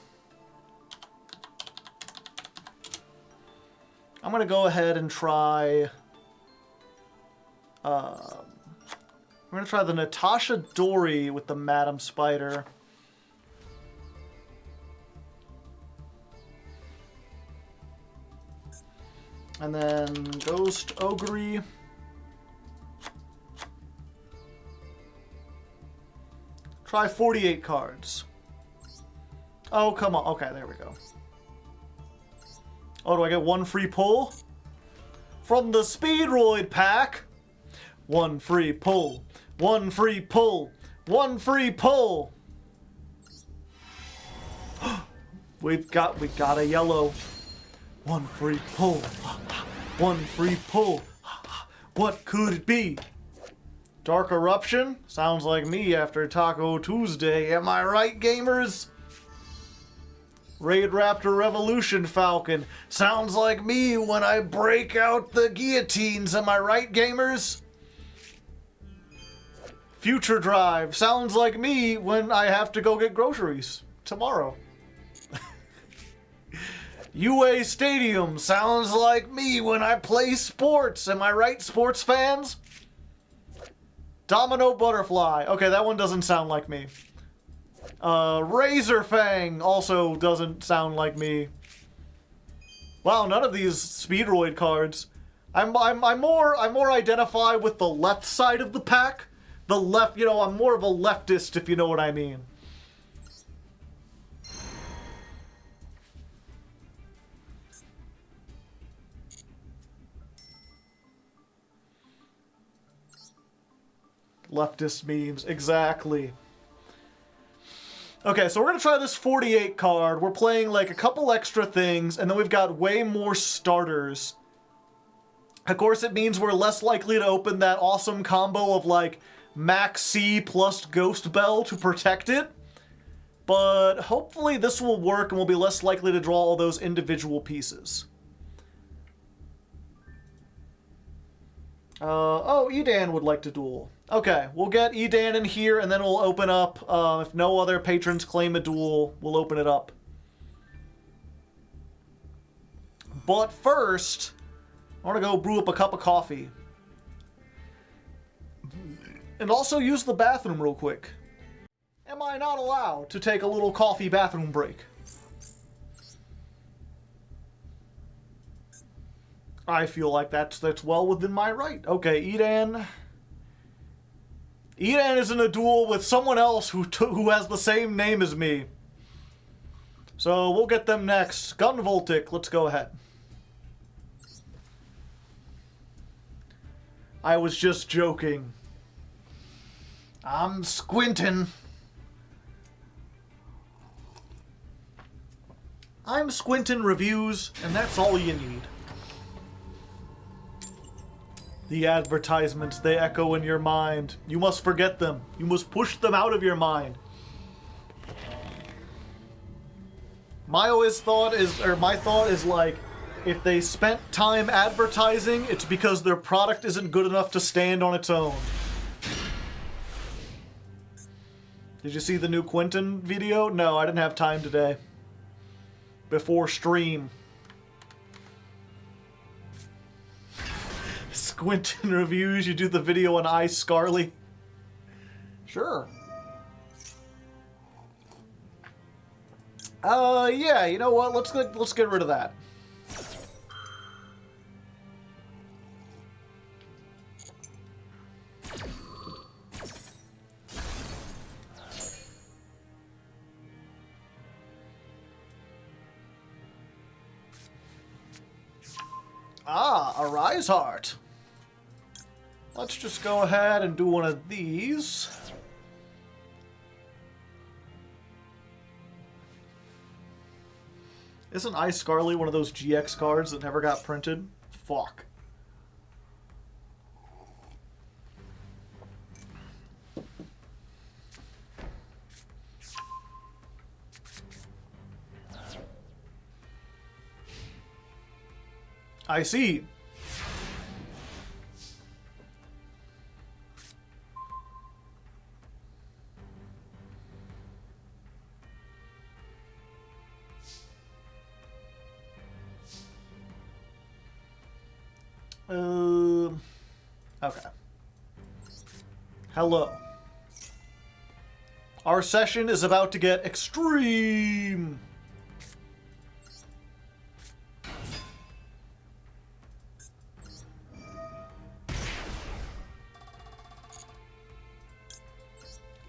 [SPEAKER 1] I'm going to go ahead and try... I'm going to try the Natasha Dory with the Madam Spider. And then Ghost Ogre. Try 48 cards. Oh, come on. Okay, there we go. Oh, do I get one free pull? From the Speedroid pack. One free pull. One free pull. One free pull. We got a yellow. One free pull. One free pull. What could it be? Dark Eruption? Sounds like me after Taco Tuesday. Am I right, gamers? Raid Raptor Revolution Falcon. Sounds like me when I break out the guillotines. Am I right, gamers? Future Drive. Sounds like me when I have to go get groceries tomorrow. UA Stadium. Sounds like me when I play sports. Am I right, sports fans? Domino Butterfly. Okay, that one doesn't sound like me. Razor Fang also doesn't sound like me. Wow, none of these Speedroid cards. I more identify with the left side of the pack. The left, you know, I'm more of a leftist, if you know what I mean. Leftist memes, exactly. Okay, so we're gonna try this 48 card. We're playing like a couple extra things, and then we've got way more starters. Of course, it means we're less likely to open that awesome combo of like Max C plus Ghost Bell to protect it. But hopefully this will work and we'll be less likely to draw all those individual pieces. Oh, Edan would like to duel. Okay, we'll get Edan in here and then we'll open up, if no other patrons claim a duel, we'll open it up. But first, I want to go brew up a cup of coffee. And also use the bathroom real quick. Am I not allowed to take a little coffee bathroom break? I feel like that's well within my right. Okay, Edan. Edan is in a duel with someone else who has the same name as me. So we'll get them next. Gunvoltic, let's go ahead. I was just joking. I'm squinting. I'm squinting reviews, and that's all you need. The advertisements, they echo in your mind. You must forget them. You must push them out of your mind. My thought is like, if they spent time advertising, it's because their product isn't good enough to stand on its own. Did you see the new Quentin video? No, I didn't have time today. Before stream. Squintin' reviews, you do the video on iScarly. Sure. Yeah, you know what? Let's get rid of that. Ah, a Rise Heart. Let's just go ahead and do one of these. Isn't iScarly one of those GX cards that never got printed? Fuck. I see. Okay. Hello. Our session is about to get extreme.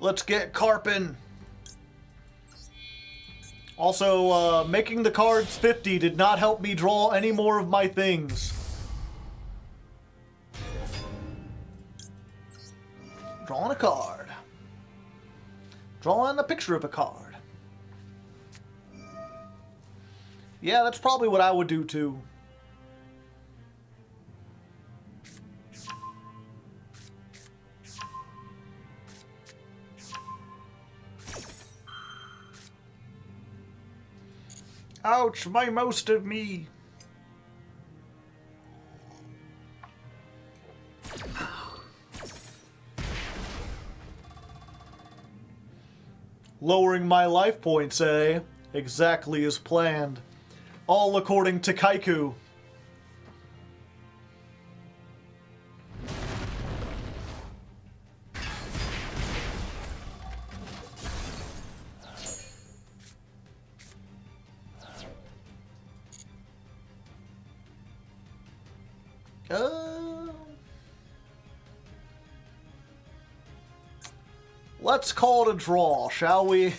[SPEAKER 1] Let's get carping. Also, making the cards 50 did not help me draw any more of my things. Drawing a card. Drawing a picture of a card. Yeah, that's probably what I would do too. Ouch, my most of me. Lowering my life points, eh? Exactly as planned. All according to Kaiku. Let's call it a draw, shall we?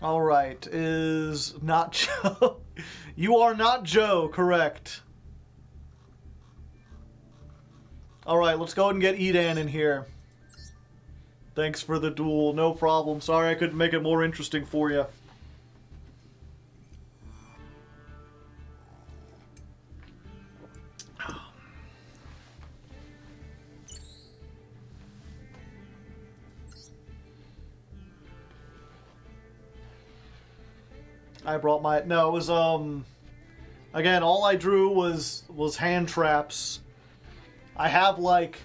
[SPEAKER 1] Alright, is not Joe. You are not Joe, correct. Alright, let's go ahead and get Edan in here. Thanks for the duel, no problem. Sorry I couldn't make it more interesting for you. I brought my... No, it was, again, all I drew was hand traps. I have, like...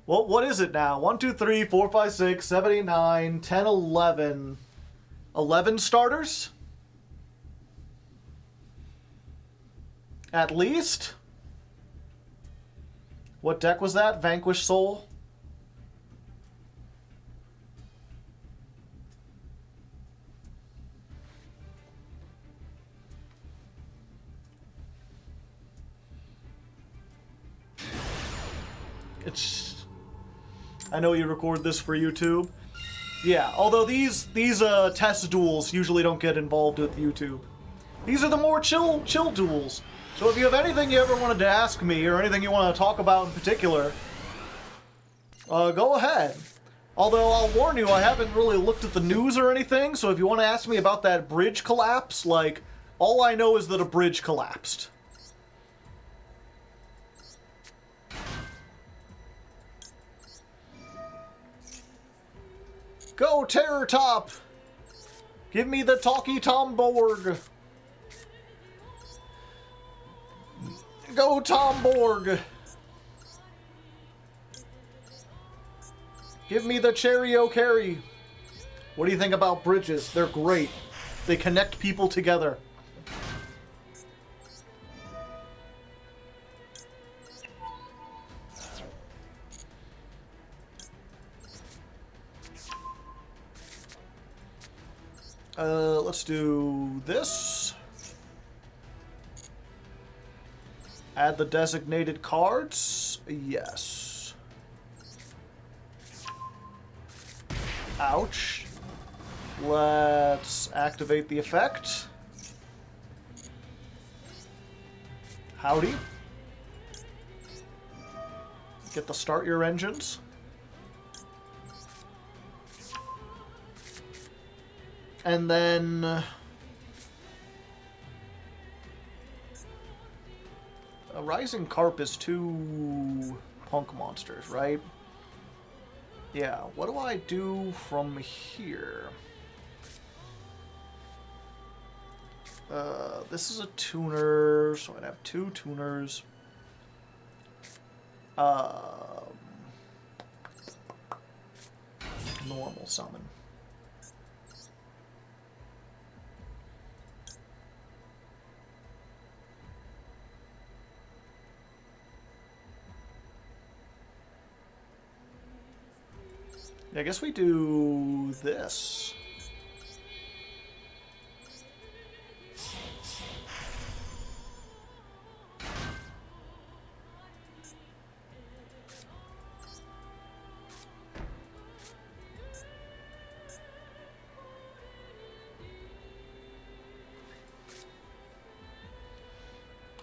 [SPEAKER 1] What is it now? 1, 2, 3, 4, 5, 6, 7, 8, 9, 10, 11... 11 starters? At least? What deck was that? Vanquish Soul? I know you record this for YouTube. Yeah, although these test duels usually don't get involved with YouTube. These are the more chill duels. So if you have anything you ever wanted to ask me, or anything you want to talk about in particular, go ahead. Although I'll warn you, I haven't really looked at the news or anything, so if you want to ask me about that bridge collapse, like, all I know is that a bridge collapsed. Go, Terror Top! Give me the Talkie Tom Borg! Go, Tom Borg! Give me the Cherry O'Carry! What do you think about bridges? They're great. They connect people together. Let's do this. Add the designated cards. Yes. Ouch. Let's activate the effect. Howdy. Get to start your engines. And then... a Rising Carp is 2 punk monsters, right? Yeah, what do I do from here? This is a tuner, so I'd have 2 tuners. Normal summon. I guess we do this.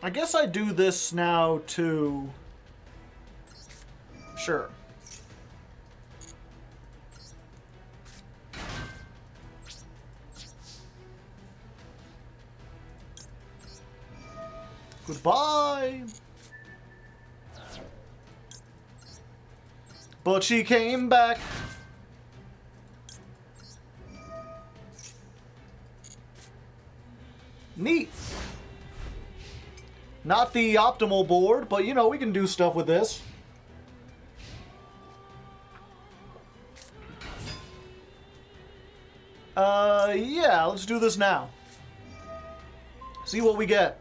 [SPEAKER 1] I guess I do this now too. Sure. Goodbye. But she came back. Neat. Not the optimal board, but you know, we can do stuff with this. Yeah, let's do this now. See what we get.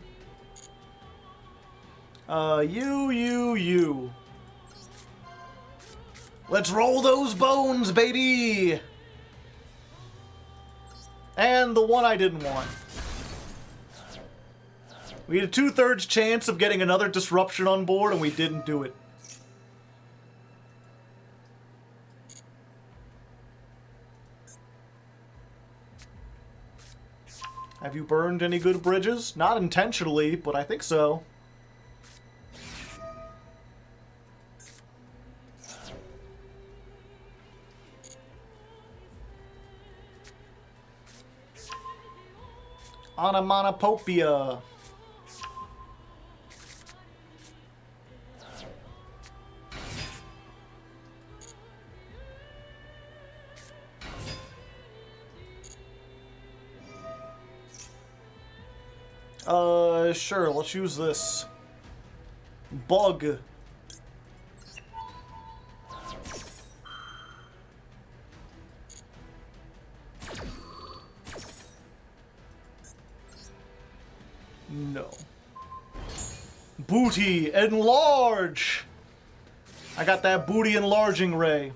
[SPEAKER 1] You. Let's roll those bones, baby! And the one I didn't want. We had a 2/3 chance of getting another disruption on board, and we didn't do it. Have you burned any good bridges? Not intentionally, but I think so. Onomatopoeia. Sure, let's use this. Bug. No. Booty, enlarge! I got that booty enlarging ray.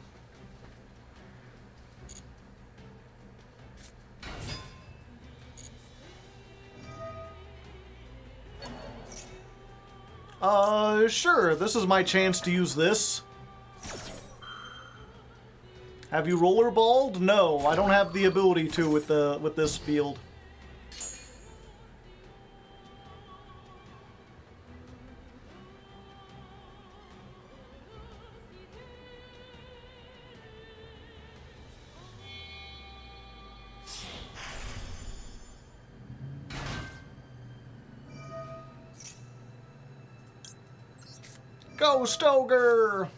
[SPEAKER 1] Sure, this is my chance to use this. Have you rollerballed? No, I don't have the ability to with this field. Go, Stoker!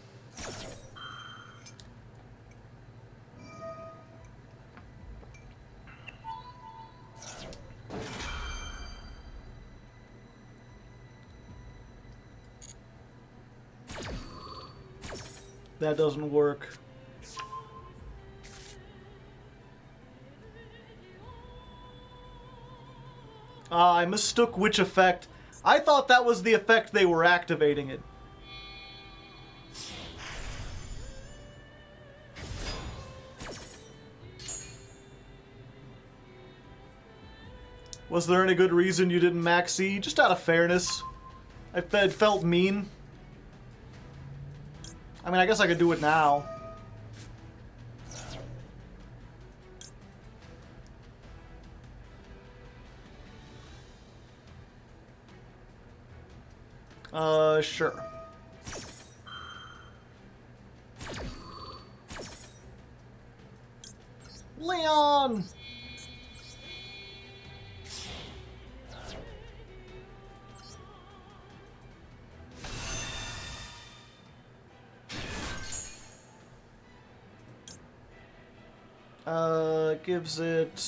[SPEAKER 1] That doesn't work. I mistook which effect. I thought that was the effect they were activating it. Was there any good reason you didn't max C? Just out of fairness. It felt mean. I mean, I guess I could do it now. Sure. Leon! Gives it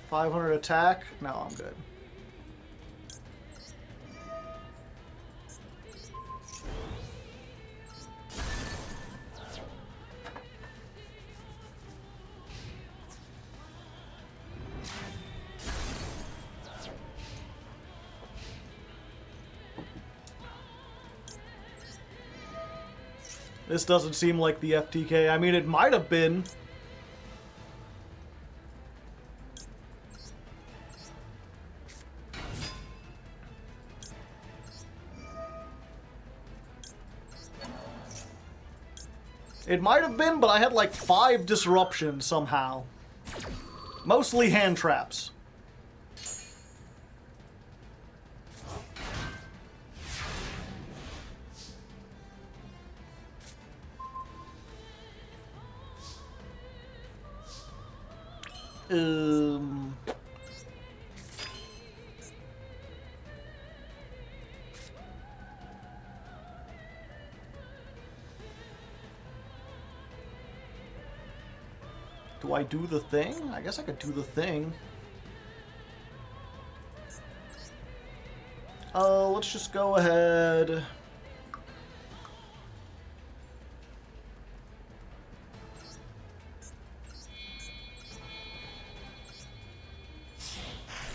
[SPEAKER 1] 500 attack. No, I'm good. This doesn't seem like the FTK. I mean, it might have been. It might have been, but I had like 5 disruptions somehow. Mostly hand traps. Um... Do I do the thing? I guess I could do the thing. Let's just go ahead.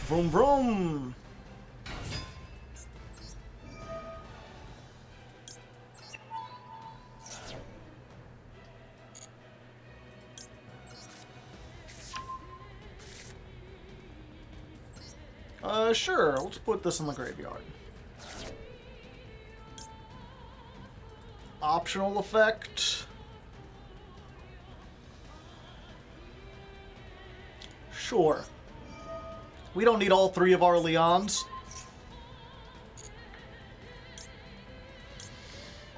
[SPEAKER 1] Vroom vroom. Sure, let's put this in the graveyard. Optional effect. Sure. We don't need all three of our Leons.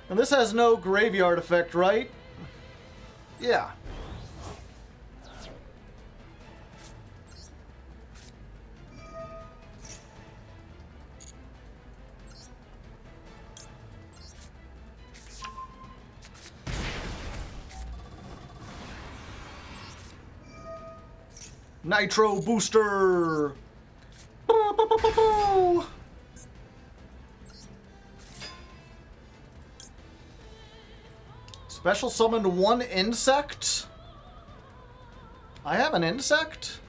[SPEAKER 1] And this has no graveyard effect, right? Yeah. Nitro Booster! Special summoned one insect? I have an insect?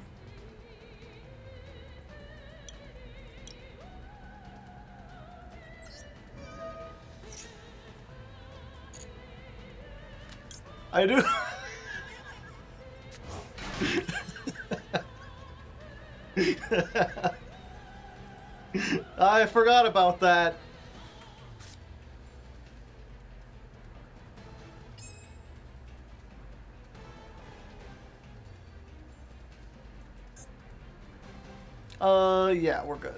[SPEAKER 1] I do. I forgot about that. Yeah, we're good.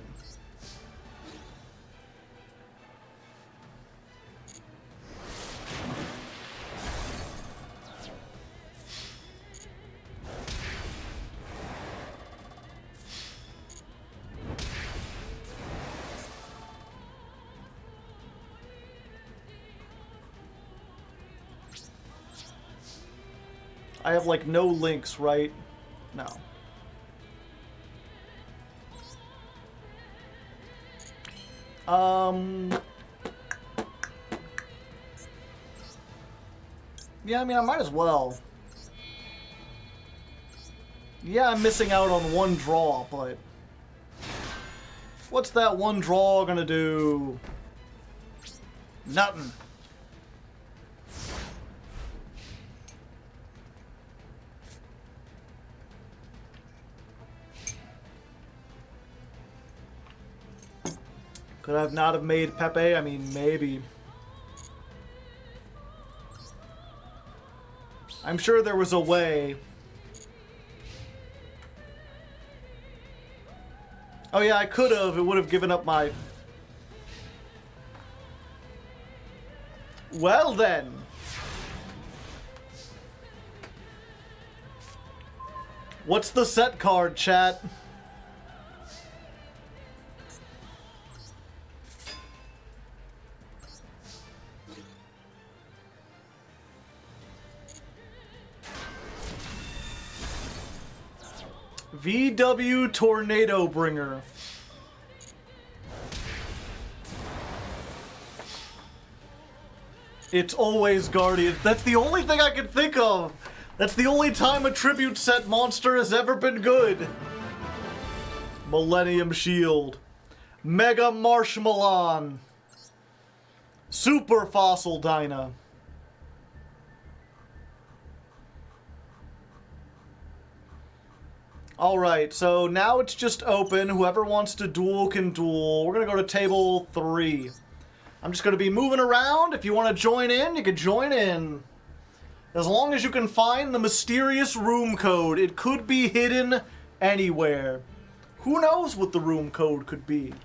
[SPEAKER 1] I have, like, no links, right? No. Yeah, I mean, I might as well. Yeah, I'm missing out on one draw, but... What's that one draw gonna do? Nothing. Could I have not have made Pepe? I mean, maybe. I'm sure there was a way. Oh yeah, I could have. It would have given up my... Well then. What's the set card, chat? VW Tornado Bringer. It's always Guardian. That's the only thing I can think of. That's the only time a tribute set monster has ever been good. Millennium Shield. Mega Marshmallow. Super Fossil Dyna. Alright, so now it's just open. Whoever wants to duel can duel. We're going to go to table 3. I'm just going to be moving around. If you want to join in, you can join in. As long as you can find the mysterious room code. It could be hidden anywhere. Who knows what the room code could be?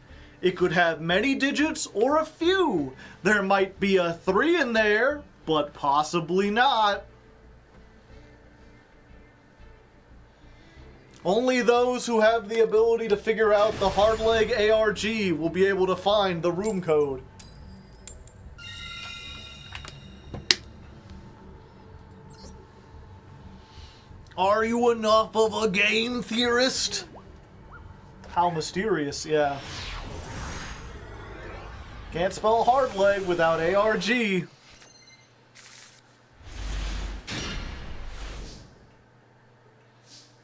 [SPEAKER 1] It could have many digits or a few. There might be a 3 in there, but possibly not. Only those who have the ability to figure out the Hardleg ARG will be able to find the room code. Are you enough of a game theorist? How mysterious, yeah. Can't spell Hardleg without ARG.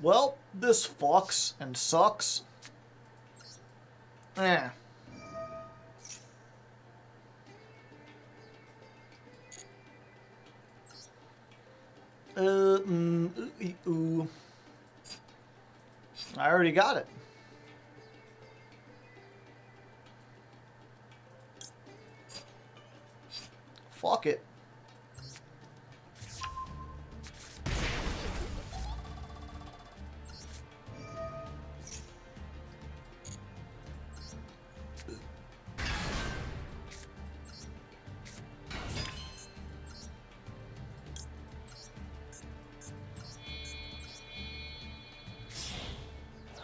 [SPEAKER 1] Well, this fucks and sucks. Eh. I already got it. Fuck it.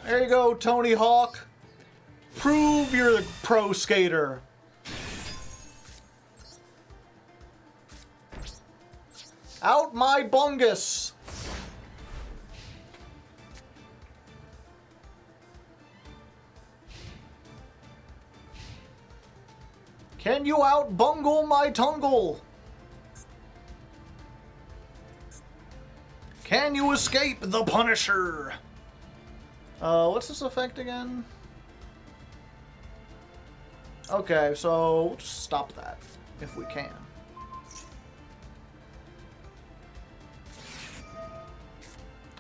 [SPEAKER 1] There you go, Tony Hawk. Prove you're a pro skater. Out my bungus. Can you out bungle my tungle? Can you escape the Punisher? What's this effect again? Okay, so we'll just stop that if we can.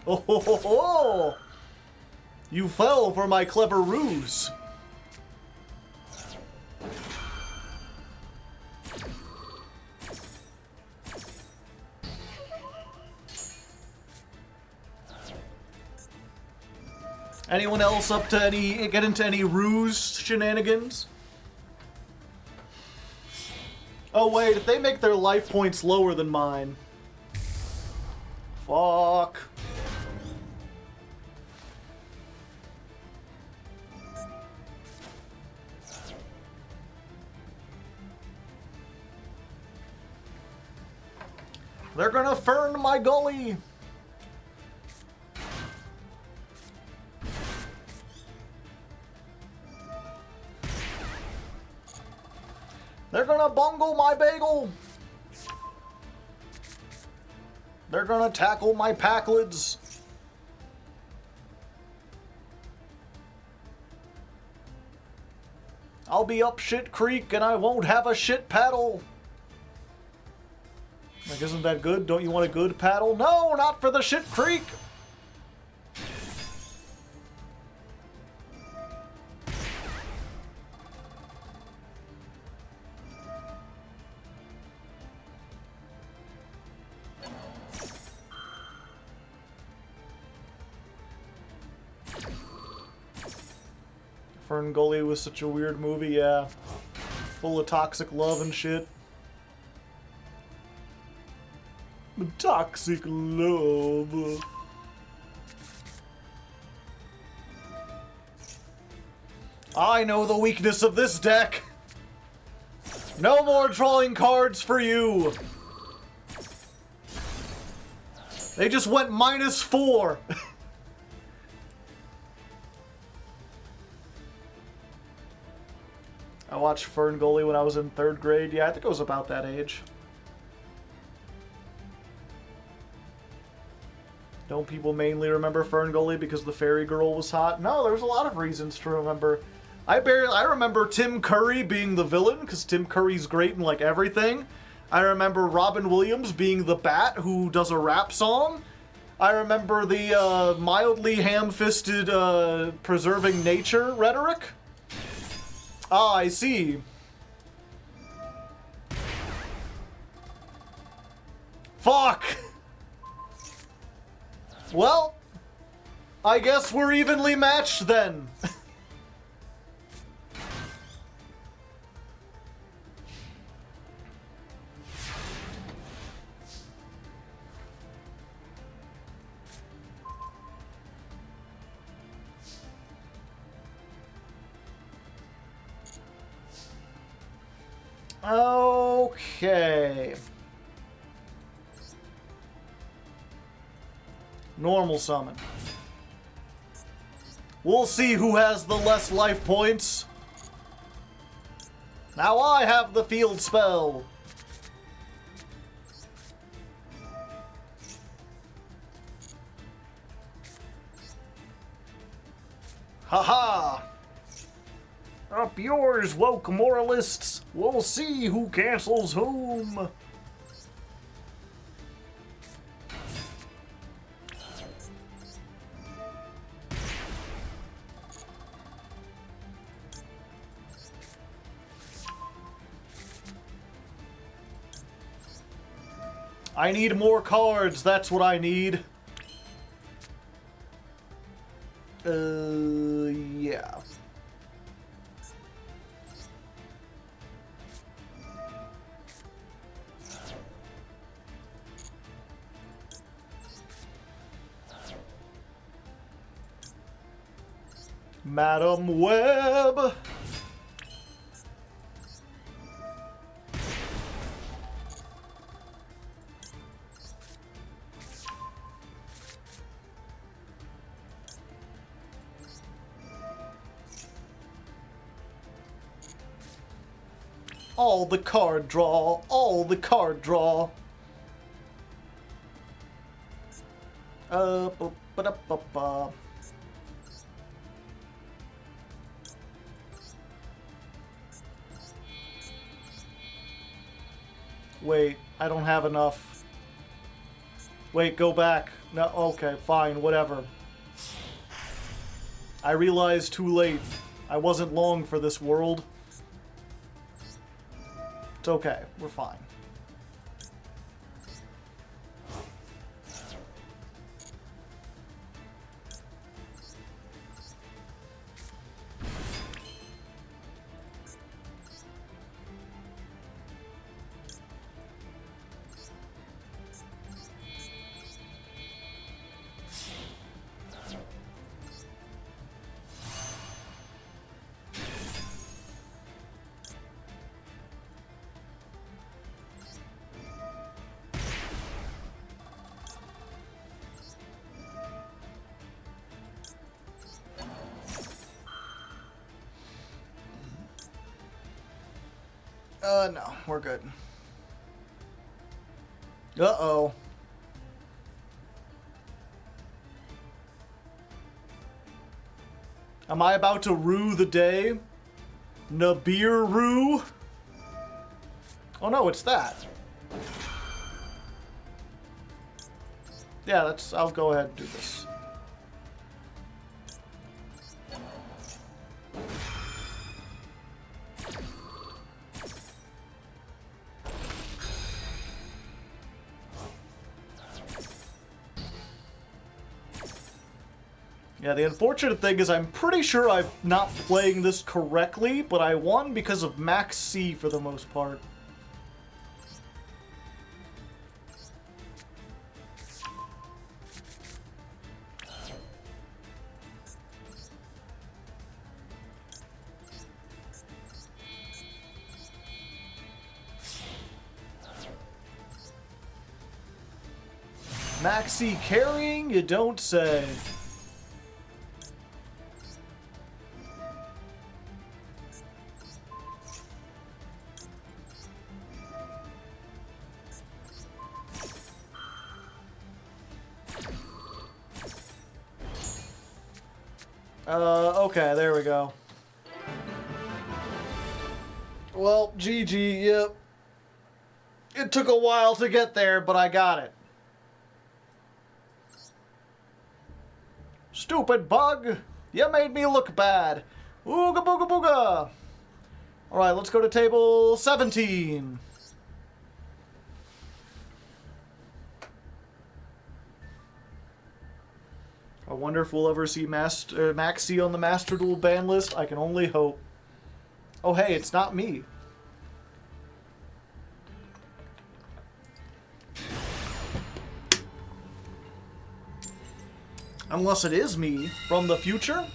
[SPEAKER 1] Oh ho ho ho! You fell for my clever ruse. Anyone else up to get into any ruse shenanigans? Oh wait, if they make their life points lower than mine. Fuck. They're gonna fern my gully. They're gonna bungle my bagel. They're gonna tackle my packlids. I'll be up shit creek and I won't have a shit paddle. Like, isn't that good? Don't you want a good paddle? No, not for the shit creek. Fern Gully was such a weird movie, yeah. Full of toxic love and shit. Toxic love. I know the weakness of this deck. No more drawing cards for you. They just went -4. I watched Fern Gully when I was in 3rd grade. Yeah, I think I was about that age. Don't people mainly remember Fern Gully because the fairy girl was hot? No, there's a lot of reasons to remember. I remember Tim Curry being the villain because Tim Curry's great in like everything. I remember Robin Williams being the bat who does a rap song. I remember the mildly ham-fisted preserving nature rhetoric. Ah, I see. Fuck! Well, I guess we're evenly matched then. Okay. Normal summon. We'll see who has the less life points. Now I have the field spell. Haha! Up yours, woke moralists! We'll see who cancels whom! I need more cards, that's what I need. Yeah. Madam Web! All the card draw, all the card draw. Ba-da-ba-ba. Wait, I don't have enough. Wait, go back. No, okay, fine, whatever. I realized too late. I wasn't long for this world. It's okay, we're fine. No, we're good. Uh-oh. Am I about to rue the day? Nibiru? Oh no, it's that. Yeah, I'll go ahead and do this. Yeah, the unfortunate thing is I'm pretty sure I'm not playing this correctly, but I won because of Max C for the most part. Max C carrying? You don't say. Okay, there we go. Well, GG, yep. It took a while to get there, but I got it. Stupid bug! You made me look bad. Ooga booga booga! Alright, let's go to table 17. I wonder if we'll ever see Max C on the Master Duel ban list. I can only hope. Oh hey, it's not me. Unless it is me from the future?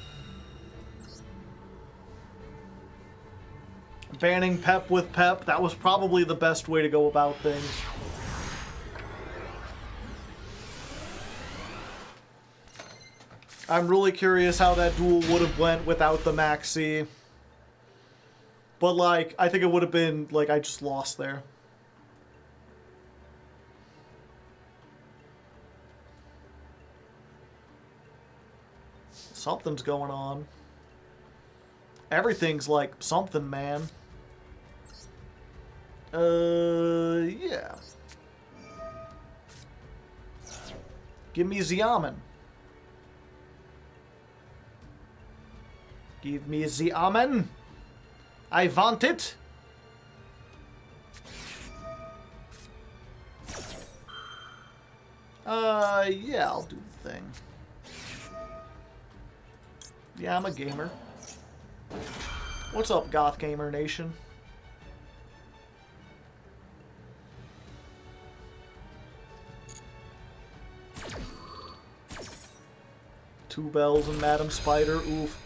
[SPEAKER 1] Banning Pep with Pep, that was probably the best way to go about things. I'm really curious how that duel would have went without the Maxi. But, like, I think it would have been, like, I just lost there. Something's going on. Everything's like something, man. Yeah. Give me the almond. Give me the almond. I want it. Yeah, I'll do the thing. Yeah, I'm a gamer. What's up, Goth Gamer Nation? Two bells and Madam Spider, oof.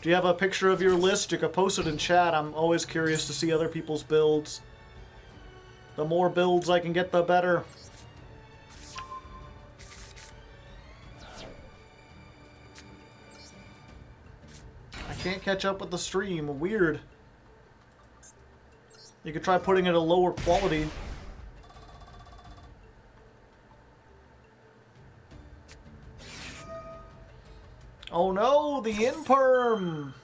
[SPEAKER 1] Do you have a picture of your list? You can post it in chat. I'm always curious to see other people's builds. The more builds I can get, the better. I can't catch up with the stream. Weird. You could try putting it at a lower quality. Oh no, the imperm!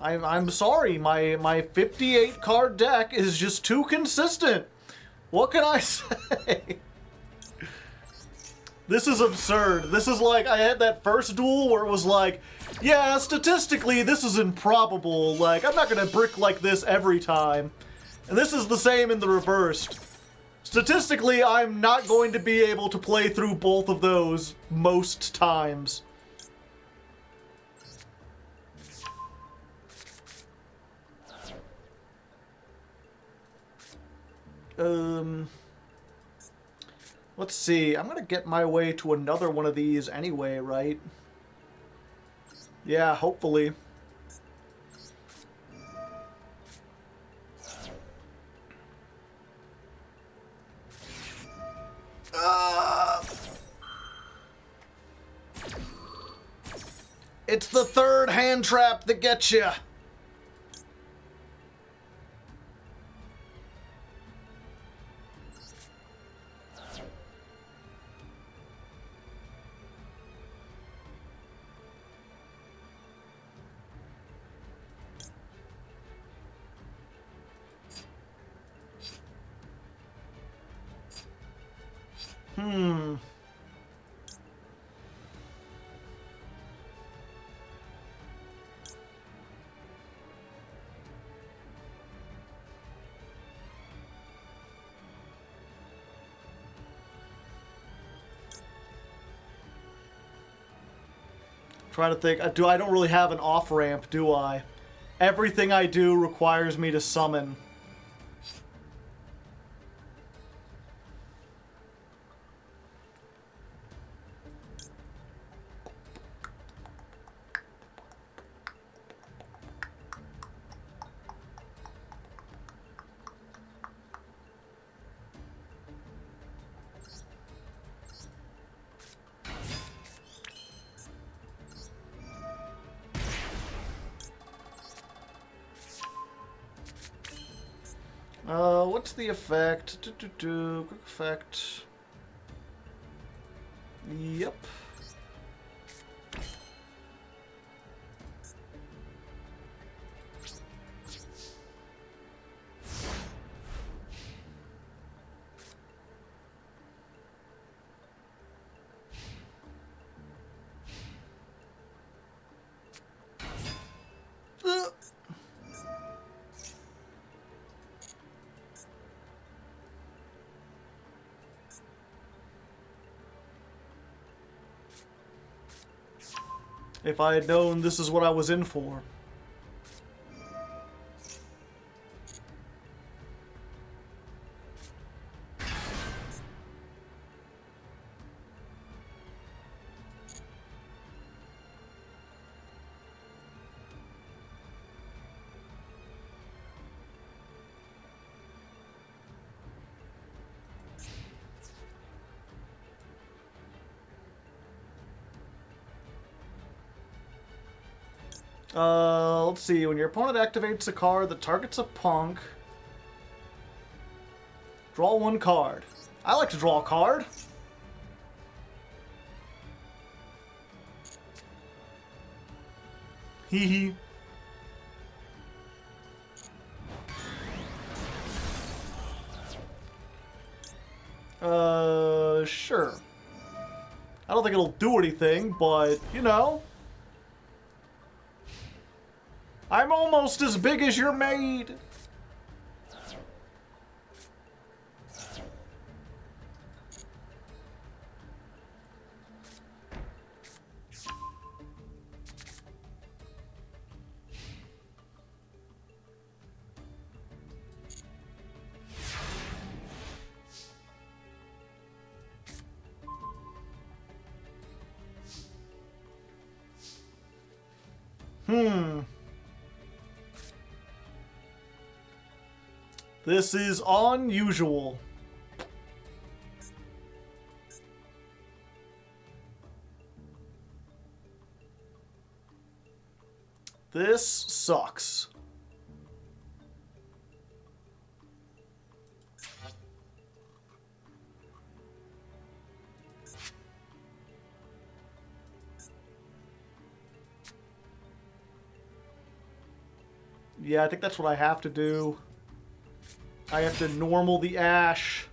[SPEAKER 1] I'm sorry, my 58 card deck is just too consistent. What can I say? This is absurd. This is like, I had that first duel where it was like, yeah, statistically this is improbable. Like, I'm not gonna brick like this every time. And this is the same in the reversed. Statistically, I'm not going to be able to play through both of those most times. Let's see. I'm gonna get my way to another one of these anyway, right? Yeah, hopefully. It's the third hand trap that gets you. Trying to think. I don't really have an off-ramp, do I? Everything I do requires me to summon. What's the effect? Quick effect. Yep. If I had known this is what I was in for. Let's see. When your opponent activates a card that targets a punk, draw one card. I like to draw a card. Hee hee. Sure. I don't think it'll do anything, but, you know. I'm almost as big as your maid. This is unusual. This sucks. Yeah, I think that's what I have to do. I have to normal the Ash.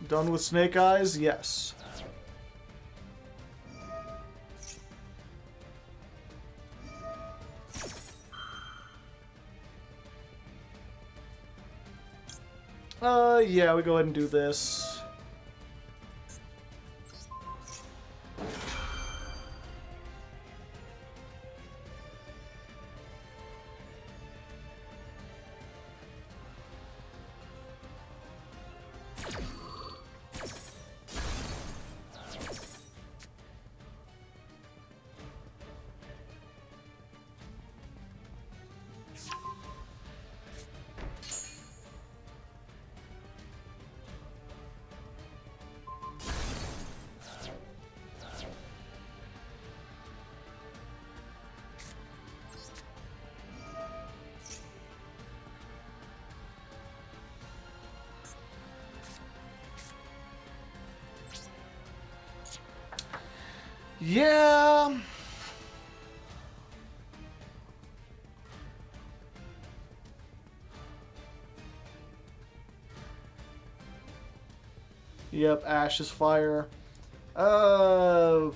[SPEAKER 1] Done with Snake Eyes? Yes. Yeah, we go ahead and do this. Yeah. Yep, Ash is fire. Yeah,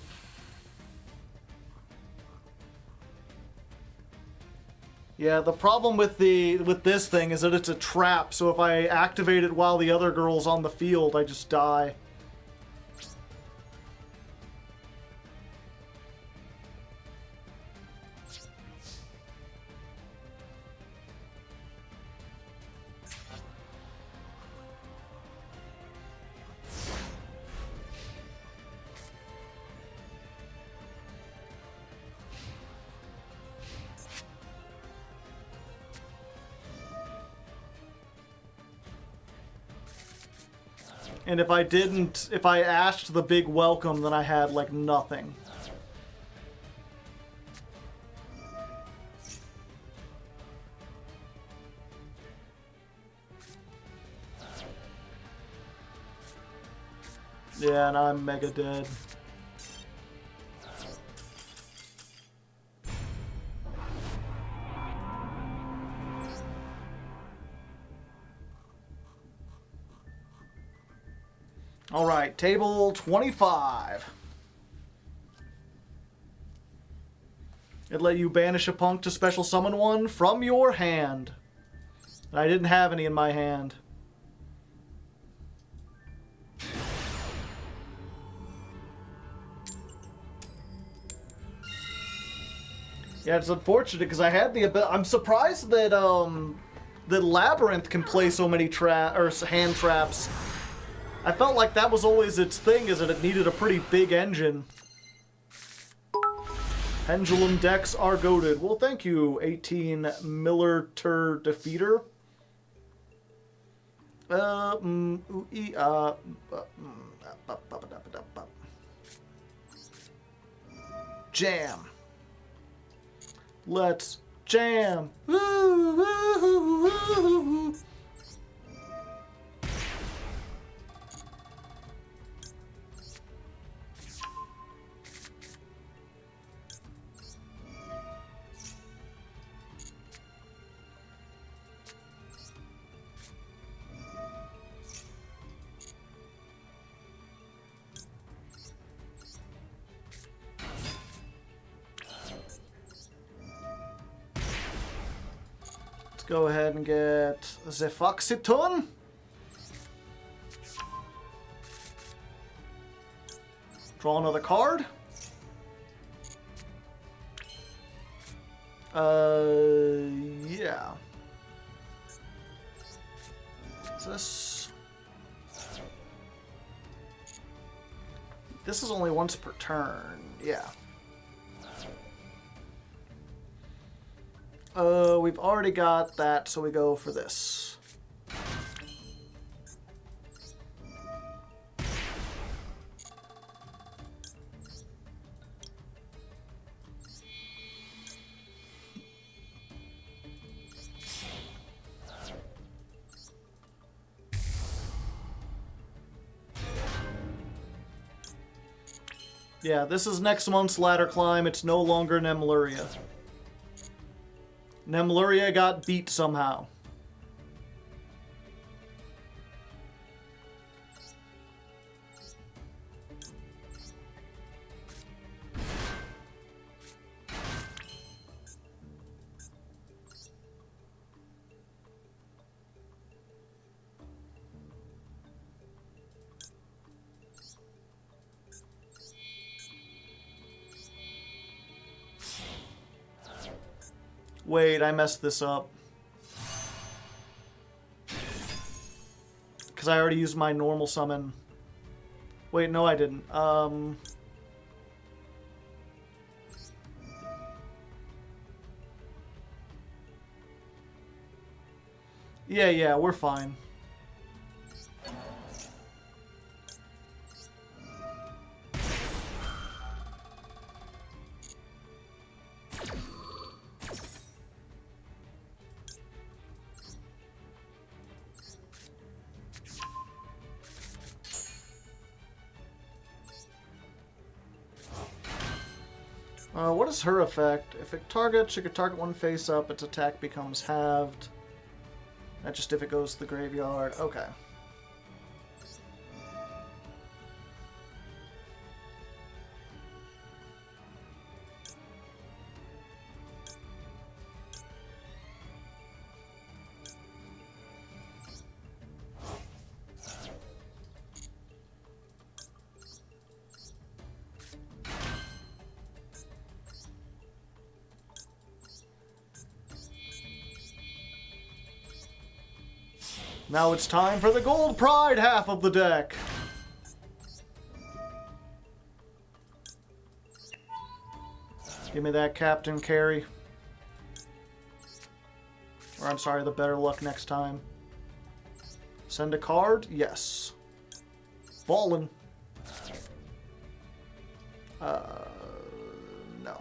[SPEAKER 1] the problem with this thing is that it's a trap, so if I activate it while the other girl's on the field, I just die. And if I asked the big welcome, then I had, like, nothing. Yeah, and I'm mega dead. Alright, table 25. It let you banish a punk to special summon one from your hand. I didn't have any in my hand. Yeah, it's unfortunate because I had the ability. I'm surprised that that Labyrinth can play so many hand traps. I felt like that was always its thing, is that it needed a pretty big engine. Pendulum decks are goated. Well, thank you, 18 Miller Tur Defeater. Jam. Let's jam. Woo, woo, woo, woo. Go ahead and get the Foxiton. Draw another card. Yeah. Is this? This is only once per turn. Yeah. We've already got that, so we go for this. Yeah, this is next month's ladder climb. It's no longer Nemluria. Nemluria got beat somehow. Wait, I messed this up. Because I already used my normal summon. Wait, no I didn't. Yeah, we're fine. What is her effect? If it targets, she could target one face up, its attack becomes halved. That's just if it goes to the graveyard. Okay. Now it's time for the Gold Pride half of the deck. Give me that Captain Carry. Or I'm sorry, the better luck next time. Send a card? Yes. Ballin'. No.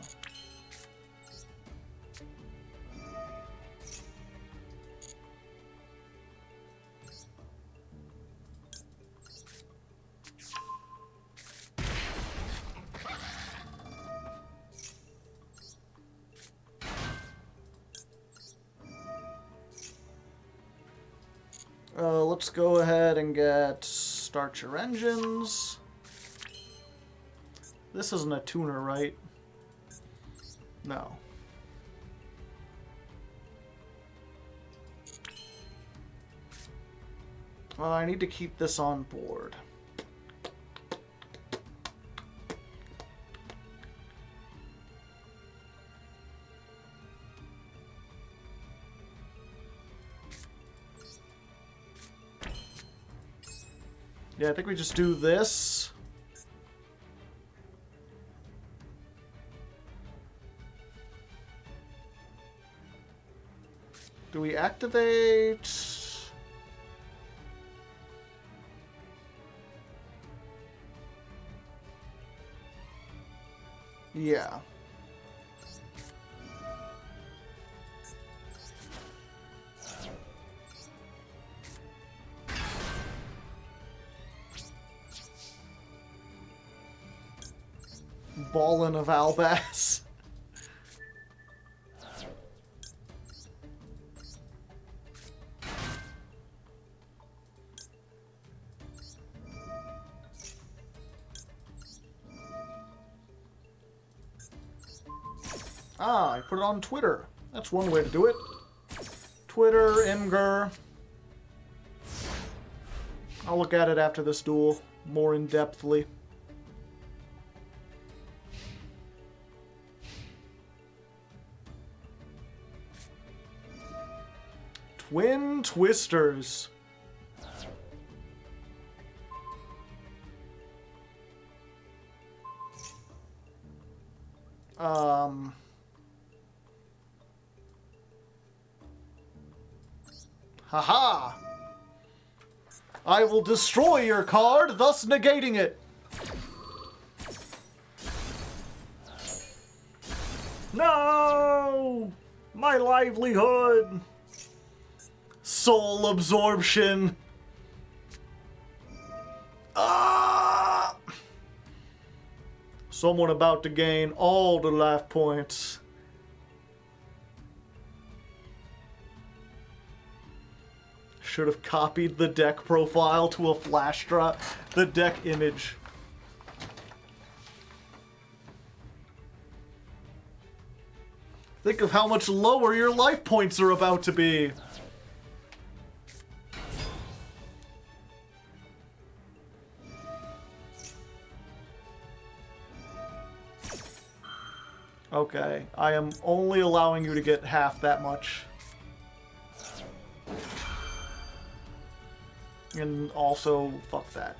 [SPEAKER 1] Let's go ahead and get Start your engines. This isn't a tuner, right? No. Well, I need to keep this on board. Yeah, I think we just do this. Do we activate? Yeah. Ballin' of Albass. Ah, I put it on Twitter. That's one way to do it. Twitter, Imgur. I'll look at it after this duel, more in-depthly. Twin Twisters. Haha! I will destroy your card, thus negating it. No! My livelihood! Soul absorption. Ah! Someone about to gain all the life points. Should have copied the deck profile to a flash drive. The deck image. Think of how much lower your life points are about to be. Okay, I am only allowing you to get half that much. And also, fuck that.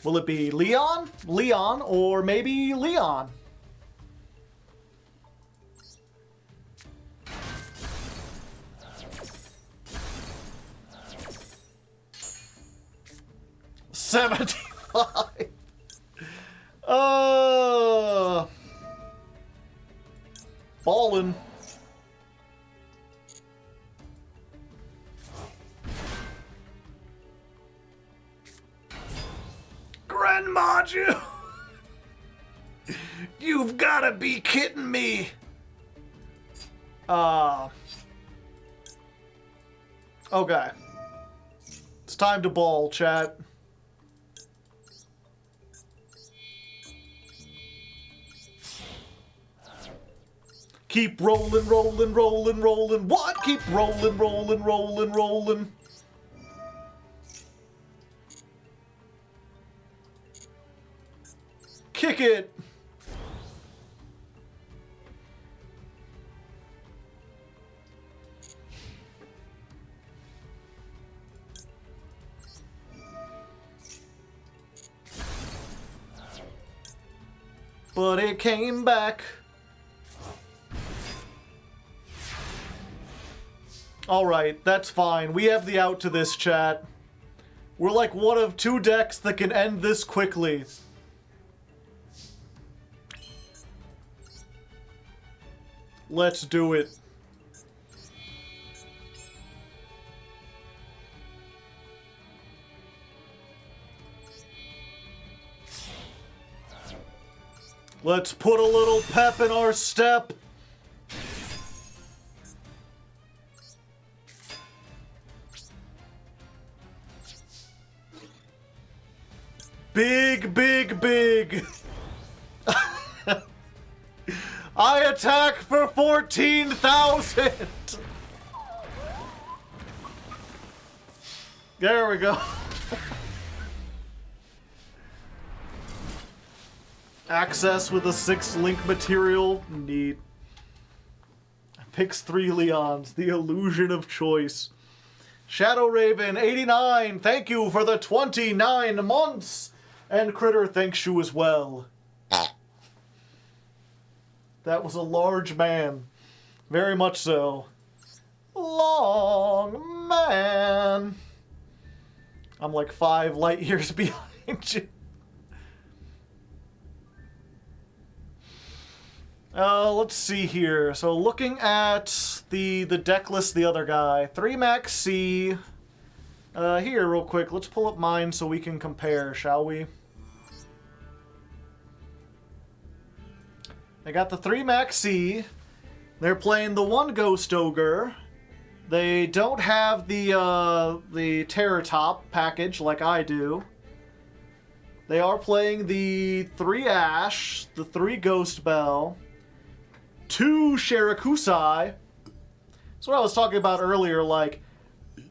[SPEAKER 1] Will it be Leon? Leon, or maybe Leon? $75. Ballin'. Grandma, you've gotta be kidding me. Okay. It's time to ball, chat. Keep rolling, rolling, rolling, rolling. What? Keep rolling, rolling, rolling, rolling. Kick it. But it came back. Alright, that's fine. We have the out to this, chat. We're like one of two decks that can end this quickly. Let's do it. Let's put a little pep in our step. Big, big, big. I attack for 14,000. There we go. Access with a 6 link material. Neat. Picks 3 Leons. The illusion of choice. Shadow Raven 89. Thank you for the 29 months. And Critter thanks you as well. That was a large man. Very much so. Long man. I'm like 5 light years behind you. Let's see here. So looking at the deck list, the other guy. 3 Max C. Here, real quick. Let's pull up mine so we can compare, shall we? They got the 3 Max C. They're playing the 1 Ghost Ogre. They don't have the Terror Top package like I do. They are playing the 3 Ash, the 3 Ghost Bell, 2 Shirakusai. That's what I was talking about earlier, like,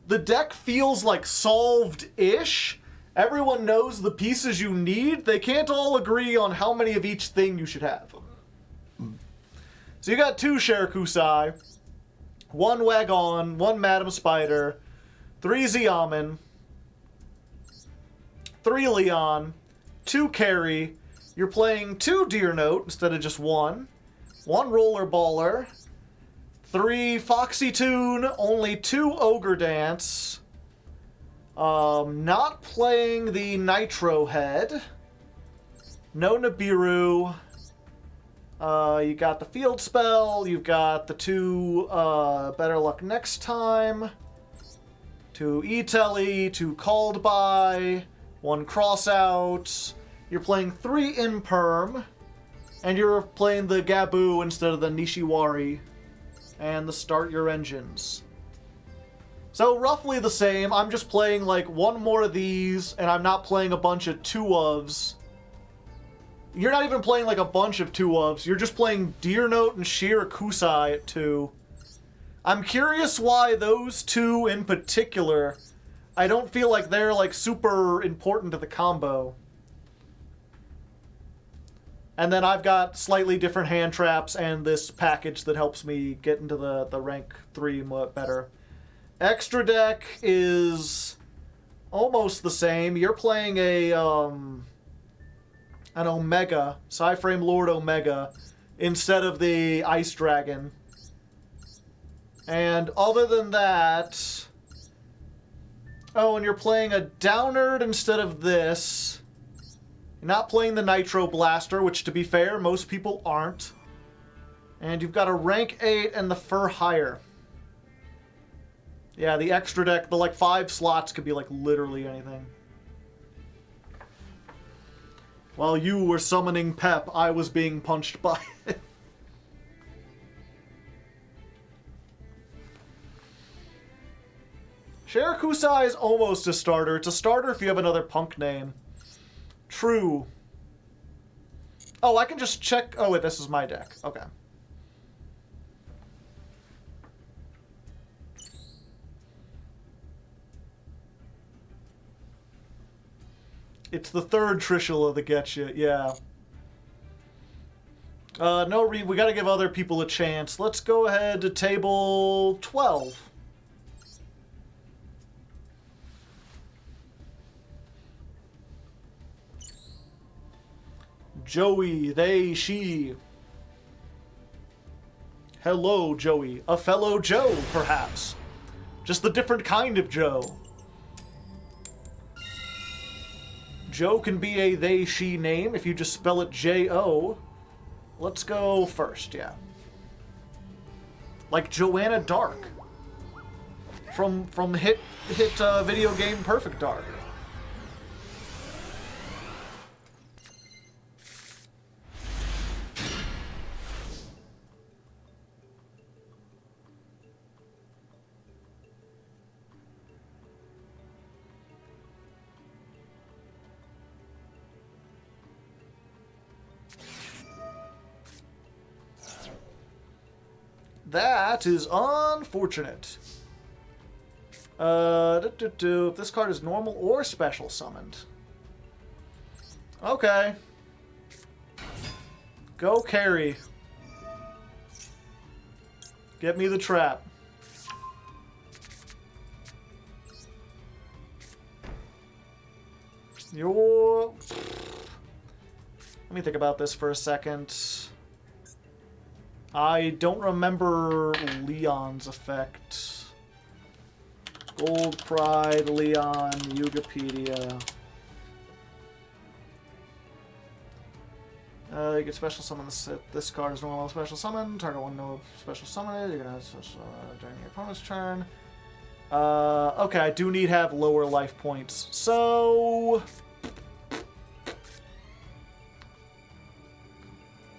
[SPEAKER 1] the deck feels like solved-ish. Everyone knows the pieces you need. They can't all agree on how many of each thing you should have. So you got 2 Shirakusai, 1 Wagon, 1 Madam Spider, 3 Xiamen, 3 Leon, 2 Carry. You're playing 2 Deer Note instead of just 1. 1 Roller Baller, 3 Foxy Tune, only 2 Ogre Dance. Not playing the Nitro Head. No Nibiru. You got the Field Spell, you've got the 2 Better Luck Next Time, 2 E-Telly, 2 Called By, 1 Crossout. You're playing 3 Imperm, and you're playing the Gaboo instead of the Nishiwari, and the Start Your Engines. So roughly the same. I'm just playing like 1 more of these, and I'm not playing a bunch of 2-ofs. You're not even playing like a bunch of 2-ofs. You're just playing Deer Note and Shirakusai at 2. I'm curious why those 2 in particular, I don't feel like they're like super important to the combo. And then I've got slightly different hand traps and this package that helps me get into the rank 3 better. Extra deck is almost the same. You're playing an Omega, Psyframe Lord Omega, instead of the Ice Dragon. And other than that... Oh, and you're playing a Downerd instead of this. You're not playing the Nitro Blaster, which, to be fair, most people aren't. And you've got a rank 8 and the Fur Higher. Yeah, the extra deck, the like 5 slots could be like literally anything. While you were summoning Pep, I was being punched by it. Shirakusai is almost a starter. It's a starter if you have another punk name. True. Oh, I can just check... Oh, wait, this is my deck. Okay. It's the 3rd Trishula that gets you, yeah. No, we gotta give other people a chance. Let's go ahead to table 12. Joey, they, she. Hello, Joey. A fellow Joe, perhaps. Just the different kind of Joe. Joe can be a they, she name if you just spell it J-O. Let's go first, yeah. Like Joanna Dark. From hit video game Perfect Dark. That is unfortunate. If this card is normal or special summoned. Okay. Go carry. Get me the trap. Let me think about this for a second. I don't remember Leon's effect. Gold Pride, Leon, Yugapedia. You get special summon this card is normal special summon. Target one no special summon it. You're gonna have special during your opponent's turn. Okay, I do need to have lower life points. So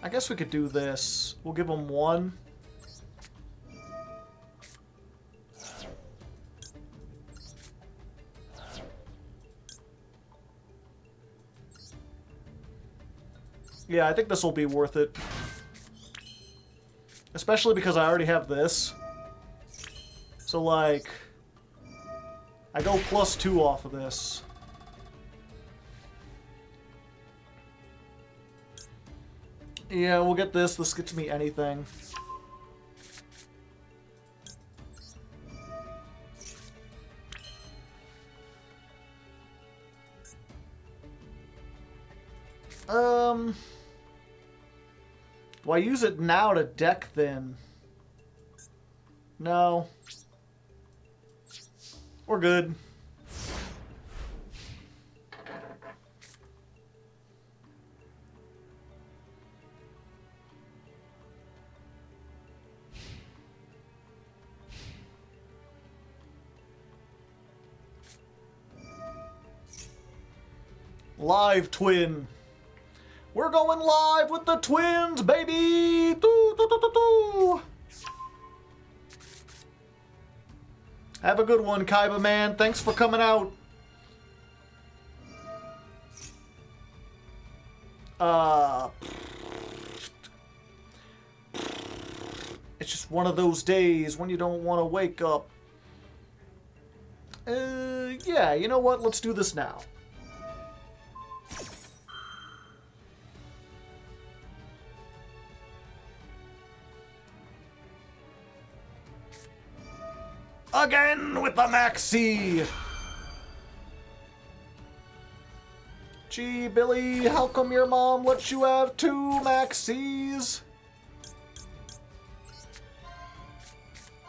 [SPEAKER 1] I guess we could do this. We'll give him one. Yeah, I think this will be worth it. Especially because I already have this. So, like, I go +2 off of this. Yeah, we'll get this. This gets me anything. Do I use it now to deck then? No. We're good. Live twin. We're going live with the twins, baby! Doo, doo, doo, doo, doo. Have a good one, Kaiba man. Thanks for coming out. It's just one of those days when you don't want to wake up. Yeah, you know what? Let's do this now. Again with the Maxi! Gee, Billy, how come your mom lets you have 2 Maxis?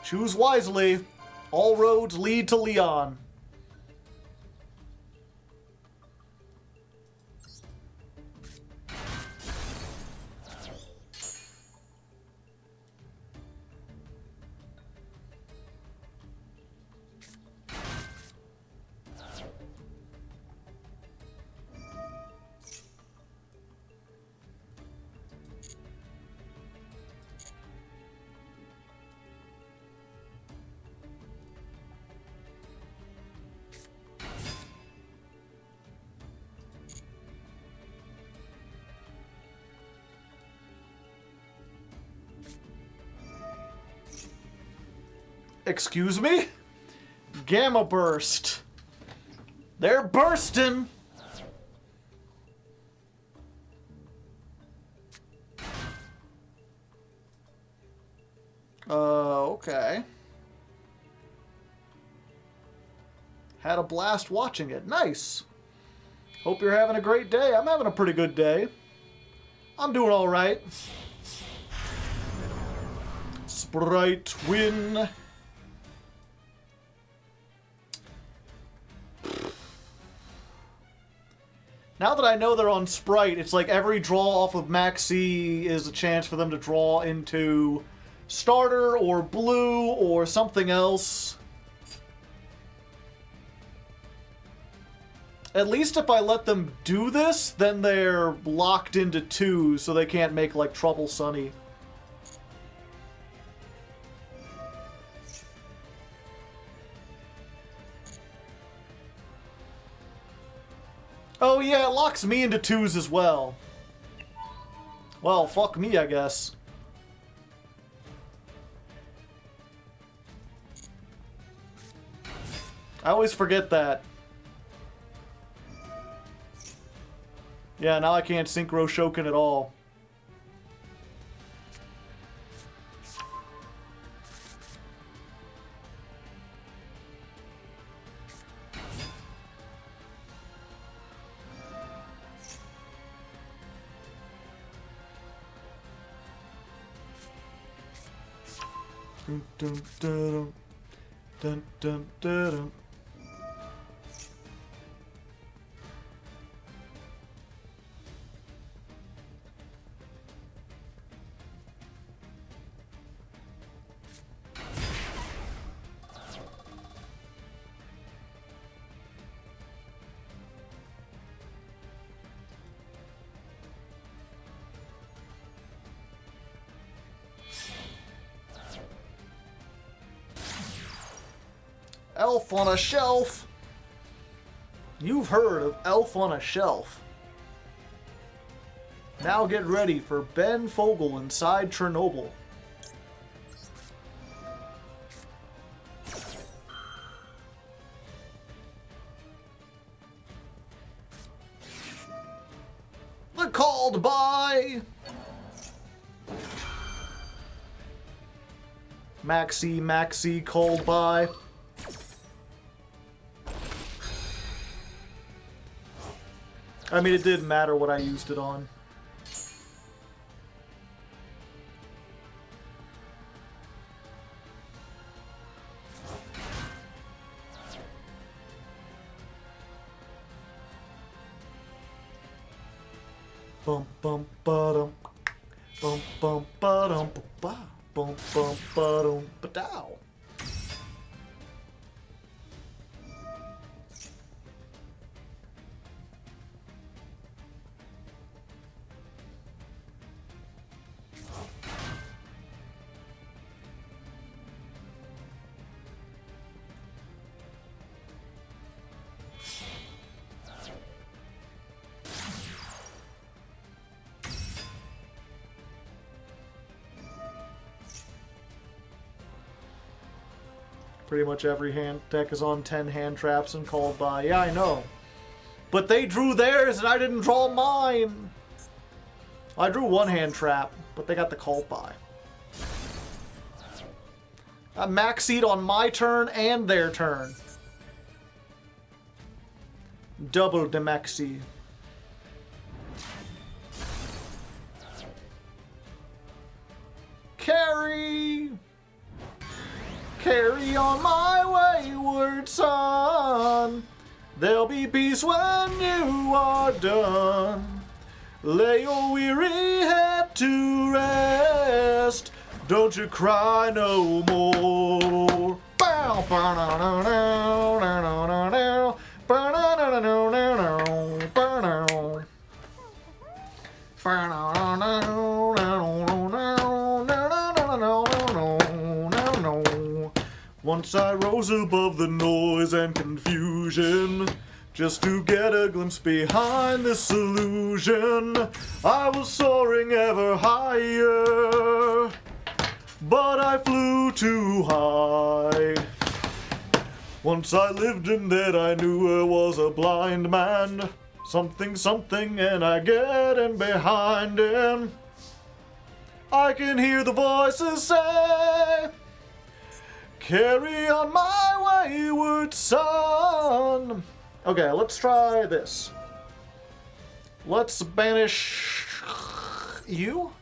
[SPEAKER 1] Choose wisely. All roads lead to Leon. Excuse me? Gamma Burst. They're bursting. Okay. Had a blast watching it. Nice. Hope you're having a great day. I'm having a pretty good day. I'm doing all right. Sprite Twin. Now that I know they're on Sprite, it's like every draw off of Maxi is a chance for them to draw into starter or blue or something else. At least if I let them do this, then they're locked into 2, so they can't make, like, Trouble Sunny. Oh yeah, it locks me into 2s as well. Well, fuck me, I guess. I always forget that. Yeah, now I can't Synchro Shokin at all. Dun, dun, dun, dun, dun, dun, dun. Elf on a Shelf. You've heard of Elf on a Shelf. Now get ready for Ben Fogel inside Chernobyl. The Called By. Maxi Called By. I mean, it didn't matter what I used it on. Bum bum ba-dum. Bum bum ba-dum ba-ba. Bum bum ba-dum ba-dow. Pretty much every hand deck is on 10 hand traps and Called By. Yeah, I know. But they drew theirs and I didn't draw mine. I drew one hand trap, but they got the Called By. I maxied on my turn and their turn. Double demaxi. Carry! Carry on my wayward son. There'll be peace when you are done. Lay your weary head to rest. Don't you cry no more. Bow, bow, no, no, no, no, no, no, no. Bow, no, no, no, no, no, no. Bow, no. Bow, no, no, no, no, no, no, no, no, no, no, no, no. Once I rose above the noise and confusion, just to get a glimpse behind this illusion. I was soaring ever higher, but I flew too high. Once I lived in that I knew I was a blind man. Something, something, and I get in behind him. I can hear the voices say, carry on my wayward son. Okay, let's try this. Let's banish you.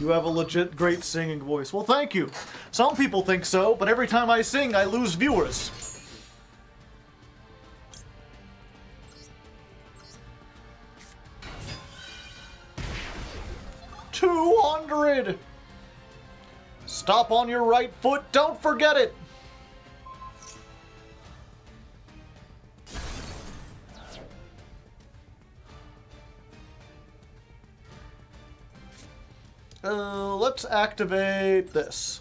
[SPEAKER 1] You have a legit great singing voice. Well, thank you. Some people think so, but every time I sing, I lose viewers. 200! Stop on your right foot, don't forget it! Let's activate this.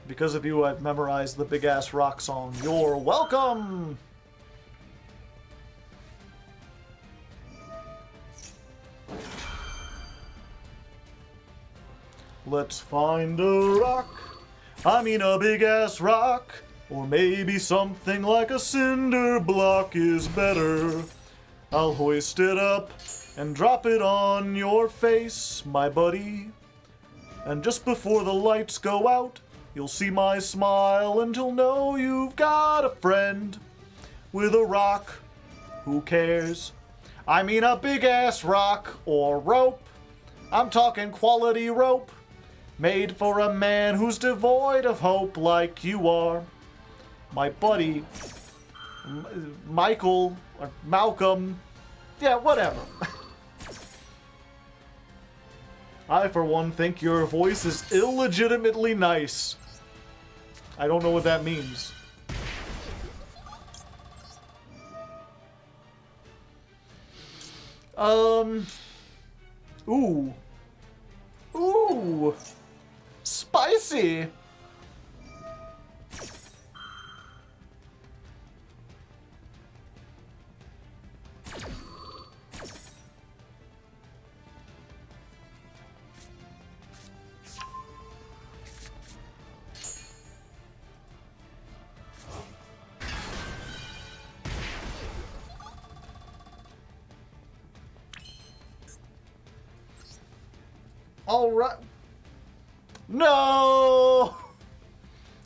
[SPEAKER 1] Because of you, I've memorized the big-ass rock song. You're welcome! Let's find a rock. I mean a big-ass rock. Or maybe something like a cinder block is better. I'll hoist it up and drop it on your face, my buddy. And just before the lights go out, you'll see my smile and you'll know you've got a friend with a rock. Who cares? I mean a big-ass rock or rope. I'm talking quality rope, made for a man who's devoid of hope like you are. My buddy, Michael, or Malcolm, yeah, whatever. I, for one, think your voice is illegitimately nice. I don't know what that means. Ooh. Ooh. Spicy. All right. No!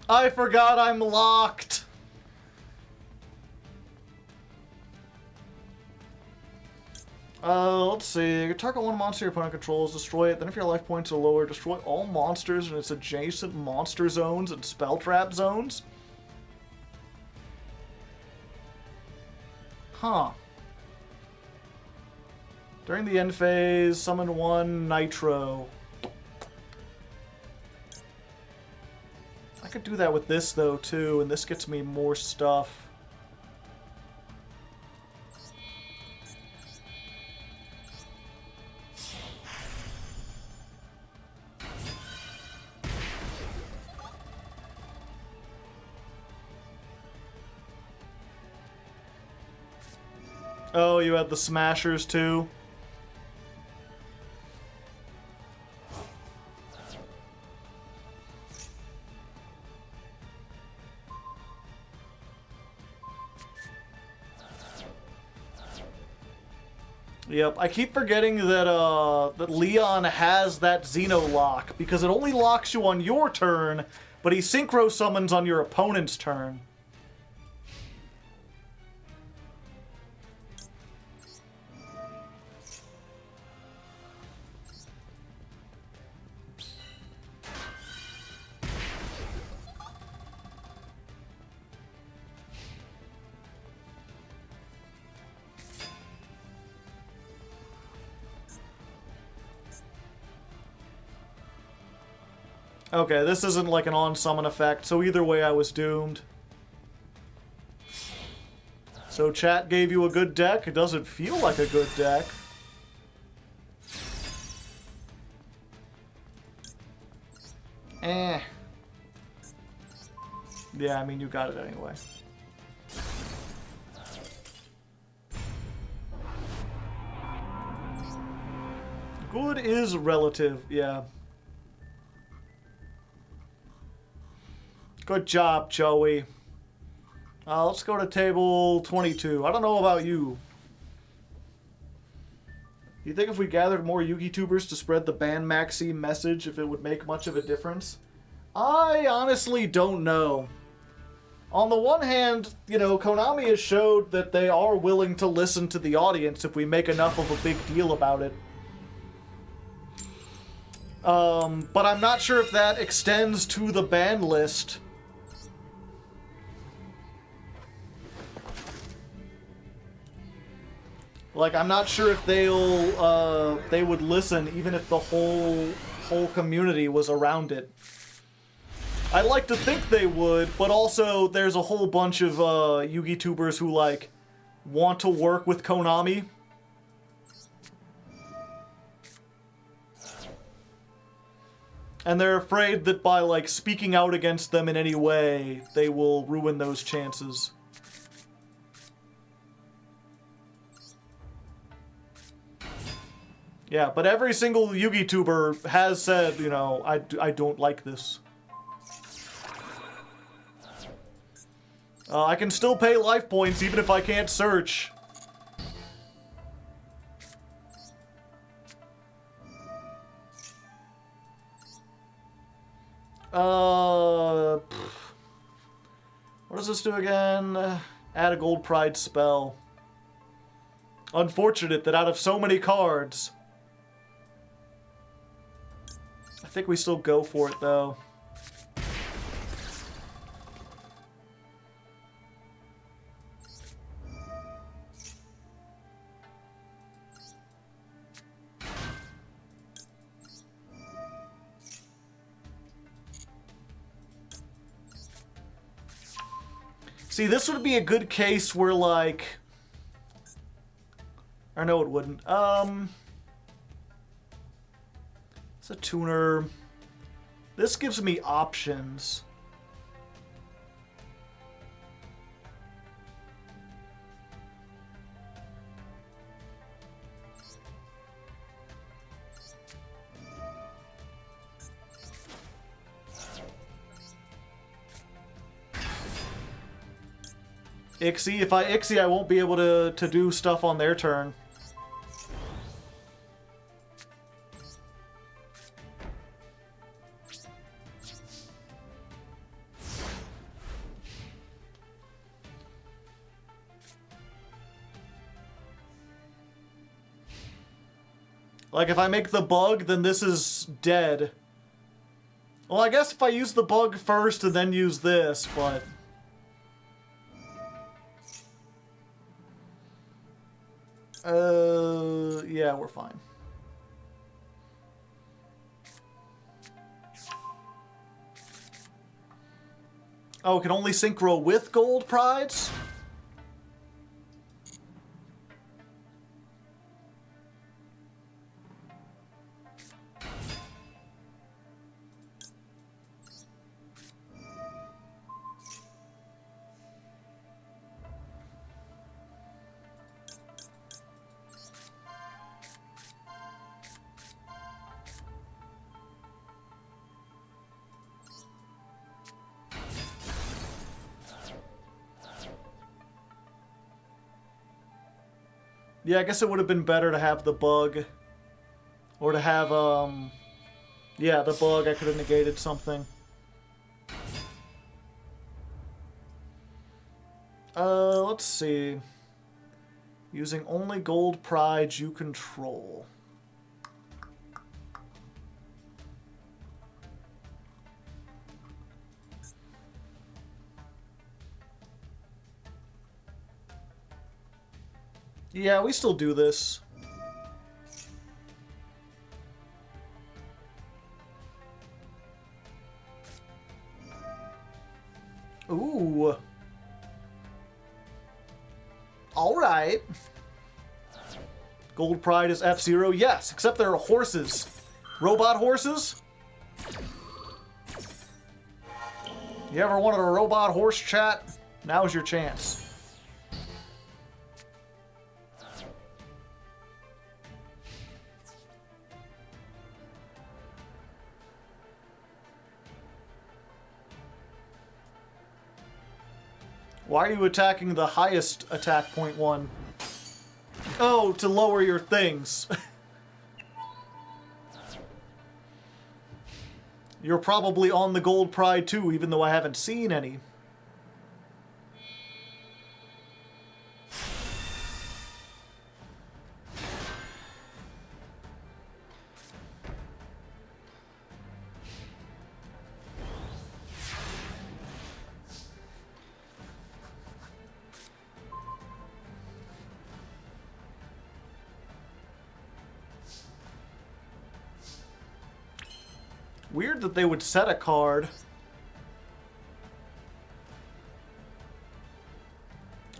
[SPEAKER 1] I forgot I'm locked. Let's see. Target one monster your opponent controls, destroy it. Then if your life points are lower, destroy all monsters in its adjacent monster zones and spell trap zones. Huh. During the end phase, summon one Nitro. I could do that with this, though, too, and this gets me more stuff. Oh, you had the Smashers, too? Yep, I keep forgetting that that Leon has that Xeno lock, because it only locks you on your turn, but he synchro summons on your opponent's turn. Okay, this isn't like an on-summon effect, so either way I was doomed. So chat gave you a good deck. It doesn't feel like a good deck. Eh. Yeah, I mean, you got it anyway. Good is relative, yeah. Good job, Joey. Let's go to table 22. I don't know about you. You think if we gathered more Yugi-tubers to spread the Ban Maxi message, if it would make much of a difference? I honestly don't know. On the one hand, you know, Konami has showed that they are willing to listen to the audience if we make enough of a big deal about it. But I'm not sure if that extends to the ban list. Like, I'm not sure if they would listen even if the whole community was around it. I'd like to think they would, but also there's a whole bunch of Yugi-tubers who, like, want to work with Konami. And they're afraid that by, like, speaking out against them in any way, they will ruin those chances. Yeah, but every single Yugi tuber has said, you know, I don't like this. I can still pay life points even if I can't search. What does this do again? Add a gold pride spell. Unfortunate that out of so many cards... I think we still go for it, though. See, this would be a good case where, like... Or no, it wouldn't. It's a tuner. This gives me options. Ixie. If I Ixie, I won't be able to do stuff on their turn. Like, if I make the bug, then this is dead. Well, I guess if I use the bug first and then use this, but... yeah, we're fine. Oh, it can only synchro with gold prides? Yeah, I guess it would have been better to have the bug. Or to have, yeah, the bug. I could have negated something. Let's see. Using only gold prides you control. Yeah, we still do this. Ooh. Alright. Gold Pride is F-Zero? Yes, except there are horses. Robot horses? You ever wanted a robot horse, chat? Now's your chance. Why are you attacking the highest attack point one? Oh, to lower your things. You're probably on the gold pride too, even though I haven't seen any. Weird that they would set a card.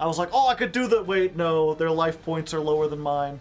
[SPEAKER 1] I was like, oh, I could do that. Wait, no, their life points are lower than mine.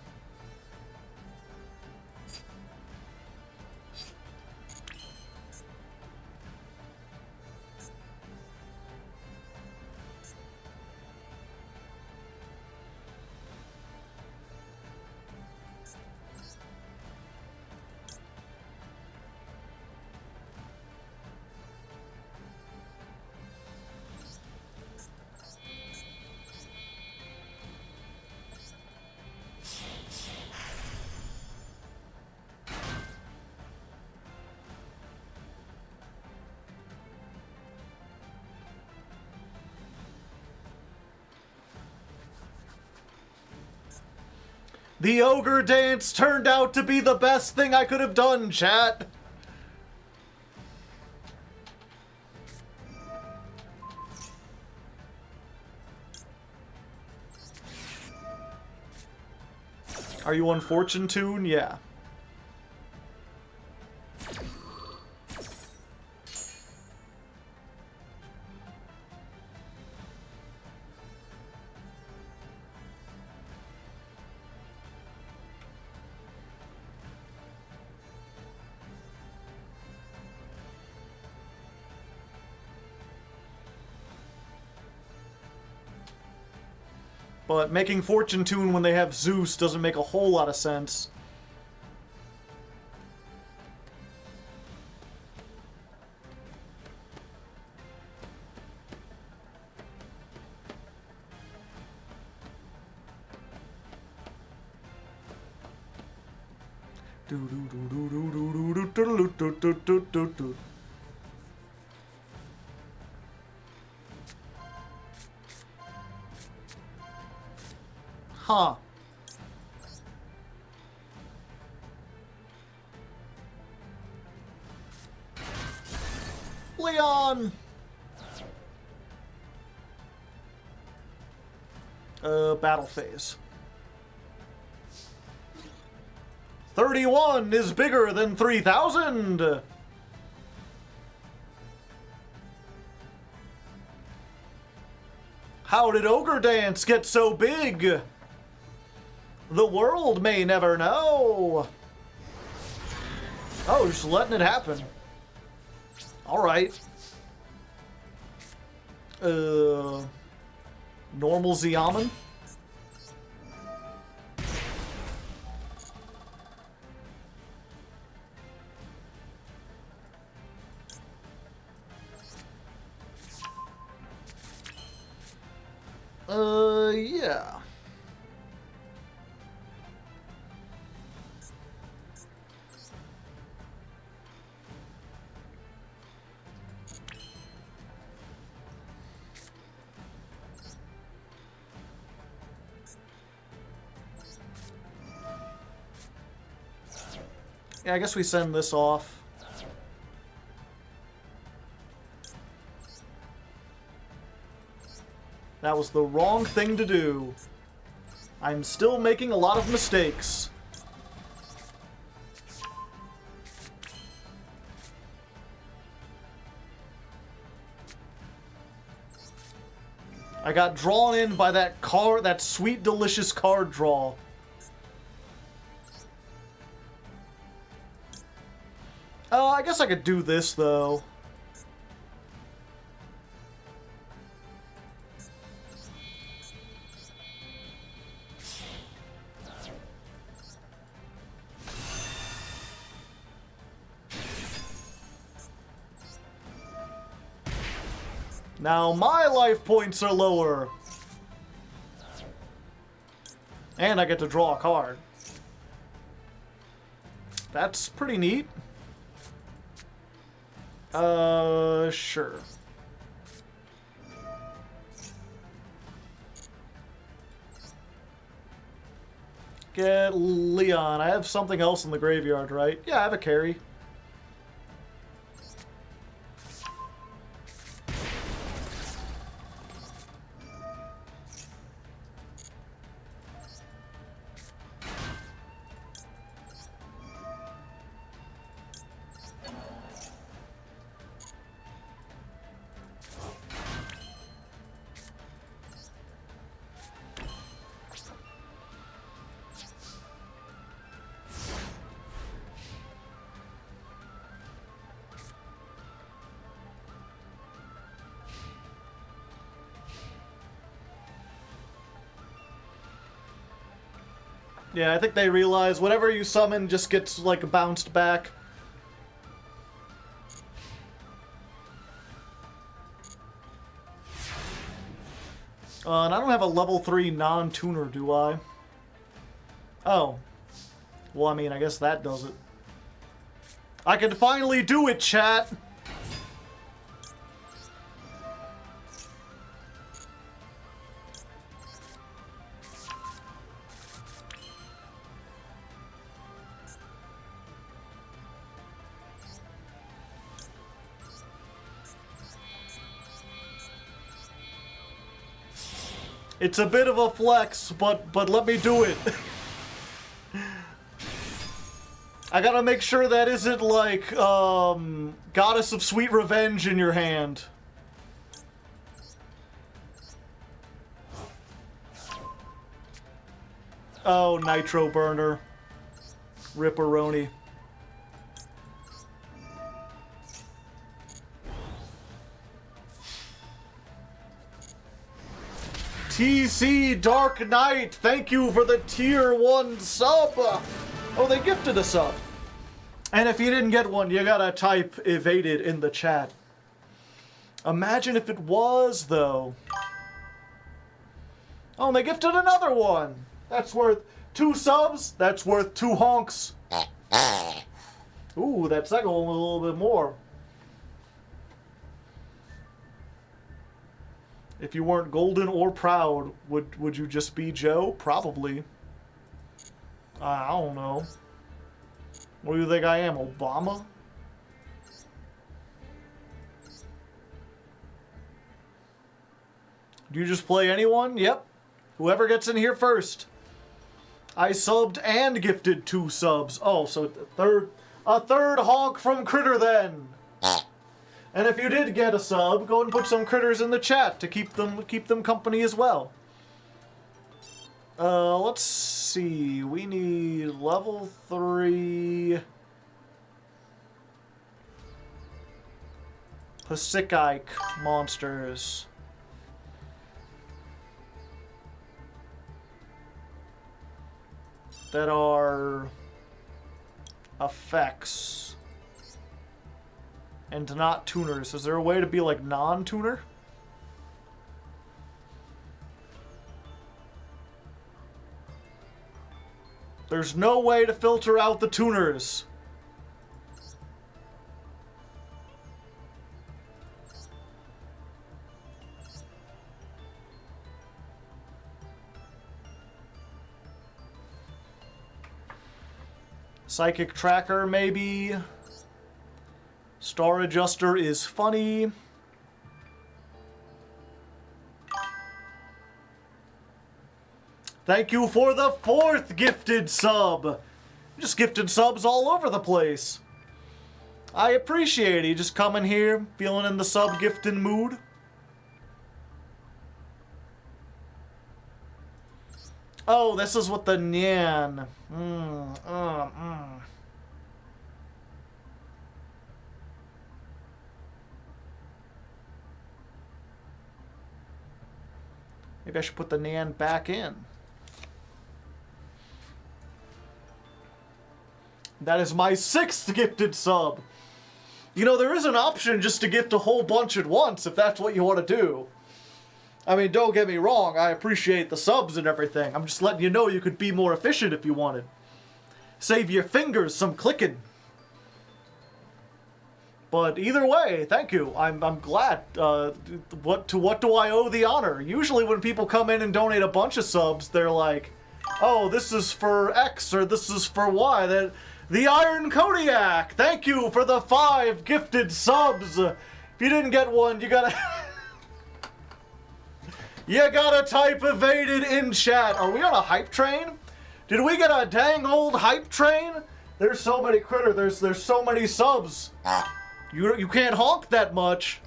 [SPEAKER 1] The ogre dance turned out to be the best thing I could have done, chat. Are you on Fortune Tune? Yeah. But making Fortune Tune when they have Zeus doesn't make a whole lot of sense. Huh. Leon! Battle phase. 31 is bigger than 3,000! How did Ogre Dance get so big? The world may never know. Oh, just letting it happen. Alright. Normal Xiamen? Yeah. Yeah, I guess we send this off. That was the wrong thing to do. I'm still making a lot of mistakes. I got drawn in by that sweet, delicious card draw. I guess I could do this, though. Now my life points are lower. And I get to draw a card. That's pretty neat. Sure. Get Leon. I have something else in the graveyard, right? Yeah, I have a carry. Yeah, I think they realize whatever you summon just gets, like, bounced back. And I don't have a level 3 non-tuner, do I? Oh. Well, I mean, I guess that does it. I can finally do it, chat! It's a bit of a flex, but let me do it. I gotta make sure that isn't like, Goddess of Sweet Revenge in your hand. Oh, Nitro Burner. Ripperoni. TC Dark Knight, thank you for the tier 1 sub. Oh, they gifted a sub. And if you didn't get one, you gotta type evaded in the chat. Imagine if it was, though. Oh, and they gifted another one. That's worth 2 subs. That's worth 2 honks. Ooh, that second one was a little bit more. If you weren't golden or proud, would you just be Joe? Probably. I don't know. What do you think I am, Obama? Do you just play anyone? Yep. Whoever gets in here first. I subbed and gifted 2 subs. Oh, so a third honk from Critter then. And if you did get a sub, go and put some critters in the chat to keep them company as well. Let's see. We need level 3 Pasicike monsters. That are effects. And not tuners. Is there a way to be like non-tuner? There's no way to filter out the tuners. Psychic Tracker, maybe. Star Adjuster is funny. Thank you for the 4th gifted sub. Just gifted subs all over the place. I appreciate it. You just coming here, feeling in the sub gifting mood. Oh, this is what the Nyan. Maybe I should put the Nyan back in. That is my 6th gifted sub. You know, there is an option just to gift a whole bunch at once if that's what you want to do. I mean, don't get me wrong, I appreciate the subs and everything. I'm just letting you know you could be more efficient if you wanted. Save your fingers some clicking. But either way, thank you. I'm glad. What do I owe the honor? Usually when people come in and donate a bunch of subs, they're like, oh, this is for X or this is for Y. The Iron Kodiak, thank you for the 5 gifted subs. If you didn't get one, you gotta... you gotta type evaded in chat. Are we on a hype train? Did we get a dang old hype train? There's so many critters. There's so many subs. You can't honk that much.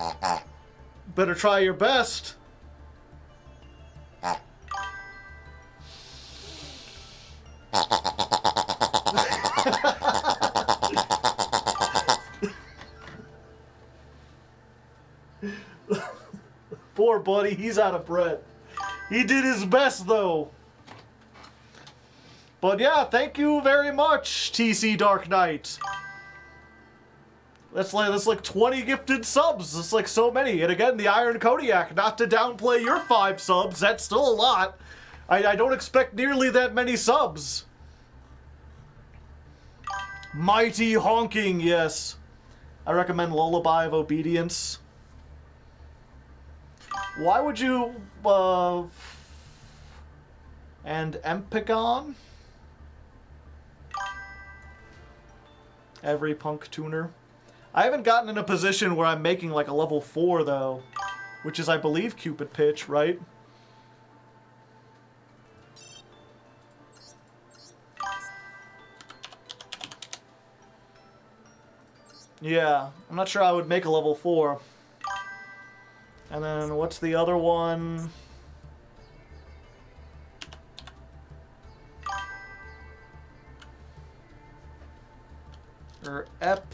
[SPEAKER 1] Better try your best. Poor buddy, he's out of breath. He did his best though. But yeah, thank you very much, TC Dark Knight. That's like 20 gifted subs. That's like so many. And again, the Iron Kodiak, not to downplay your 5 subs, that's still a lot. I don't expect nearly that many subs. Mighty honking, yes. I recommend Lullaby of Obedience. Why would you, and Empigon? Every punk tuner. I haven't gotten in a position where I'm making like a level 4 though, which is I believe Cupid Pitch, right? Yeah, I'm not sure I would make a level 4. And then what's the other one? Or Epigon.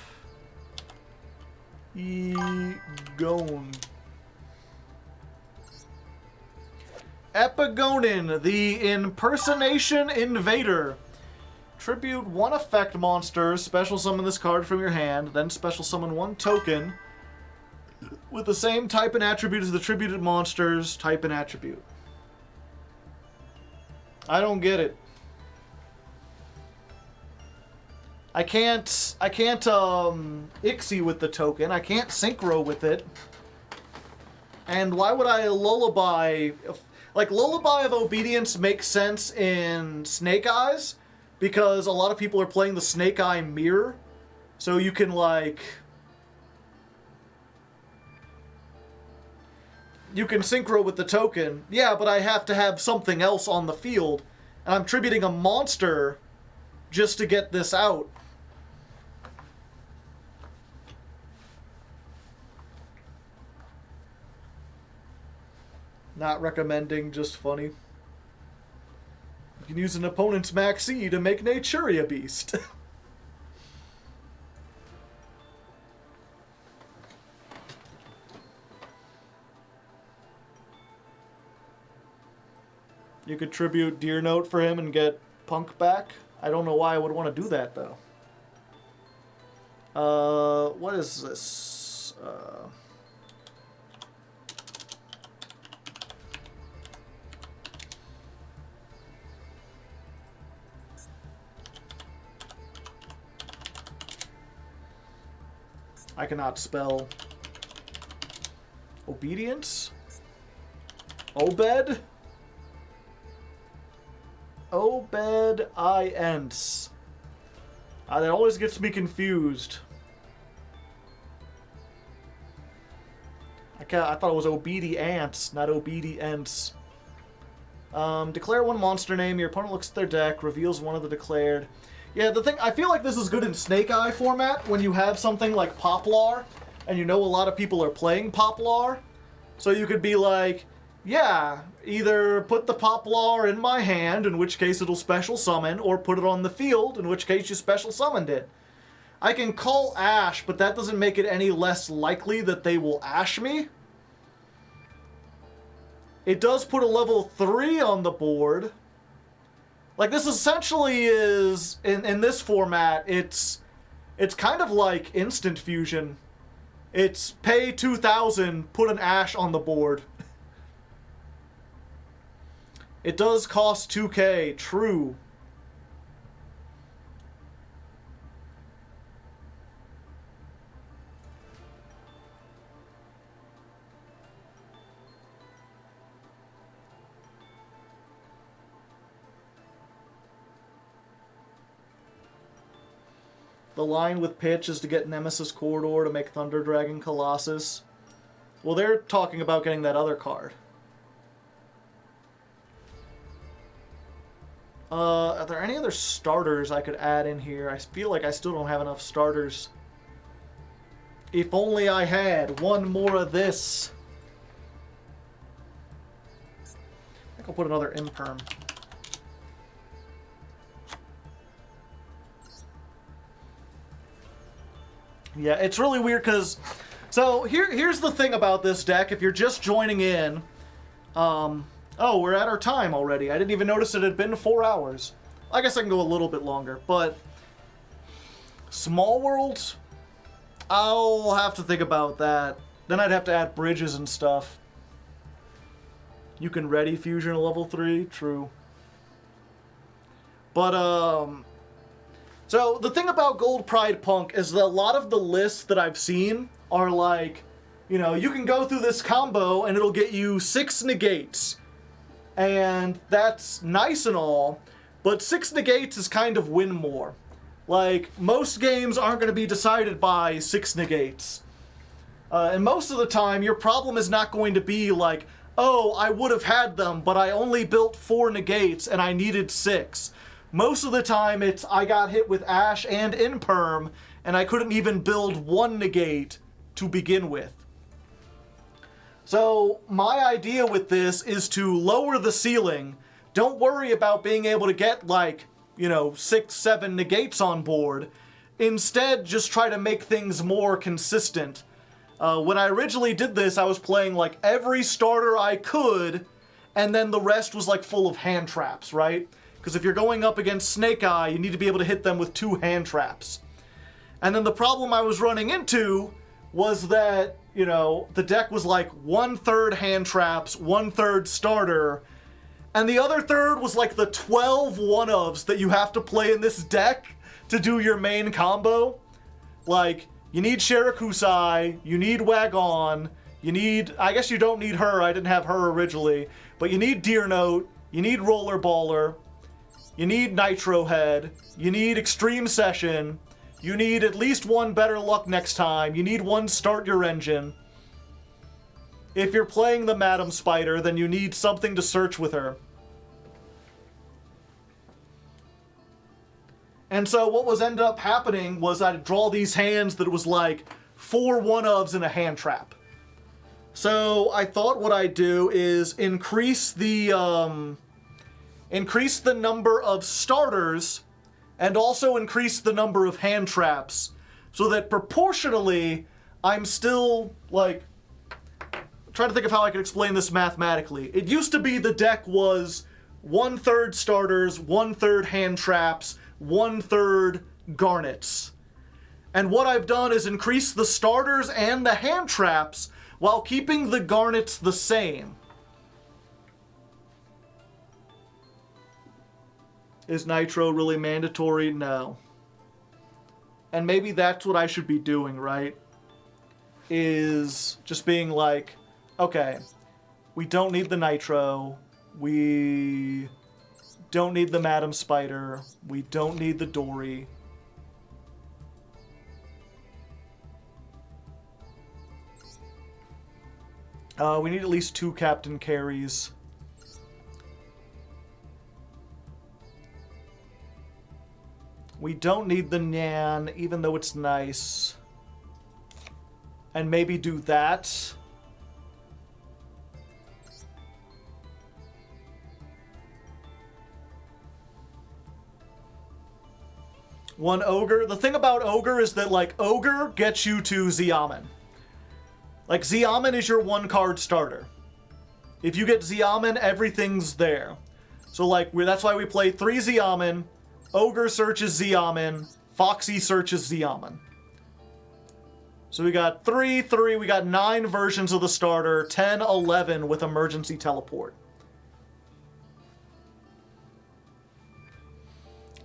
[SPEAKER 1] Epigonin, the Impersonation Invader. Tribute 1 effect monster, special summon this card from your hand, then special summon 1 token with the same type and attribute as the tributed monster's type and attribute. I don't get it. I can't Ixie with the token. I can't Synchro with it. And why would I Lullaby? Like, Lullaby of Obedience makes sense in Snake Eyes, because a lot of people are playing the Snake Eye mirror. So you can, like... You can Synchro with the token. Yeah, but I have to have something else on the field. And I'm tributing a monster just to get this out. Not recommending, just funny. You can use an opponent's Maxi to make Naturia Beast. You could tribute Deer Note for him and get Punk back. I don't know why I would want to do that, though. What is this? I cannot spell obedience. Obed. Obed-I-ence. That always gets me confused. I thought it was obedience, not obedience. Declare 1 monster name. Your opponent looks at their deck, reveals 1 of the declared. Yeah, the thing, I feel like this is good in Snake Eye format when you have something like Poplar, and you know a lot of people are playing Poplar. So you could be like, yeah, either put the Poplar in my hand, in which case it'll special summon, or put it on the field, in which case you special summoned it. I can call Ash, but that doesn't make it any less likely that they will Ash me. It does put a level 3 on the board. Like, this essentially is, in this format, it's kind of like instant fusion. It's pay 2,000, put an Ash on the board. It does cost 2k, true. The line with pitch is to get Nemesis Corridor to make Thunder Dragon Colossus. Well, they're talking about getting that other card. Are there any other starters I could add in here? I feel like I still don't have enough starters. If only I had one more of this. I think I'll put another Imperm. Yeah, it's really weird because... So, here's the thing about this deck. If you're just joining in... Oh, we're at our time already. I didn't even notice it had been 4 hours. I guess I can go a little bit longer, but... Small Worlds? I'll have to think about that. Then I'd have to add bridges and stuff. You can ready Fusion at level 3? True. But, So, the thing about Gold Pride Punk is that a lot of the lists that I've seen are like, you know, you can go through this combo and it'll get you 6 negates. And that's nice and all, but 6 negates is kind of win more. Like, most games aren't going to be decided by 6 negates. And most of the time, your problem is not going to be like, oh, I would have had them, but I only built 4 negates and I needed 6. Most of the time, it's I got hit with Ash and Imperm, and I couldn't even build one negate to begin with. So my idea with this is to lower the ceiling. Don't worry about being able to get like, 6, 7 negates on board. Instead, just try to make things more consistent. When I originally did this, I was playing like every starter I could, and then the rest was like full of hand traps, right? Because if you're going up against Snake Eye, you need to be able to hit them with 2 hand traps. And then the problem I was running into was that, the deck was like 1/3 hand traps, 1/3 starter, and the other third was like the 12 one-ofs that you have to play in this deck to do your main combo. Like, you need Shirakusai, you need Wagon, you need, I guess you don't need her, I didn't have her originally, but you need Deer Note, you need Rollerballer, you need Nitro Head, you need Extreme Session, you need at least 1 Better Luck Next Time, you need 1 Start Your Engine. If you're playing the Madam Spider, then you need something to search with her. And so what was ended up happening was I'd draw these hands that was like 4 one-ofs in a hand trap. So I thought what I'd do is increase the number of starters and also increase the number of hand traps so that proportionally I'm still like trying to think of how I could explain this mathematically. It used to be the deck was 1/3 starters, 1/3 hand traps, 1/3 garnets. And what I've done is increase the starters and the hand traps while keeping the garnets the same. Is Nitro really mandatory? No. And maybe that's what I should be doing, right? Is just being like, okay, we don't need the Nitro, we don't need the Madam Spider, we don't need the Dory. We need at least 2 Captain Carries. We don't need the Nyan, even though it's nice. And maybe do that. One Ogre. The thing about Ogre is that, like, Ogre gets you to Xiamen. Like, Xiamen is your 1-card starter. If you get Xiamen, everything's there. So, like, that's why we play 3 Xiamen, Ogre searches Xiamen, Foxy searches Xiamen. So we got 3, we got 9 versions of the starter, 10, 11 with emergency teleport.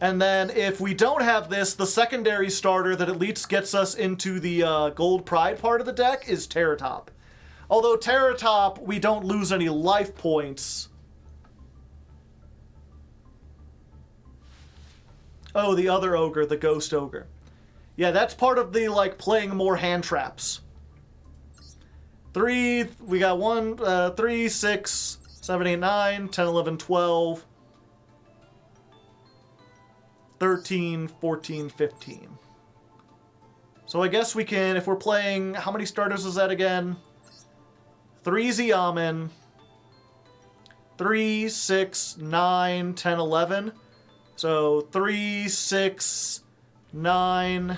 [SPEAKER 1] And then if we don't have this, the secondary starter that at least gets us into the Gold Pride part of the deck is Terratop. Although Terratop, we don't lose any life points. Oh, the other Ogre, the Ghost Ogre. Yeah, that's part of the, like, playing more hand traps. 3, we got 1, 3, 6, 7, 8, 9, 10, 11, 12, 13, 14, 15. So I guess we can, if we're playing, how many starters is that again? 3 Xiamen, 3, 6, 9, 10, 11. So 3, 6, 9.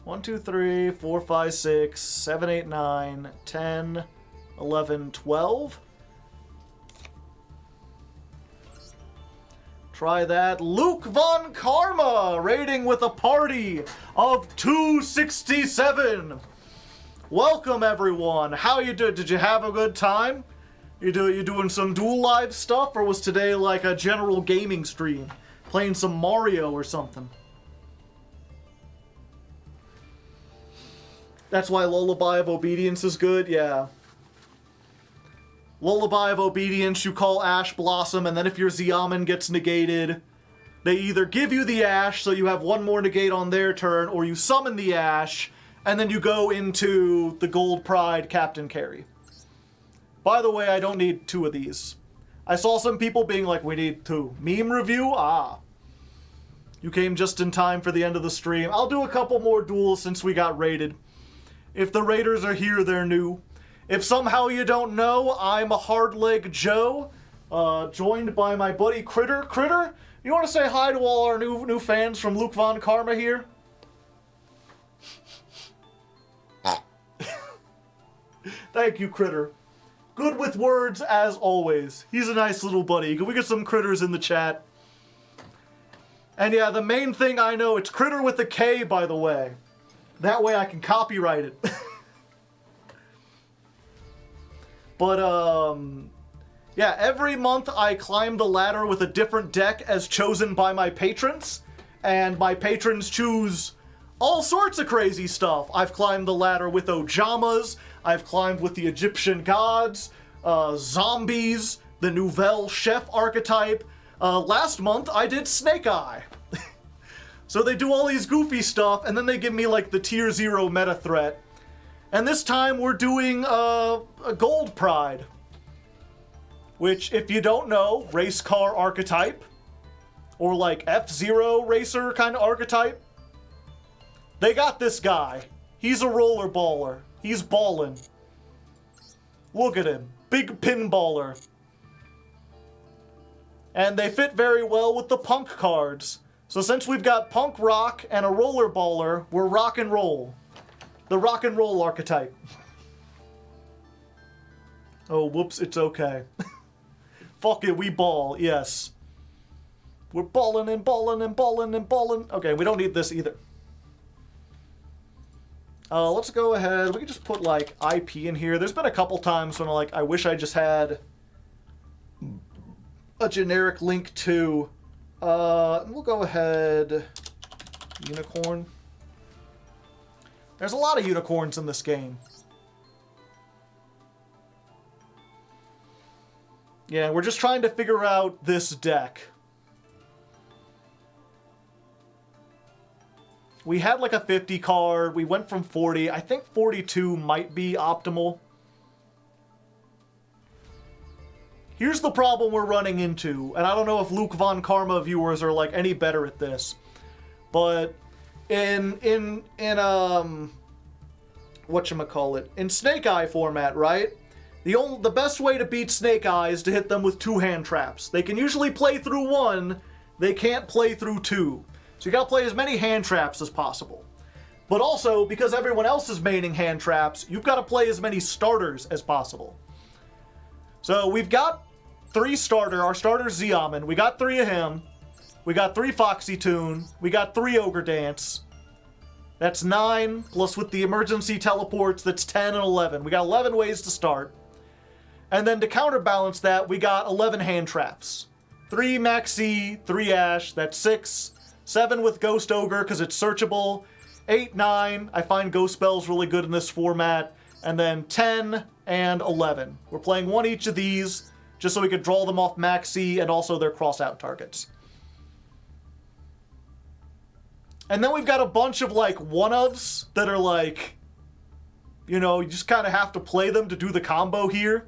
[SPEAKER 1] One, 2, 3, 4, 5, 6, 7, 8, 9, 10, 11, 12. Try that. Luke Von Karma rating with a party of 267. Welcome, everyone. How you doing? Did you have a good time? You doing some Duel Live stuff, or was today like a general gaming stream? Playing some Mario or something? That's why Lullaby of Obedience is good? Yeah. Lullaby of Obedience, you call Ash Blossom, and then if your Xiamen gets negated, they either give you the Ash, so you have 1 more negate on their turn, or you summon the Ash, and then you go into the Gold Pride Captain Carry. By the way, I don't need 2 of these. I saw some people being like, we need 2. Meme review? Ah. You came just in time for the end of the stream. I'll do a couple more duels since we got raided. If the raiders are here, they're new. If somehow you don't know, I'm a Hardleg Joe, joined by my buddy Critter. Critter, you want to say hi to all our new fans from Luke Von Karma here? Thank you, Critter. Good with words, as always. He's a nice little buddy. Can we get some critters in the chat? And yeah, the main thing I know, it's Critter with a K, by the way. That way I can copyright it. But, yeah, every month I climb the ladder with a different deck as chosen by my patrons. And my patrons choose all sorts of crazy stuff. I've climbed the ladder with Ojamas. I've climbed with the Egyptian gods, zombies, the Nouvelle Chef archetype. Last month I did Snake Eye. So they do all these goofy stuff, and then they give me like the tier 0 meta threat. And this time we're doing a Gold Pride. Which, if you don't know, race car archetype. Or like F-Zero racer kind of archetype. They got this guy. He's a roller baller. He's ballin'. Look at him. Big pinballer. And they fit very well with the punk cards. So since we've got punk rock and a roller baller, we're rock and roll. The rock and roll archetype. Oh, whoops, it's okay. Fuck it, we ball, yes. We're ballin' and ballin' and ballin' and ballin'. Okay, we don't need this either. Let's go ahead. We can just put, like, IP in here. There's been a couple times when, like, I wish I just had a generic link to... we'll go ahead... Unicorn. There's a lot of unicorns in this game. Yeah, we're just trying to figure out this deck. We had like a 50 card, we went from 40, I think 42 might be optimal. Here's the problem we're running into, and I don't know if Luke Von Karma viewers are like any better at this, but in whatchamacallit, in Snake Eye format, right? The best way to beat Snake Eye is to hit them with 2 hand traps. They can usually play through 1, they can't play through 2. So you gotta play as many hand traps as possible. But also, because everyone else is maining hand traps, you've gotta play as many starters as possible. So we've got 3 our starter's Ziaman, we got 3 of him, we got 3 Foxy Tune, we got 3 Ogre Dance. That's 9, plus with the emergency teleports, that's 10 and 11. We got 11 ways to start. And then to counterbalance that, we got 11 hand traps. 3 Maxi, 3 Ash, that's 6. 7 with Ghost Ogre, because it's searchable. 8, 9, I find Ghost Spells really good in this format. And then 10 and 11. We're playing 1 each of these, just so we could draw them off Maxi, and also their cross-out targets. And then we've got a bunch of, like, one-ofs that are, like, you know, you just kind of have to play them to do the combo here.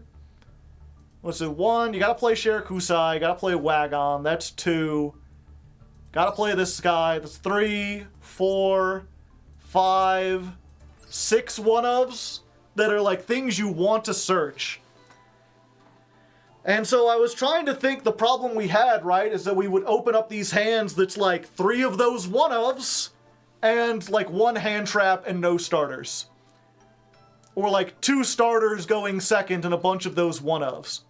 [SPEAKER 1] Let's see, 1, you gotta play Shirakusai, you gotta play Wagon, that's 2. Gotta play this guy, that's 3, 4, 5, 6 one-ofs that are like things you want to search. And so I was trying to think the problem we had, right, is that we would open up these hands that's like 3 of those one-ofs and like 1 hand trap and no starters. Or like 2 starters going second and a bunch of those one-ofs.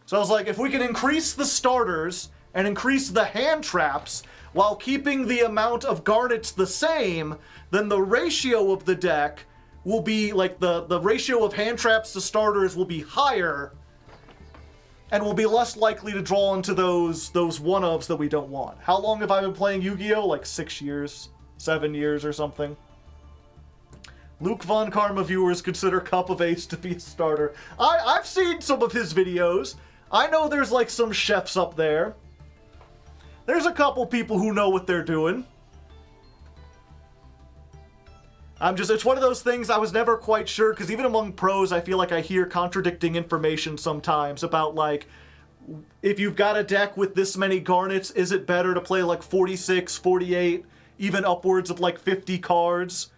[SPEAKER 1] So I was like, if we can increase the starters and increase the hand traps while keeping the amount of garnets the same, then the ratio of the deck will be, like, the ratio of hand traps to starters will be higher, and we'll be less likely to draw into those one-ofs that we don't want. How long have I been playing Yu-Gi-Oh? Like 6 years? 7 years or something? Luke Von Karma viewers consider Cup of Ace to be a starter. I've seen some of his videos. I know there's like some chefs up there. There's a couple people who know what they're doing. It's one of those things I was never quite sure, because even among pros, I feel like I hear contradicting information sometimes about, like, if you've got a deck with this many garnets, is it better to play like 46, 48, even upwards of like 50 cards?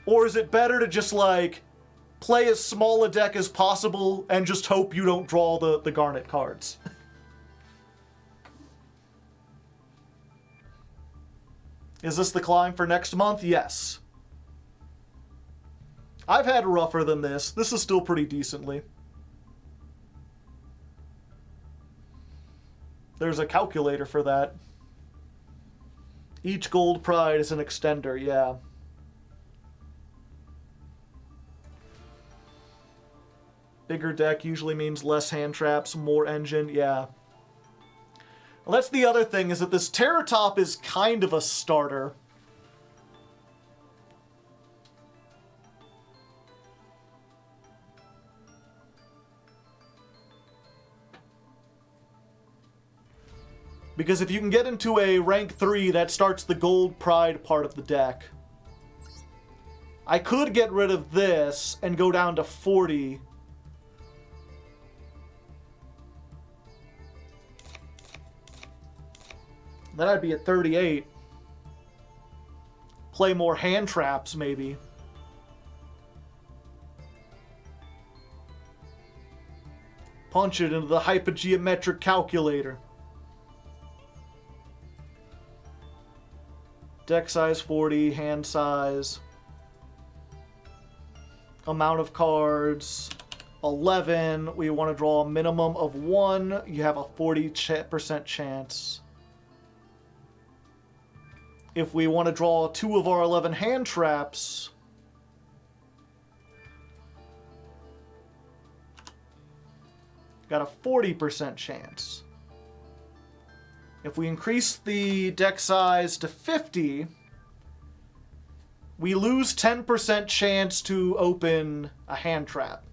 [SPEAKER 1] Or is it better to just like play as small a deck as possible and just hope you don't draw the garnet cards? Is this the climb for next month? Yes. I've had rougher than this. This is still pretty decently. There's a calculator for that. Each gold pride is an extender, yeah. Bigger deck usually means less hand traps, more engine, yeah. Well, that's the other thing, is that this Terratop is kind of a starter. Because if you can get into a rank 3, that starts the gold pride part of the deck. I could get rid of this and go down to 40. Then I'd be at 38. Play more hand traps, maybe. Punch it into the hypergeometric calculator. Deck size 40, hand size. Amount of cards, 11. We want to draw a minimum of 1. You have a 40% chance. If we want to draw 2 of our 11 hand traps, got a 40% chance. If we increase the deck size to 50, we lose 10% chance to open a hand trap.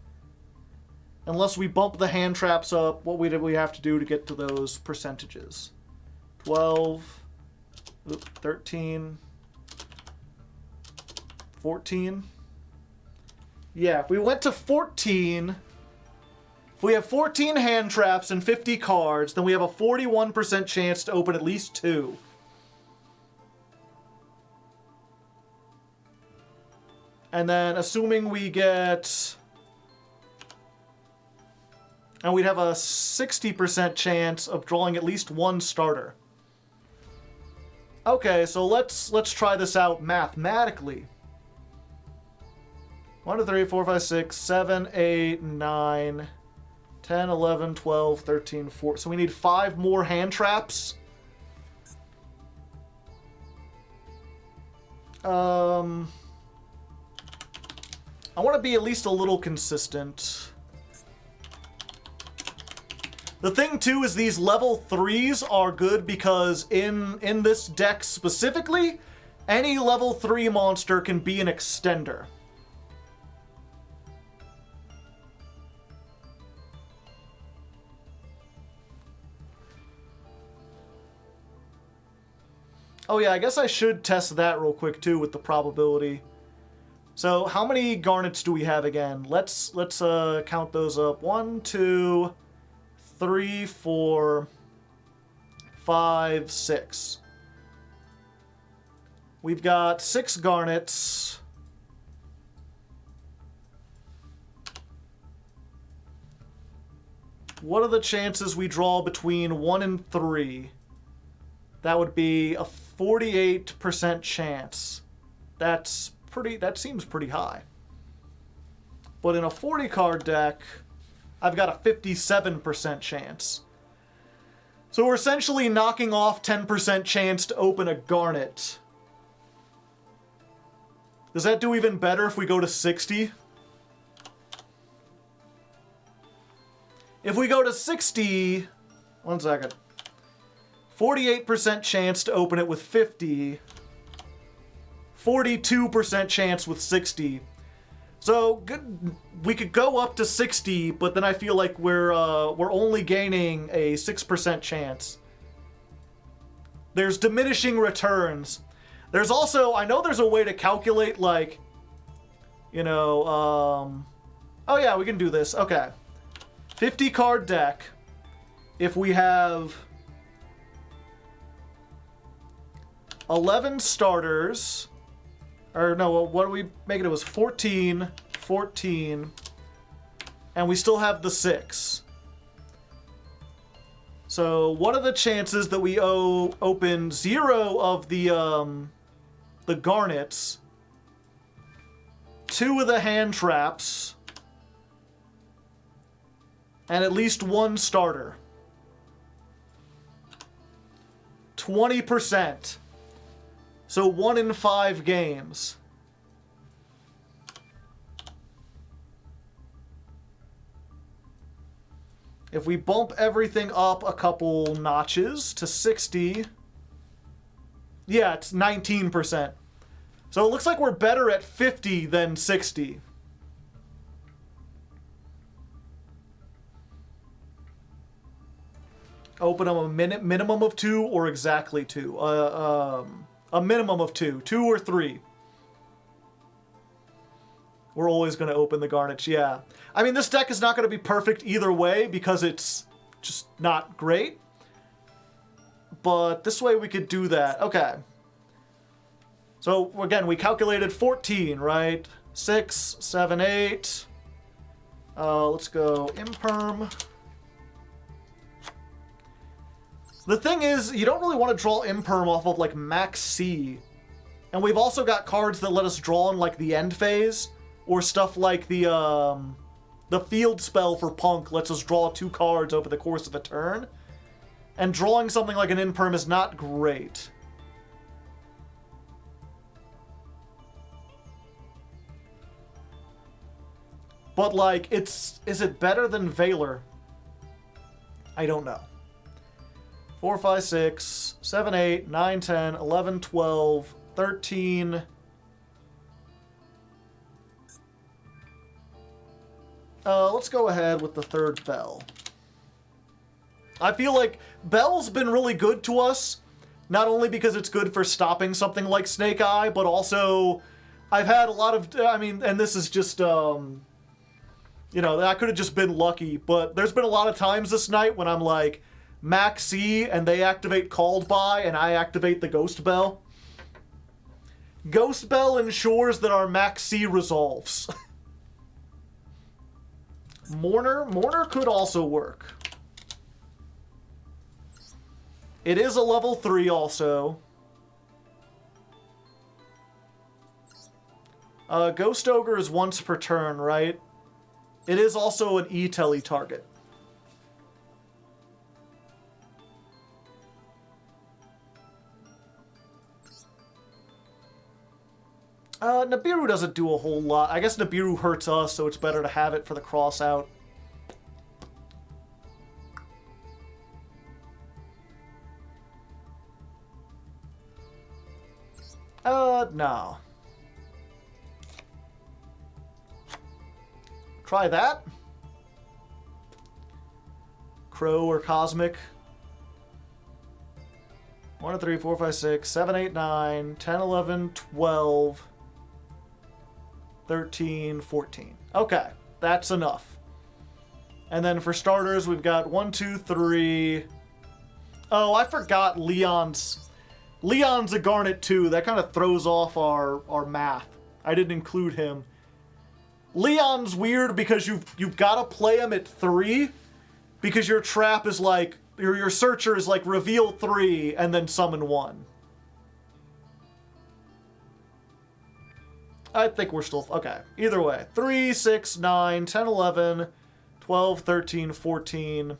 [SPEAKER 1] Unless we bump the hand traps up, what would we have to do to get to those percentages? 12, 13, 14. Yeah, if we went to 14... If we have 14 hand traps and 50 cards, then we have a 41% chance to open at least 2. And then, assuming we get... And we'd have a 60% chance of drawing at least 1 starter. Okay, so let's try this out mathematically. 1, 2, 3, 4, 5, 6, 7, 8, 9... 10, 11, 12, 13, 14. So we need 5 more hand traps. I want to be at least a little consistent. The thing, too, is these level 3s are good because in this deck specifically, any level 3 monster can be an extender. Oh yeah, I guess I should test that real quick too with the probability. So how many garnets do we have again? Let's count those up. 1, 2, 3, 4, 5, 6. We've got 6 garnets. What are the chances we draw between 1 and 3? That would be a 48% chance. That seems pretty high. But in a 40 card deck, I've got a 57% chance. So we're essentially knocking off 10% chance to open a garnet. Does that do even better if we go to 60? If we go to 60... One second. 48% chance to open it with 50. 42% chance with 60. So good, we could go up to 60, but then I feel like we're only gaining a 6% chance. There's diminishing returns. There's also, I know there's a way to calculate, like, you know, oh yeah, we can do this. Okay. 50 card deck. If we have 11 starters, or no, what do we make it? It was 14, and we still have the 6. So what are the chances that we open 0 of the garnets, 2 of the hand traps, and at least 1 starter? 20%. So 1 in 5 games. If we bump everything up a couple notches to 60, yeah, it's 19%. So it looks like we're better at 50 than 60. Open them a minimum of 2 or exactly 2. A minimum of 2. 2 or 3. We're always going to open the garnets, yeah. I mean, this deck is not going to be perfect either way because it's just not great. But this way we could do that. Okay. So, again, we calculated 14, right? 6, 7, 8. Let's go imperm. The thing is, you don't really want to draw imperm off of, like, max C. And we've also got cards that let us draw in, like, the end phase. Or stuff like the field spell for Punk lets us draw 2 cards over the course of a turn. And drawing something like an imperm is not great. But, like, is it better than Valor? I don't know. 4, 5, 6, 7, 8, 9, 10, 11, 12, 13... let's go ahead with the 3rd Bell. I feel like Bell's been really good to us, not only because it's good for stopping something like Snake Eye, but also I've had a lot of, I mean, and this is just, you know, I could have just been lucky, but there's been a lot of times this night when I'm like, Max C, and they activate Called By, and I activate the Ghost Bell. Ghost Bell ensures that our Max C resolves. Mourner could also work. It is a level 3 also. Ghost Ogre is once per turn, right? It is also an E-Telly target. Nibiru doesn't do a whole lot. I guess Nibiru hurts us, so it's better to have it for the cross out. No. Try that. Crow or Cosmic. 1, 2, 3, 4, 5, 6, 7, 8, 9, 10, 11, 12... 13, 14. Okay, that's enough. And then for starters, we've got 1, 2, 3. Oh, I forgot Leon's. Leon's a Garnet too. That kind of throws off our math. I didn't include him. Leon's weird because you've got to play him at 3 because your trap is like your searcher is like reveal 3 and then summon 1. I think we're still... Okay. Either way. 3, 6, 9, 10, 11, 12, 13, 14.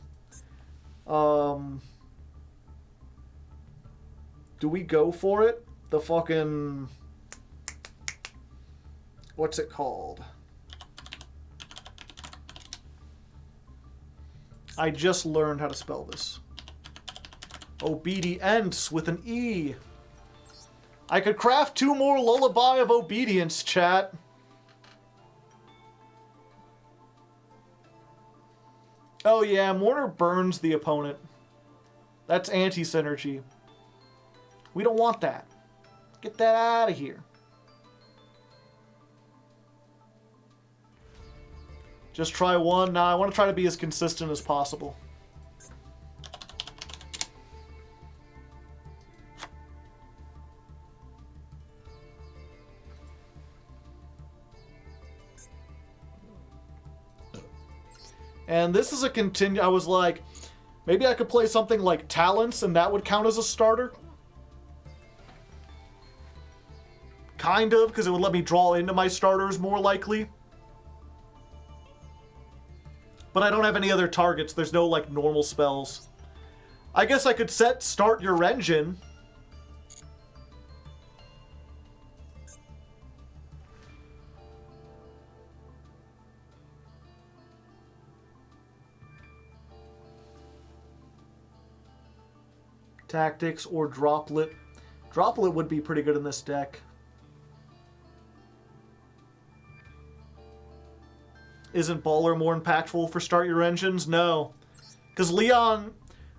[SPEAKER 1] Do we go for it? The fucking... What's it called? I just learned how to spell this. Obedience with an E. I could craft 2 more Lullaby of Obedience, chat. Oh yeah, Mourner burns the opponent. That's anti-synergy. We don't want that. Get that out of here. Just try one. Nah, I want to try to be as consistent as possible. And this is a continue. I was like, maybe I could play something like Talents and that would count as a starter. Kind of, because it would let me draw into my starters more likely. But I don't have any other targets. There's no, like, normal spells. I guess I could set Start Your Engine. Tactics or Droplet. Droplet would be pretty good in this deck. Isn't Baller more impactful for Start Your Engines? No. Because Leon,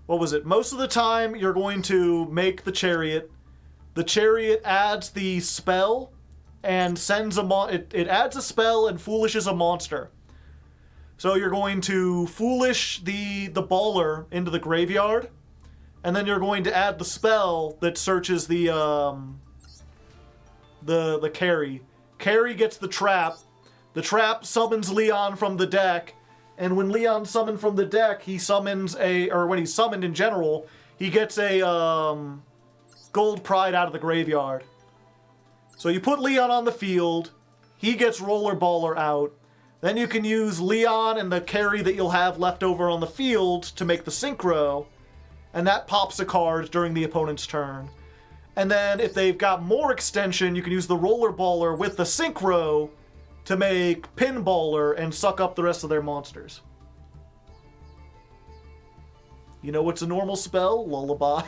[SPEAKER 1] what was it? Most of the time, you're going to make the Chariot. The Chariot adds the spell and sends it adds a spell and foolishes a monster. So you're going to foolish the Baller into the graveyard, and then you're going to add the spell that searches the carry. Carry gets the trap. The trap summons Leon from the deck, and when Leon's summoned from the deck, he summons when he's summoned in general, he gets a Gold Pride out of the graveyard. So you put Leon on the field, he gets Roller Baller out, then you can use Leon and the carry that you'll have left over on the field to make the Synchro, and that pops a card during the opponent's turn. And then if they've got more extension, you can use the Roller Baller with the Synchro to make Pinballer and suck up the rest of their monsters. You know what's a normal spell? Lullaby.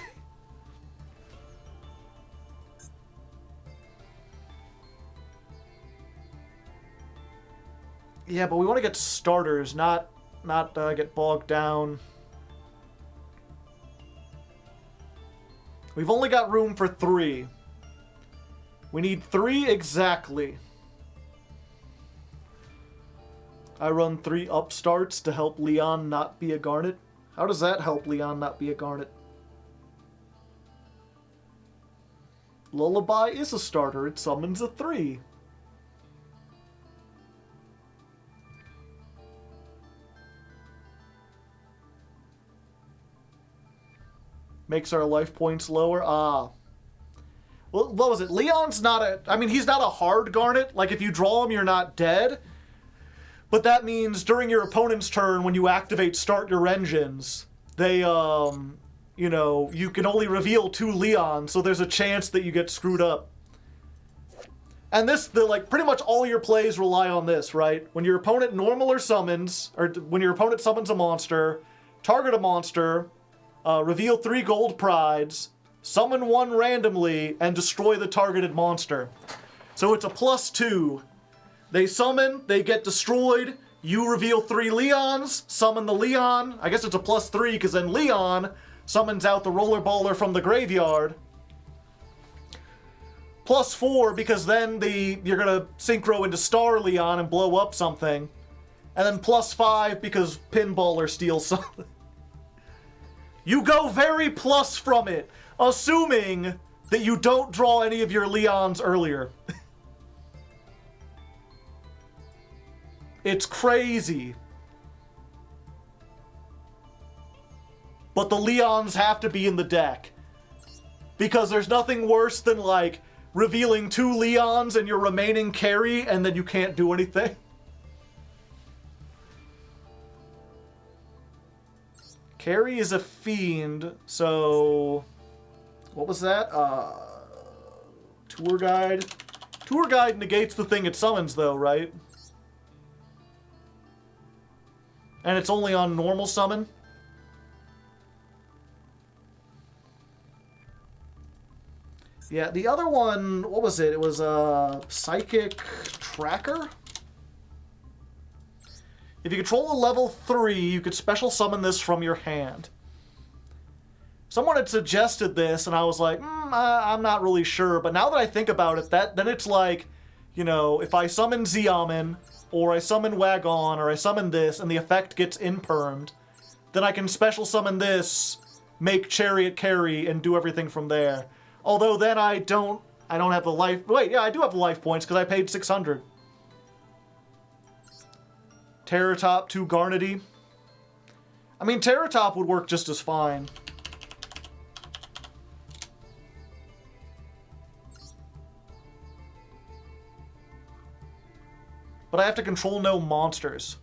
[SPEAKER 1] Yeah, but we want to get starters, not get bogged down. We've only got room for 3. We need 3 exactly. I run 3 upstarts to help Leon not be a Garnet. How does that help Leon not be a Garnet? Lullaby is a starter. It summons a 3. Makes our life points lower. Ah. Well, what was it? Leon's not a... I mean, he's not a hard Garnet. Like, if you draw him, you're not dead. But that means during your opponent's turn, when you activate Start Your Engines, they, you know, you can only reveal 2 Leons, so there's a chance that you get screwed up. And pretty much all your plays rely on this, right? When your opponent normal or summons, or when your opponent summons a monster, target a monster, reveal 3 gold prides, summon 1 randomly, and destroy the targeted monster. So it's a +2. They summon, they get destroyed, you reveal 3 Leons, summon the Leon. I guess it's a +3 because then Leon summons out the Roller Baller from the graveyard. +4 because then you're going to Synchro into Star Leon and blow up something. And then +5 because Pinballer steals something. You go very plus from it, assuming that you don't draw any of your Leons earlier. It's crazy. But the Leons have to be in the deck. Because there's nothing worse than, like, revealing 2 Leons and your remaining carry, and then you can't do anything. Carry is a fiend, so... What was that? Tour Guide. Tour Guide negates the thing it summons, though, right? And it's only on normal summon? Yeah, the other one, what was it? It was a Psychic Tracker? If you control a level 3, you could special summon this from your hand. Someone had suggested this, and I was like, I'm not really sure. But now that I think about it, then it's like, you know, if I summon Xiamen, or I summon Wagon, or I summon this, and the effect gets impermed, then I can special summon this, make Chariot carry, and do everything from there. Although then I don't have the life... Wait, yeah, I do have the life points, because I paid 600. Terratop to Garnity. I mean, Terratop would work just as fine. But I have to control no monsters.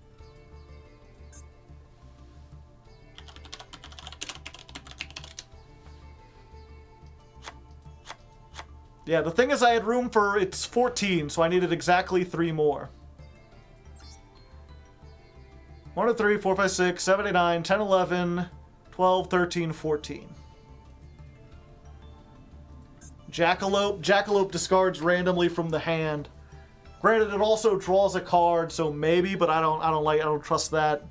[SPEAKER 1] Yeah, the thing is I had room for... It's 14, so I needed exactly 3 more. 1, 2, 3, 4, 5, 6, 7, 8, 9, 10, 11, 12, 13, 14. Jackalope. Jackalope discards randomly from the hand. Granted, it also draws a card, so maybe, but I don't trust that.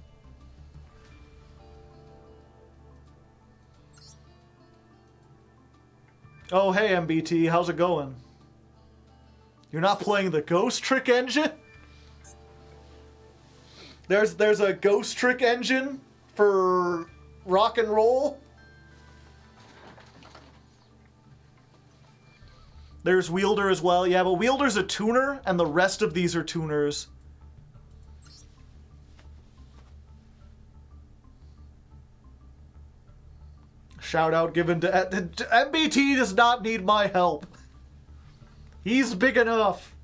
[SPEAKER 1] Oh, hey, MBT, how's it going? You're not playing the Ghost Trick engine? There's a Ghost Trick engine for rock and roll? There's Wielder as well. Yeah, but Wielder's a tuner, and the rest of these are tuners. Shout out given to... MBT does not need my help. He's big enough.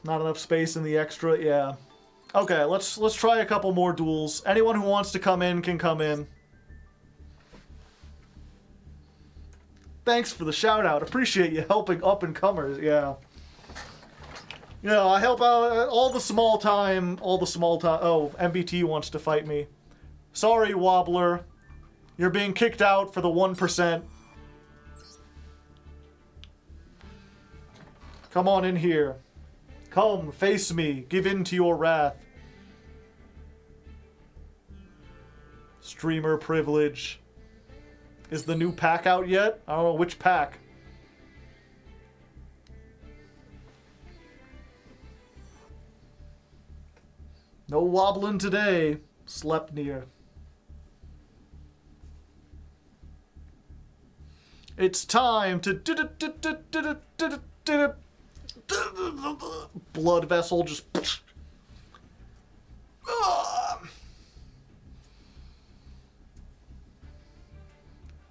[SPEAKER 1] Not enough space in the extra, yeah. Okay, let's try a couple more duels. Anyone who wants to come in can come in. Thanks for the shout out. Appreciate you helping up and comers, yeah. You know, I help out all the small time. Oh, MBT wants to fight me. Sorry, Wobbler. You're being kicked out for the 1%. Come on in here. Come, face me. Give in to your wrath. Streamer privilege. Is the new pack out yet? I don't know which pack. No wobbling today. Slept near. It's time to... Blood vessel just...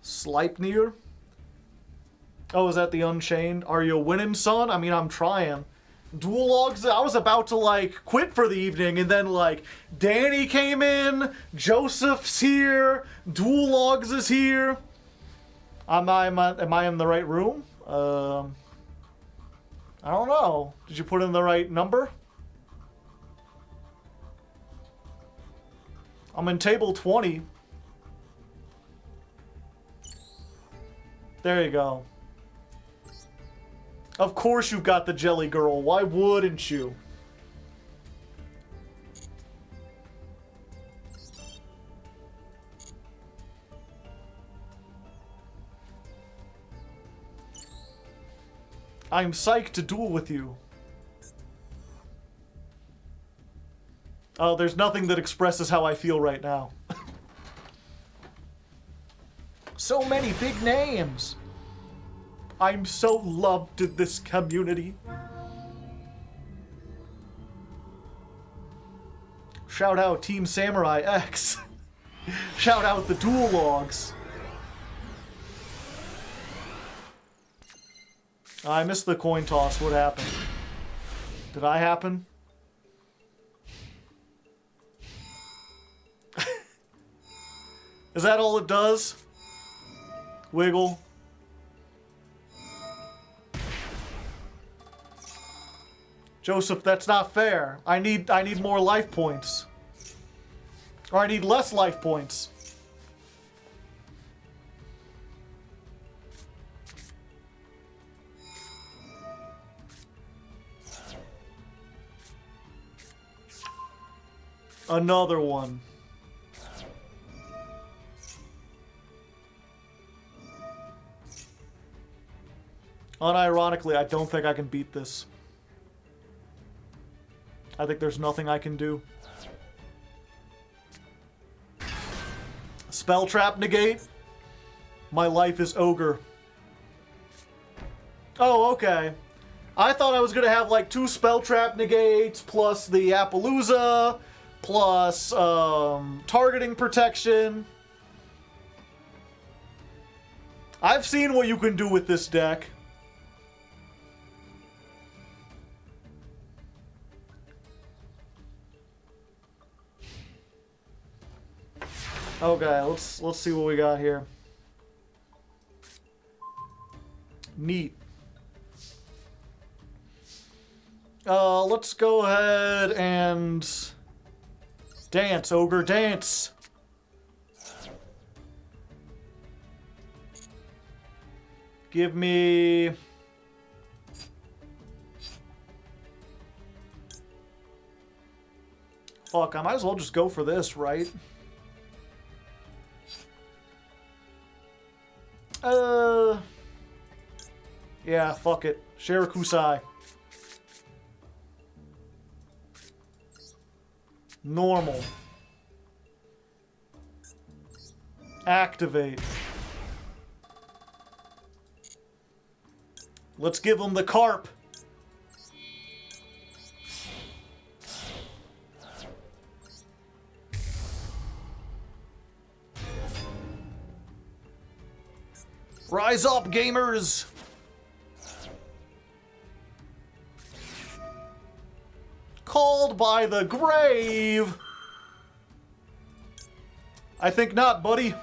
[SPEAKER 1] Sleipnir? Oh, is that the Unchained? Are you winning, son? I mean, I'm trying. Duel logs, I was about to, like, quit for the evening, and then, like, Danny came in, Joseph's here, Duel logs is here. Am I in the right room? I don't know. Did you put in the right number? I'm in table 20. There you go. Of course you've got the Jelly Girl. Why wouldn't you? I'm psyched to duel with you. Oh, there's nothing that expresses how I feel right now. So many big names. I'm so loved in this community. Shout out Team Samurai X. Shout out the duel logs. I missed the coin toss. What happened? Did I happen? Is that all it does? Wiggle. Joseph, that's not fair. I need more life points. Or I need less life points. Another one. Unironically, I don't think I can beat this. I think there's nothing I can do. Spell trap negate. My life is ogre. Oh, okay. I thought I was gonna have like 2 spell trap negates plus the Appaloosa plus targeting protection. I've seen what you can do with this deck. Okay, let's see what we got here. Neat. Let's go ahead and dance, ogre, dance. Give me fuck, I might as well just go for this, right? Yeah, fuck it. Shirakusai. Normal. Activate. Let's give him the carp. Rise up, gamers! Called by the grave! I think not, buddy.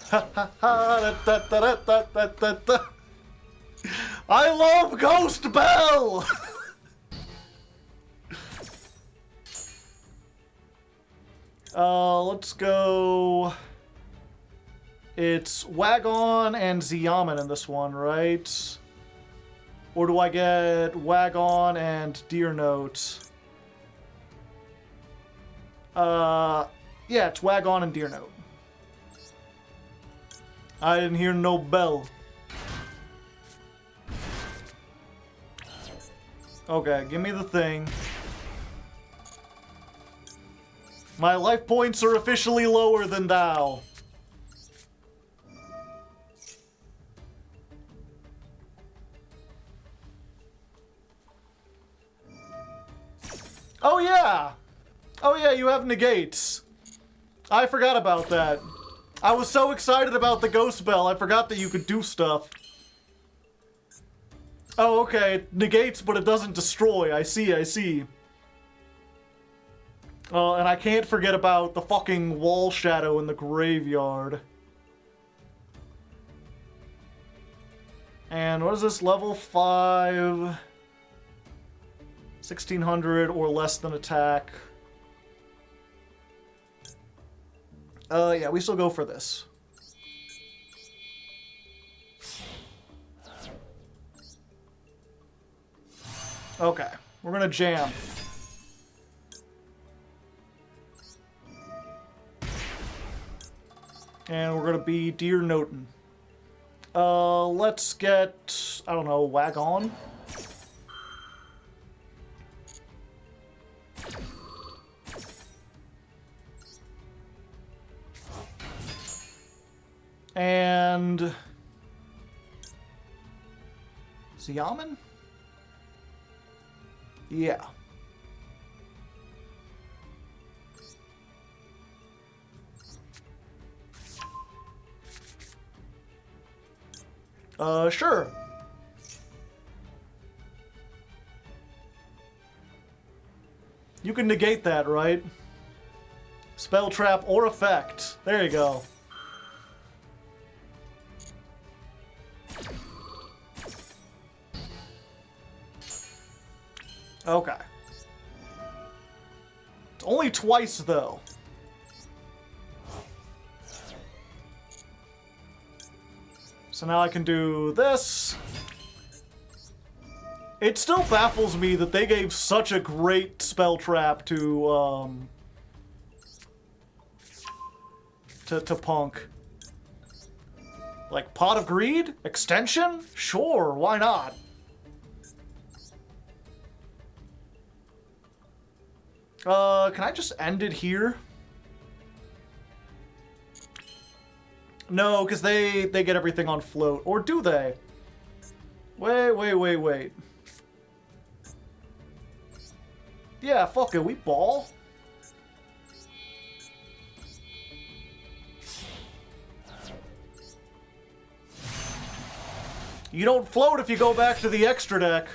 [SPEAKER 1] Ha ha ha da da da da da da da. I love Ghost Bell! Let's go... It's Wagon and Xiamen in this one, right? Or do I get Wagon and Deer Note? Yeah, it's Wagon and Deer Note. I didn't hear no bell. Okay, give me the thing. My life points are officially lower than thou. Oh yeah! Oh yeah, you have negates. I forgot about that. I was so excited about the Ghost Bell, I forgot that you could do stuff. Oh, okay, it negates, but it doesn't destroy. I see, I see. And I can't forget about the fucking wall shadow in the graveyard. And what is this, level 5? 1600 or less than attack. Yeah, we still go for this. Okay, we're gonna jam. And we're gonna be Deer Noten. Let's get, I don't know, Wagon? And... Xiamen? Yeah. Sure. You can negate that, right? Spell trap or effect. There you go. Okay. It's only twice, though. So now I can do this. It still baffles me that they gave such a great spell trap to Punk. Like, Pot of Greed? Extension? Sure, why not? Can I just end it here? No, because they get everything on float. Or do they? Wait. Yeah, fuck it, we ball. You don't float if you go back to the extra deck.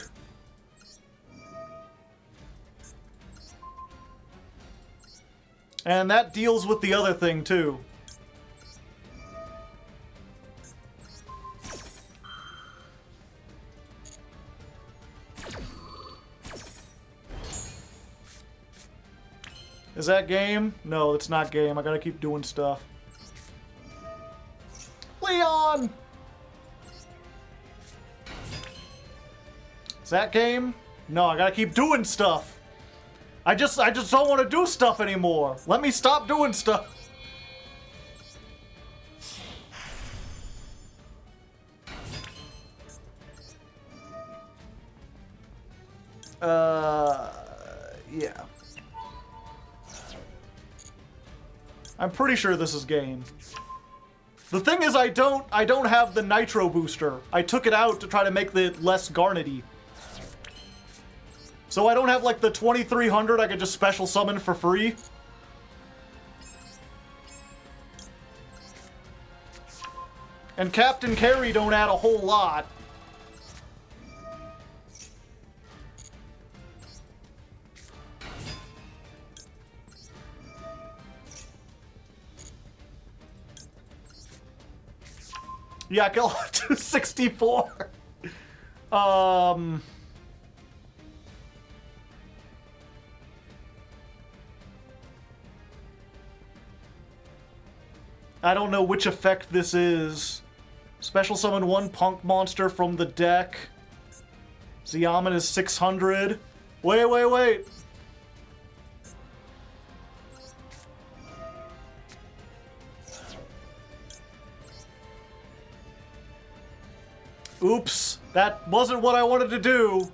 [SPEAKER 1] And that deals with the other thing, too. Is that game? No, it's not game. I gotta keep doing stuff. Leon! Is that game? No, I gotta keep doing stuff. I just don't want to do stuff anymore. Let me stop doing stuff. Yeah. I'm pretty sure this is game. The thing is, I don't have the nitro booster. I took it out to try to make it less garnety. So I don't have, like, the 2300 I could just special summon for free. And Captain Carry don't add a whole lot. Yeah, I can only do 64. I don't know which effect this is. Special summon one punk monster from the deck. Ziyaman is 600. Wait. Oops, that wasn't what I wanted to do.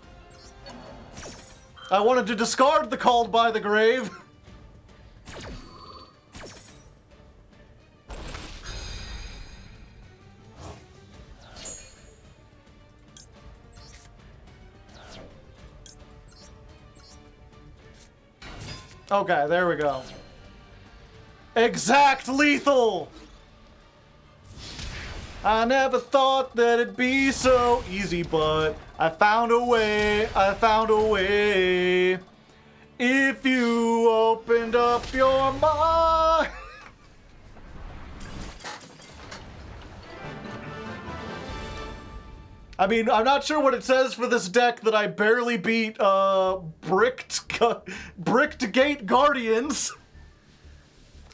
[SPEAKER 1] I wanted to discard the Called by the Grave. Okay, there we go. Exact lethal! I never thought that it'd be so easy, but I found a way, If you opened up your mind. I mean, I'm not sure what it says for this deck that I barely beat, Bricked Gate Guardians.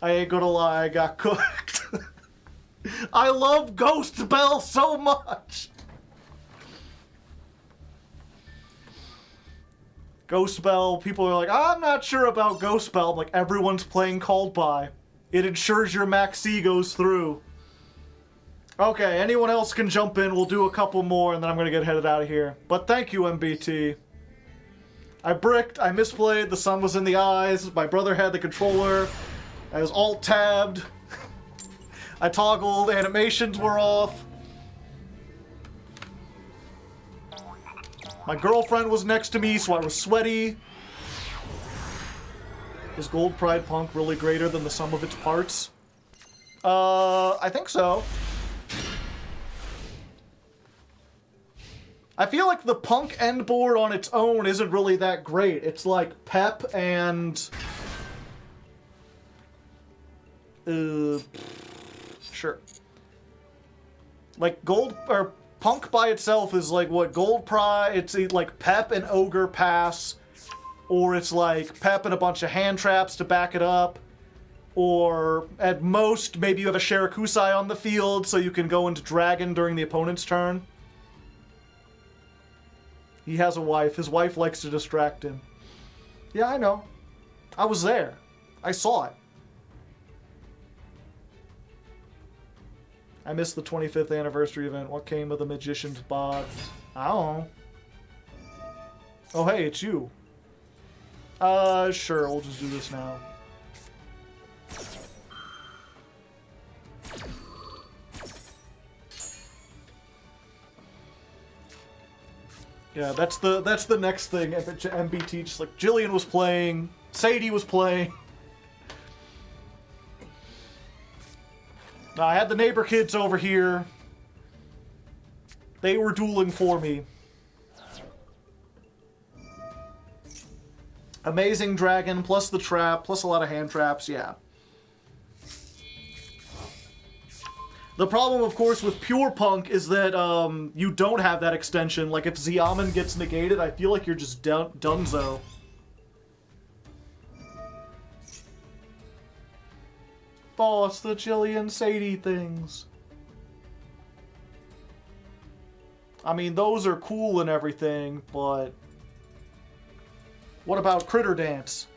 [SPEAKER 1] I ain't gonna lie, I got cooked. I love Ghost Bell so much! Ghost Bell, people are like, I'm not sure about Ghost Bell. I'm like, everyone's playing Called By. It ensures your Max C goes through. Okay, anyone else can jump in. We'll do a couple more, and then I'm gonna get headed out of here. But thank you, MBT. I bricked, I misplayed, the sun was in the eyes, my brother had the controller, I was alt-tabbed, I toggled, animations were off. My girlfriend was next to me, so I was sweaty. Is Gold Pride Punk really greater than the sum of its parts? I think so. I feel like the Punk end board on its own isn't really that great. It's like Pep and... sure. Like Gold, or Punk by itself is like what, Gold Pride, it's like Pep and Ogre Pass, or it's like Pep and a bunch of hand traps to back it up, or at most, maybe you have a Shirakusai on the field so you can go into Dragon during the opponent's turn. He has a wife. His wife likes to distract him. Yeah, I know. I was there. I saw it. I missed the 25th anniversary event. What came of the Magician's Bod? I don't know. Oh, hey, it's you. Sure, we'll just do this now. Yeah, that's the next thing. MB teaches, like, Jillian was playing, Sadie was playing. I had the neighbor kids over here. They were dueling for me. Amazing Dragon, plus the trap, plus a lot of hand traps, yeah. The problem, of course, with Pure Punk is that you don't have that extension. Like, if Xiamen gets negated, I feel like you're just donezo. Oh, it's the Jillian Sadie things. I mean, those are cool and everything, but... what about Critter Dance?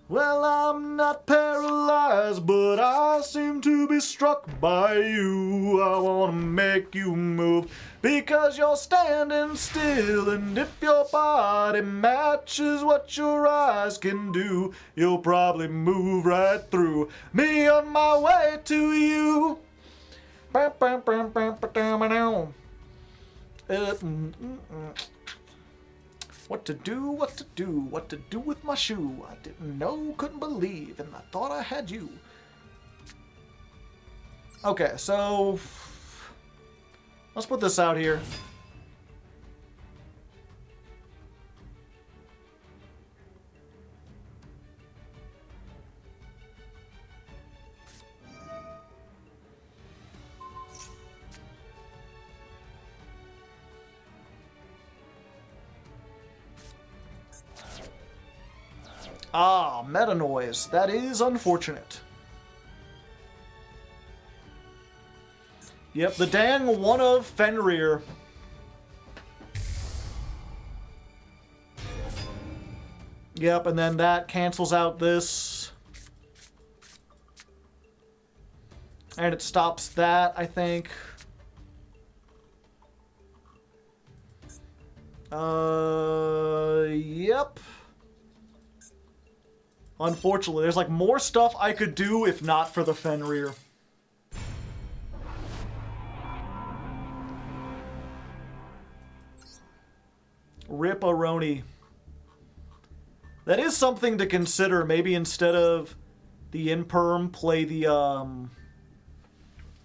[SPEAKER 1] Well, I'm not paralyzed, but I seem to be struck by you. I wanna make you move because you're standing still, and if your body matches what your eyes can do, you'll probably move right through me on my way to you. What to do, what to do, what to do with my shoe. I didn't know, couldn't believe, and I thought I had you. Okay, so... let's put this out here. Ah, meta noise. That is unfortunate. Yep, the dang one of Fenrir. Yep, and then that cancels out this. And it stops that, I think. Yep. Unfortunately, there's like more stuff I could do if not for the Fenrir. Rip-a-roni. That is something to consider. Maybe instead of the Imperm, play the, a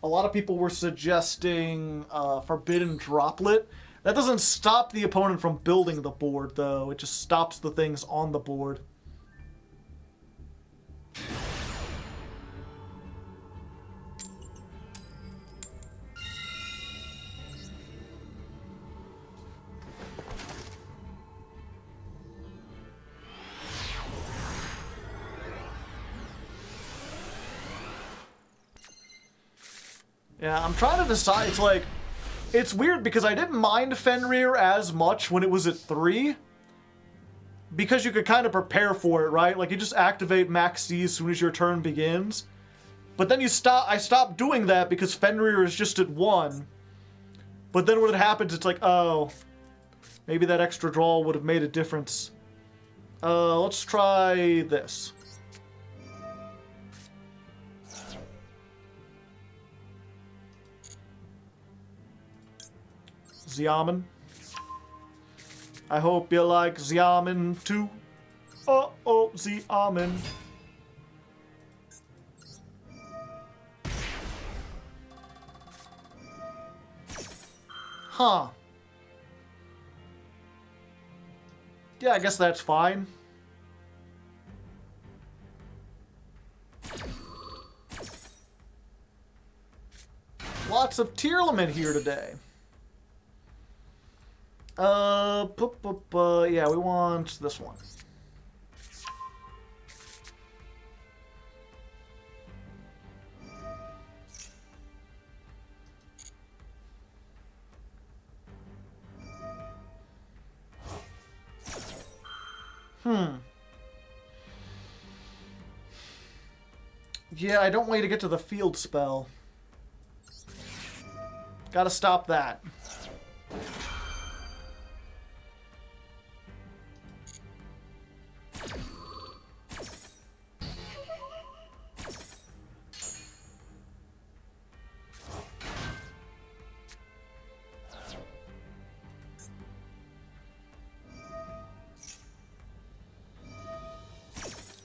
[SPEAKER 1] lot of people were suggesting Forbidden Droplet. That doesn't stop the opponent from building the board, though. It just stops the things on the board. Yeah, I'm trying to decide. It's like, it's weird because I didn't mind Fenrir as much when it was at 3. Because you could kind of prepare for it, right? Like, you just activate Max C as soon as your turn begins. But then I stopped doing that because Fenrir is just at 1. But then when it happens, it's like, oh, maybe that extra draw would have made a difference. Let's try this. Xiamen. I hope you like Xiamen too. Uh-oh, Xiamen. Huh. Yeah, I guess that's fine. Lots of Tearlament here today. Yeah, we want this one. Yeah, I don't want you to get to the field spell. Gotta stop that.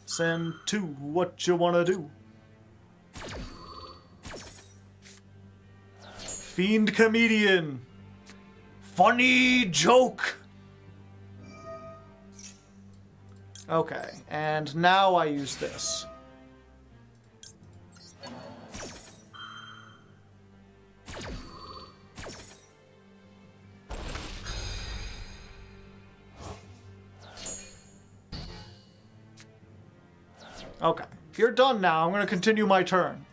[SPEAKER 1] Send to what you wanna do. Fiend comedian. Funny joke. Okay, and now I use this. Okay, if you're done now, I'm going to continue my turn.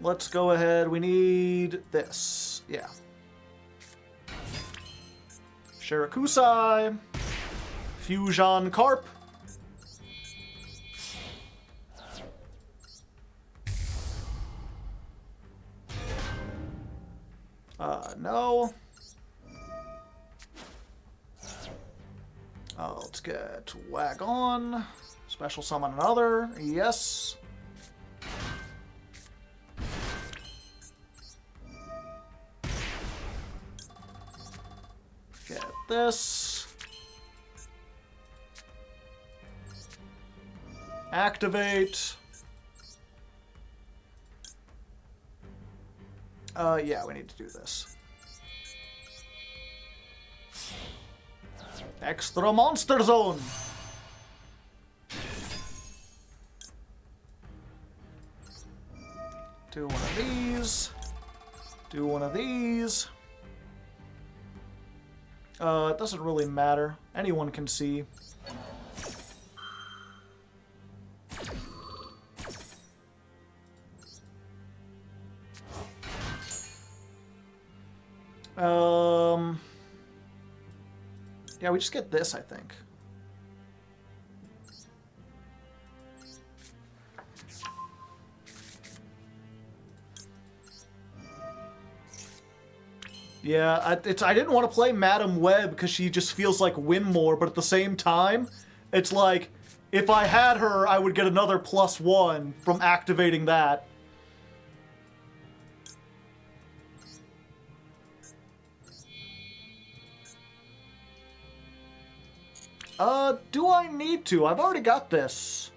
[SPEAKER 1] Let's go ahead. We need this. Yeah. Shirakusai. Fusion Carp. No. Let's get Wagon. Special summon another. Yes. Get this. Activate. Yeah, we need to do this. Extra Monster Zone! Do one of these. Do one of these. It doesn't really matter. Anyone can see. Yeah, we just get this, I think. Yeah, I didn't want to play Madam Web because she just feels like win more, but at the same time, it's like, if I had her, I would get another +1 from activating that. Do I need to? I've already got this.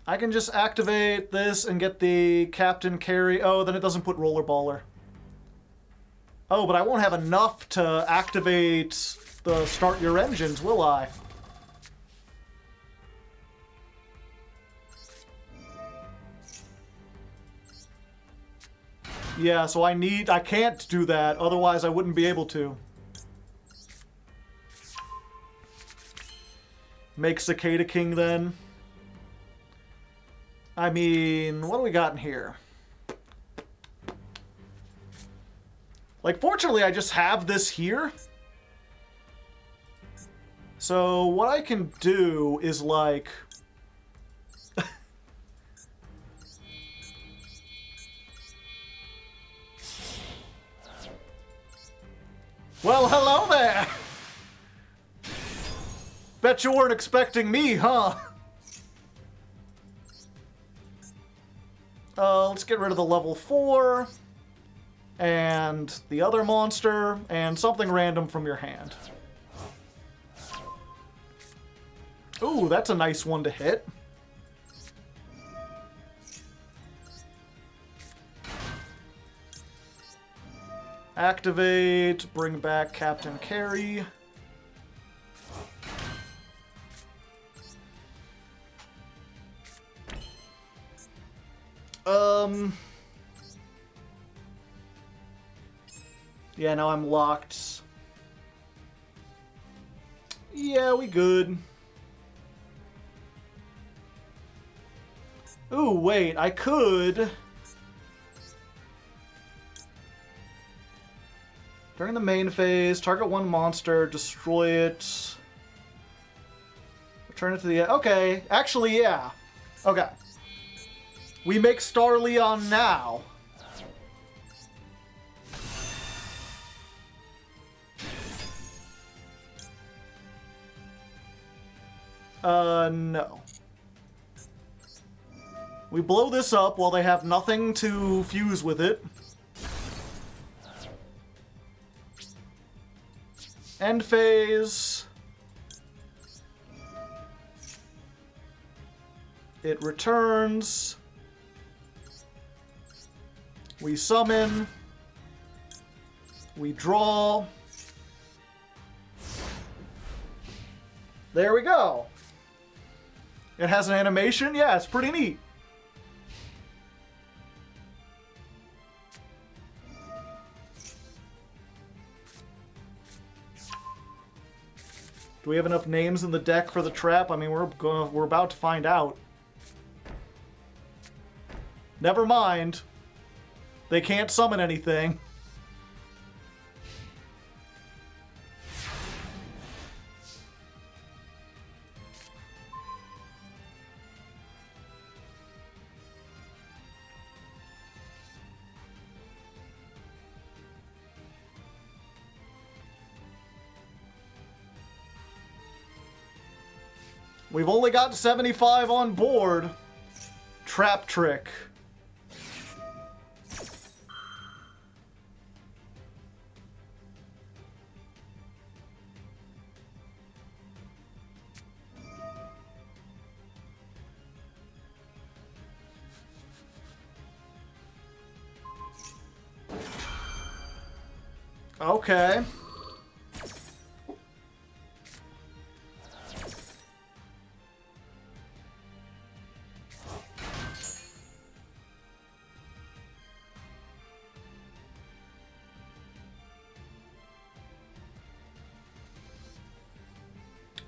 [SPEAKER 1] I can just activate this and get the Captain Carry. Oh, then it doesn't put Rollerballer. Oh, but I won't have enough to activate the Start Your Engines, will I? Yeah, so I can't do that, otherwise I wouldn't be able to. Make Cicada King then. I mean, what do we got in here? Like, fortunately, I just have this here. So, what I can do is, like... Well, hello there! Bet you weren't expecting me, huh? Let's get rid of the level 4. And the other monster. And something random from your hand. Ooh, that's a nice one to hit. Activate, bring back Captain Carry. Yeah, now I'm locked. Yeah, we good. Ooh, wait, I could... During the main phase, target one monster, destroy it... Return it to the... Okay, actually, yeah. Okay. We make Starleon now. No. We blow this up while they have nothing to fuse with it. End phase. It returns. We summon. We draw. There we go. It has an animation? Yeah, it's pretty neat. Do we have enough names in the deck for the trap? I mean, we're about to find out. Never mind. They can't summon anything. We've only got 75 on board. Trap trick. Okay.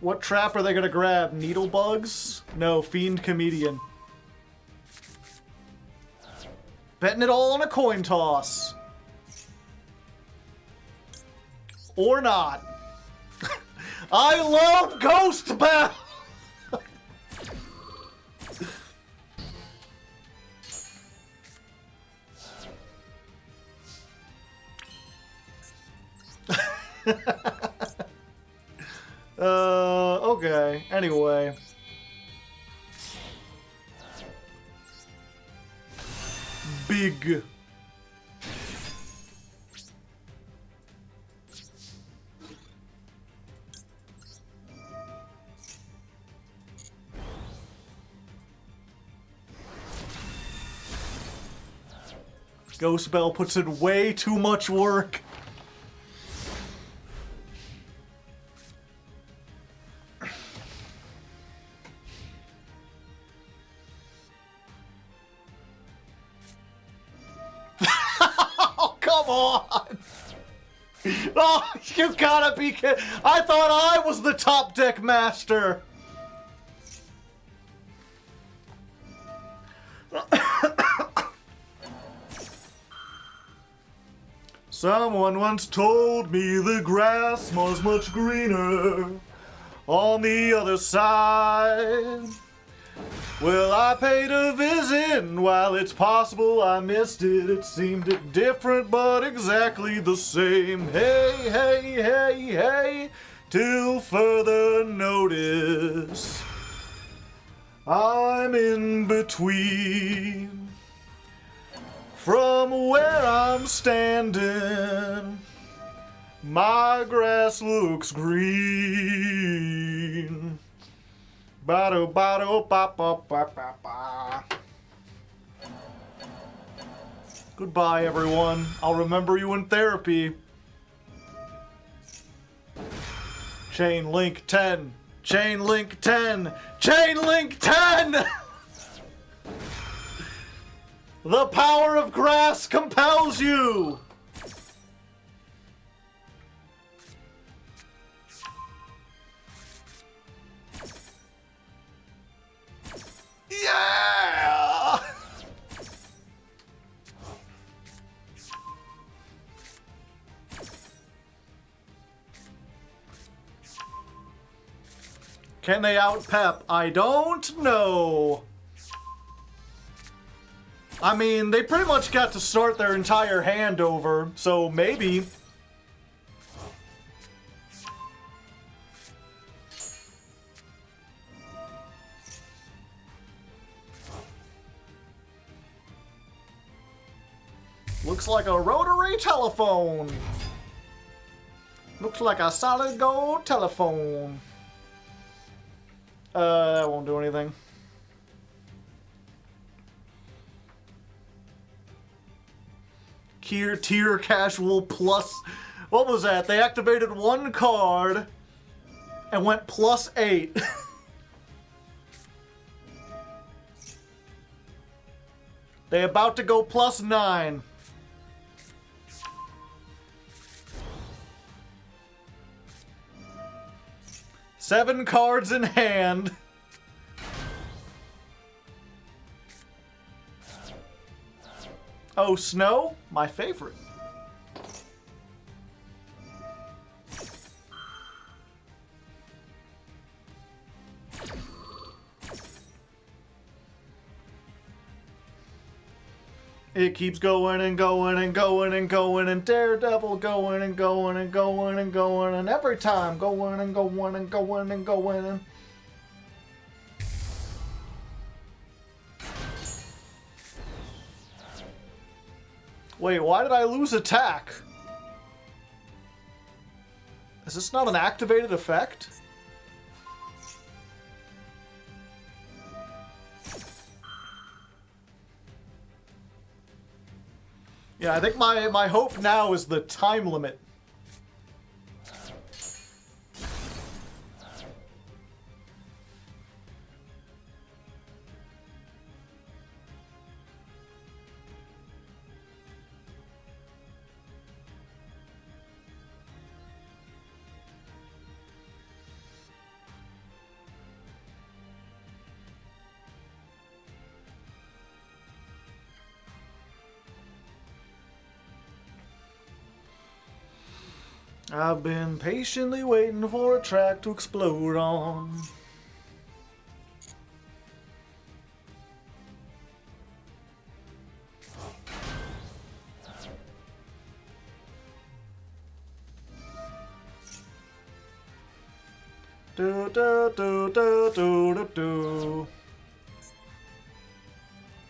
[SPEAKER 1] What trap are they gonna grab? Needle bugs? No, Fiend Comedian. Betting it all on a coin toss. Or not. I love Ghost Battle! Okay. Anyway. Big. Ghost Bell puts in way too much work. Oh, come on! Oh, you gotta be kidding! I thought I was the top deck master! Someone once told me the grass was much greener on the other side. Well, I paid a visit, and while it's possible I missed it, it seemed different but exactly the same. Hey, hey, hey, hey, till further notice, I'm in between. From where I'm standing, my grass looks green. Ba-do, ba-do, ba-ba-ba-ba-ba. Goodbye, everyone. I'll remember you in therapy. Chain link 10. Chain link 10. Chain link 10! The power of grass compels you! Yeah! Can they out-pep? I don't know. I mean, they pretty much got to start their entire hand over, so maybe. Looks like a rotary telephone. Looks like a solid gold telephone. That won't do anything. Tier casual plus. What was that? They activated one card and went +8. They about to go +9. Seven cards in hand. Oh, snow? My favorite. It keeps going and going and going and going, and Daredevil going and going and going and going, and every time going and going and going and going and... Wait, why did I lose attack? Is this not an activated effect? Yeah, I think my hope now is the time limit. I've been patiently waiting for a track to explode on. Do do do do do do do.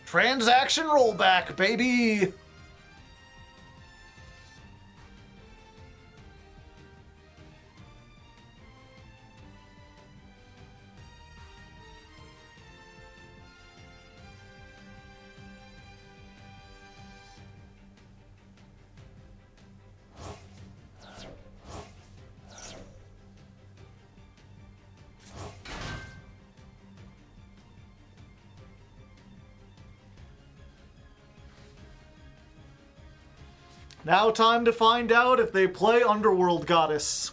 [SPEAKER 1] Transaction rollback, baby. Now time to find out if they play Underworld Goddess.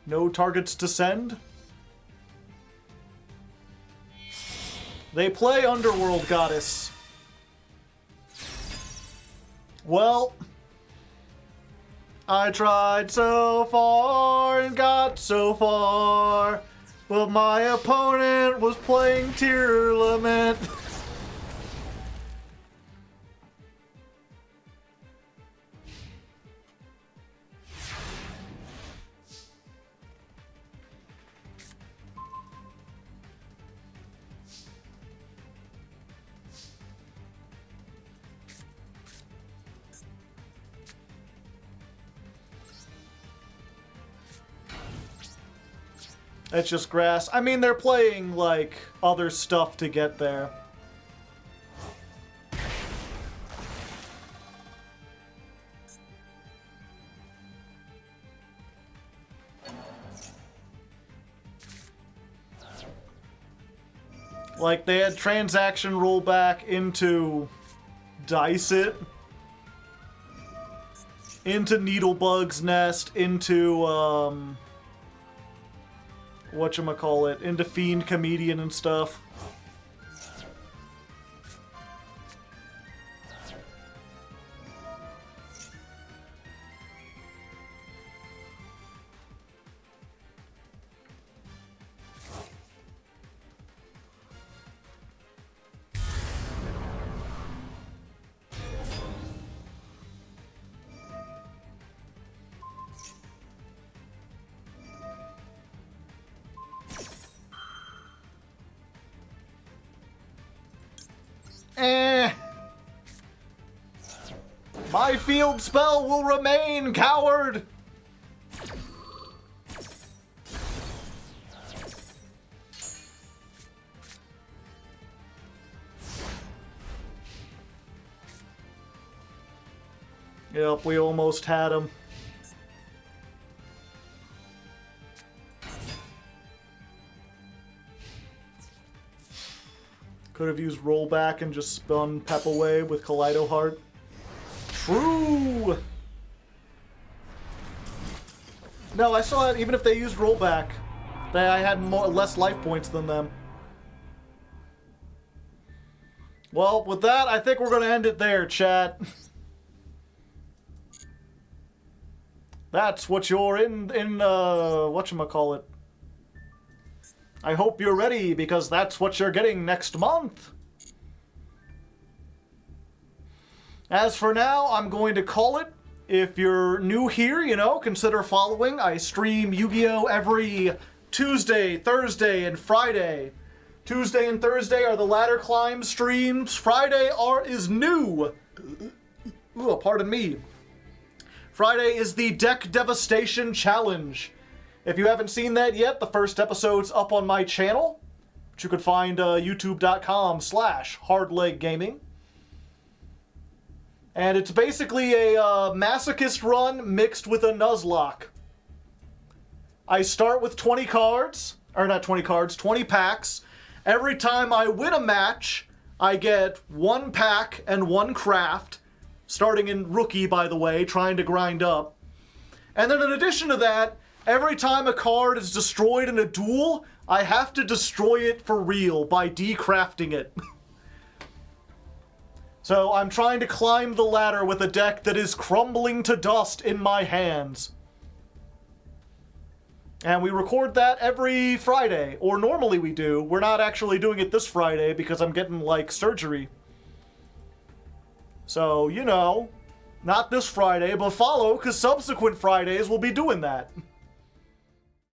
[SPEAKER 1] No targets to send. They play Underworld Goddess. Well, I tried so far and got so far, but my opponent was playing Tear Lament. It's just grass. I mean, they're playing, like, other stuff to get there. Like, they had transaction rollback into Dice It, into Needlebug's Nest, into, whatchamacallit, into Fiend Comedian and stuff. My field spell will remain, coward! Yep, we almost had him. Could have used rollback and just spun Pep away with Kaleido Heart. True! No, I saw it even if they used rollback. I had less life points than them. Well, with that, I think we're going to end it there, chat. That's what you're in whatchamacallit. I hope you're ready, because that's what you're getting next month. As for now, I'm going to call it. If you're new here, you know, consider following. I stream Yu-Gi-Oh! Every Tuesday, Thursday, and Friday. Tuesday and Thursday are the Ladder Climb streams. Friday is new. Ooh, pardon me. Friday is the Deck Devastation Challenge. If you haven't seen that yet, the first episode's up on my channel, which you could find youtube.com/hardleggaming. And it's basically a masochist run mixed with a Nuzlocke. I start with 20 cards, or not 20 cards, 20 packs. Every time I win a match, I get 1 pack and 1 craft, starting in Rookie, by the way, trying to grind up. And then in addition to that, every time a card is destroyed in a duel, I have to destroy it for real by decrafting it. So I'm trying to climb the ladder with a deck that is crumbling to dust in my hands. And we record that every Friday, or normally we do. We're not actually doing it this Friday because I'm getting, like, surgery. So, you know, not this Friday, but follow, because subsequent Fridays we'll be doing that.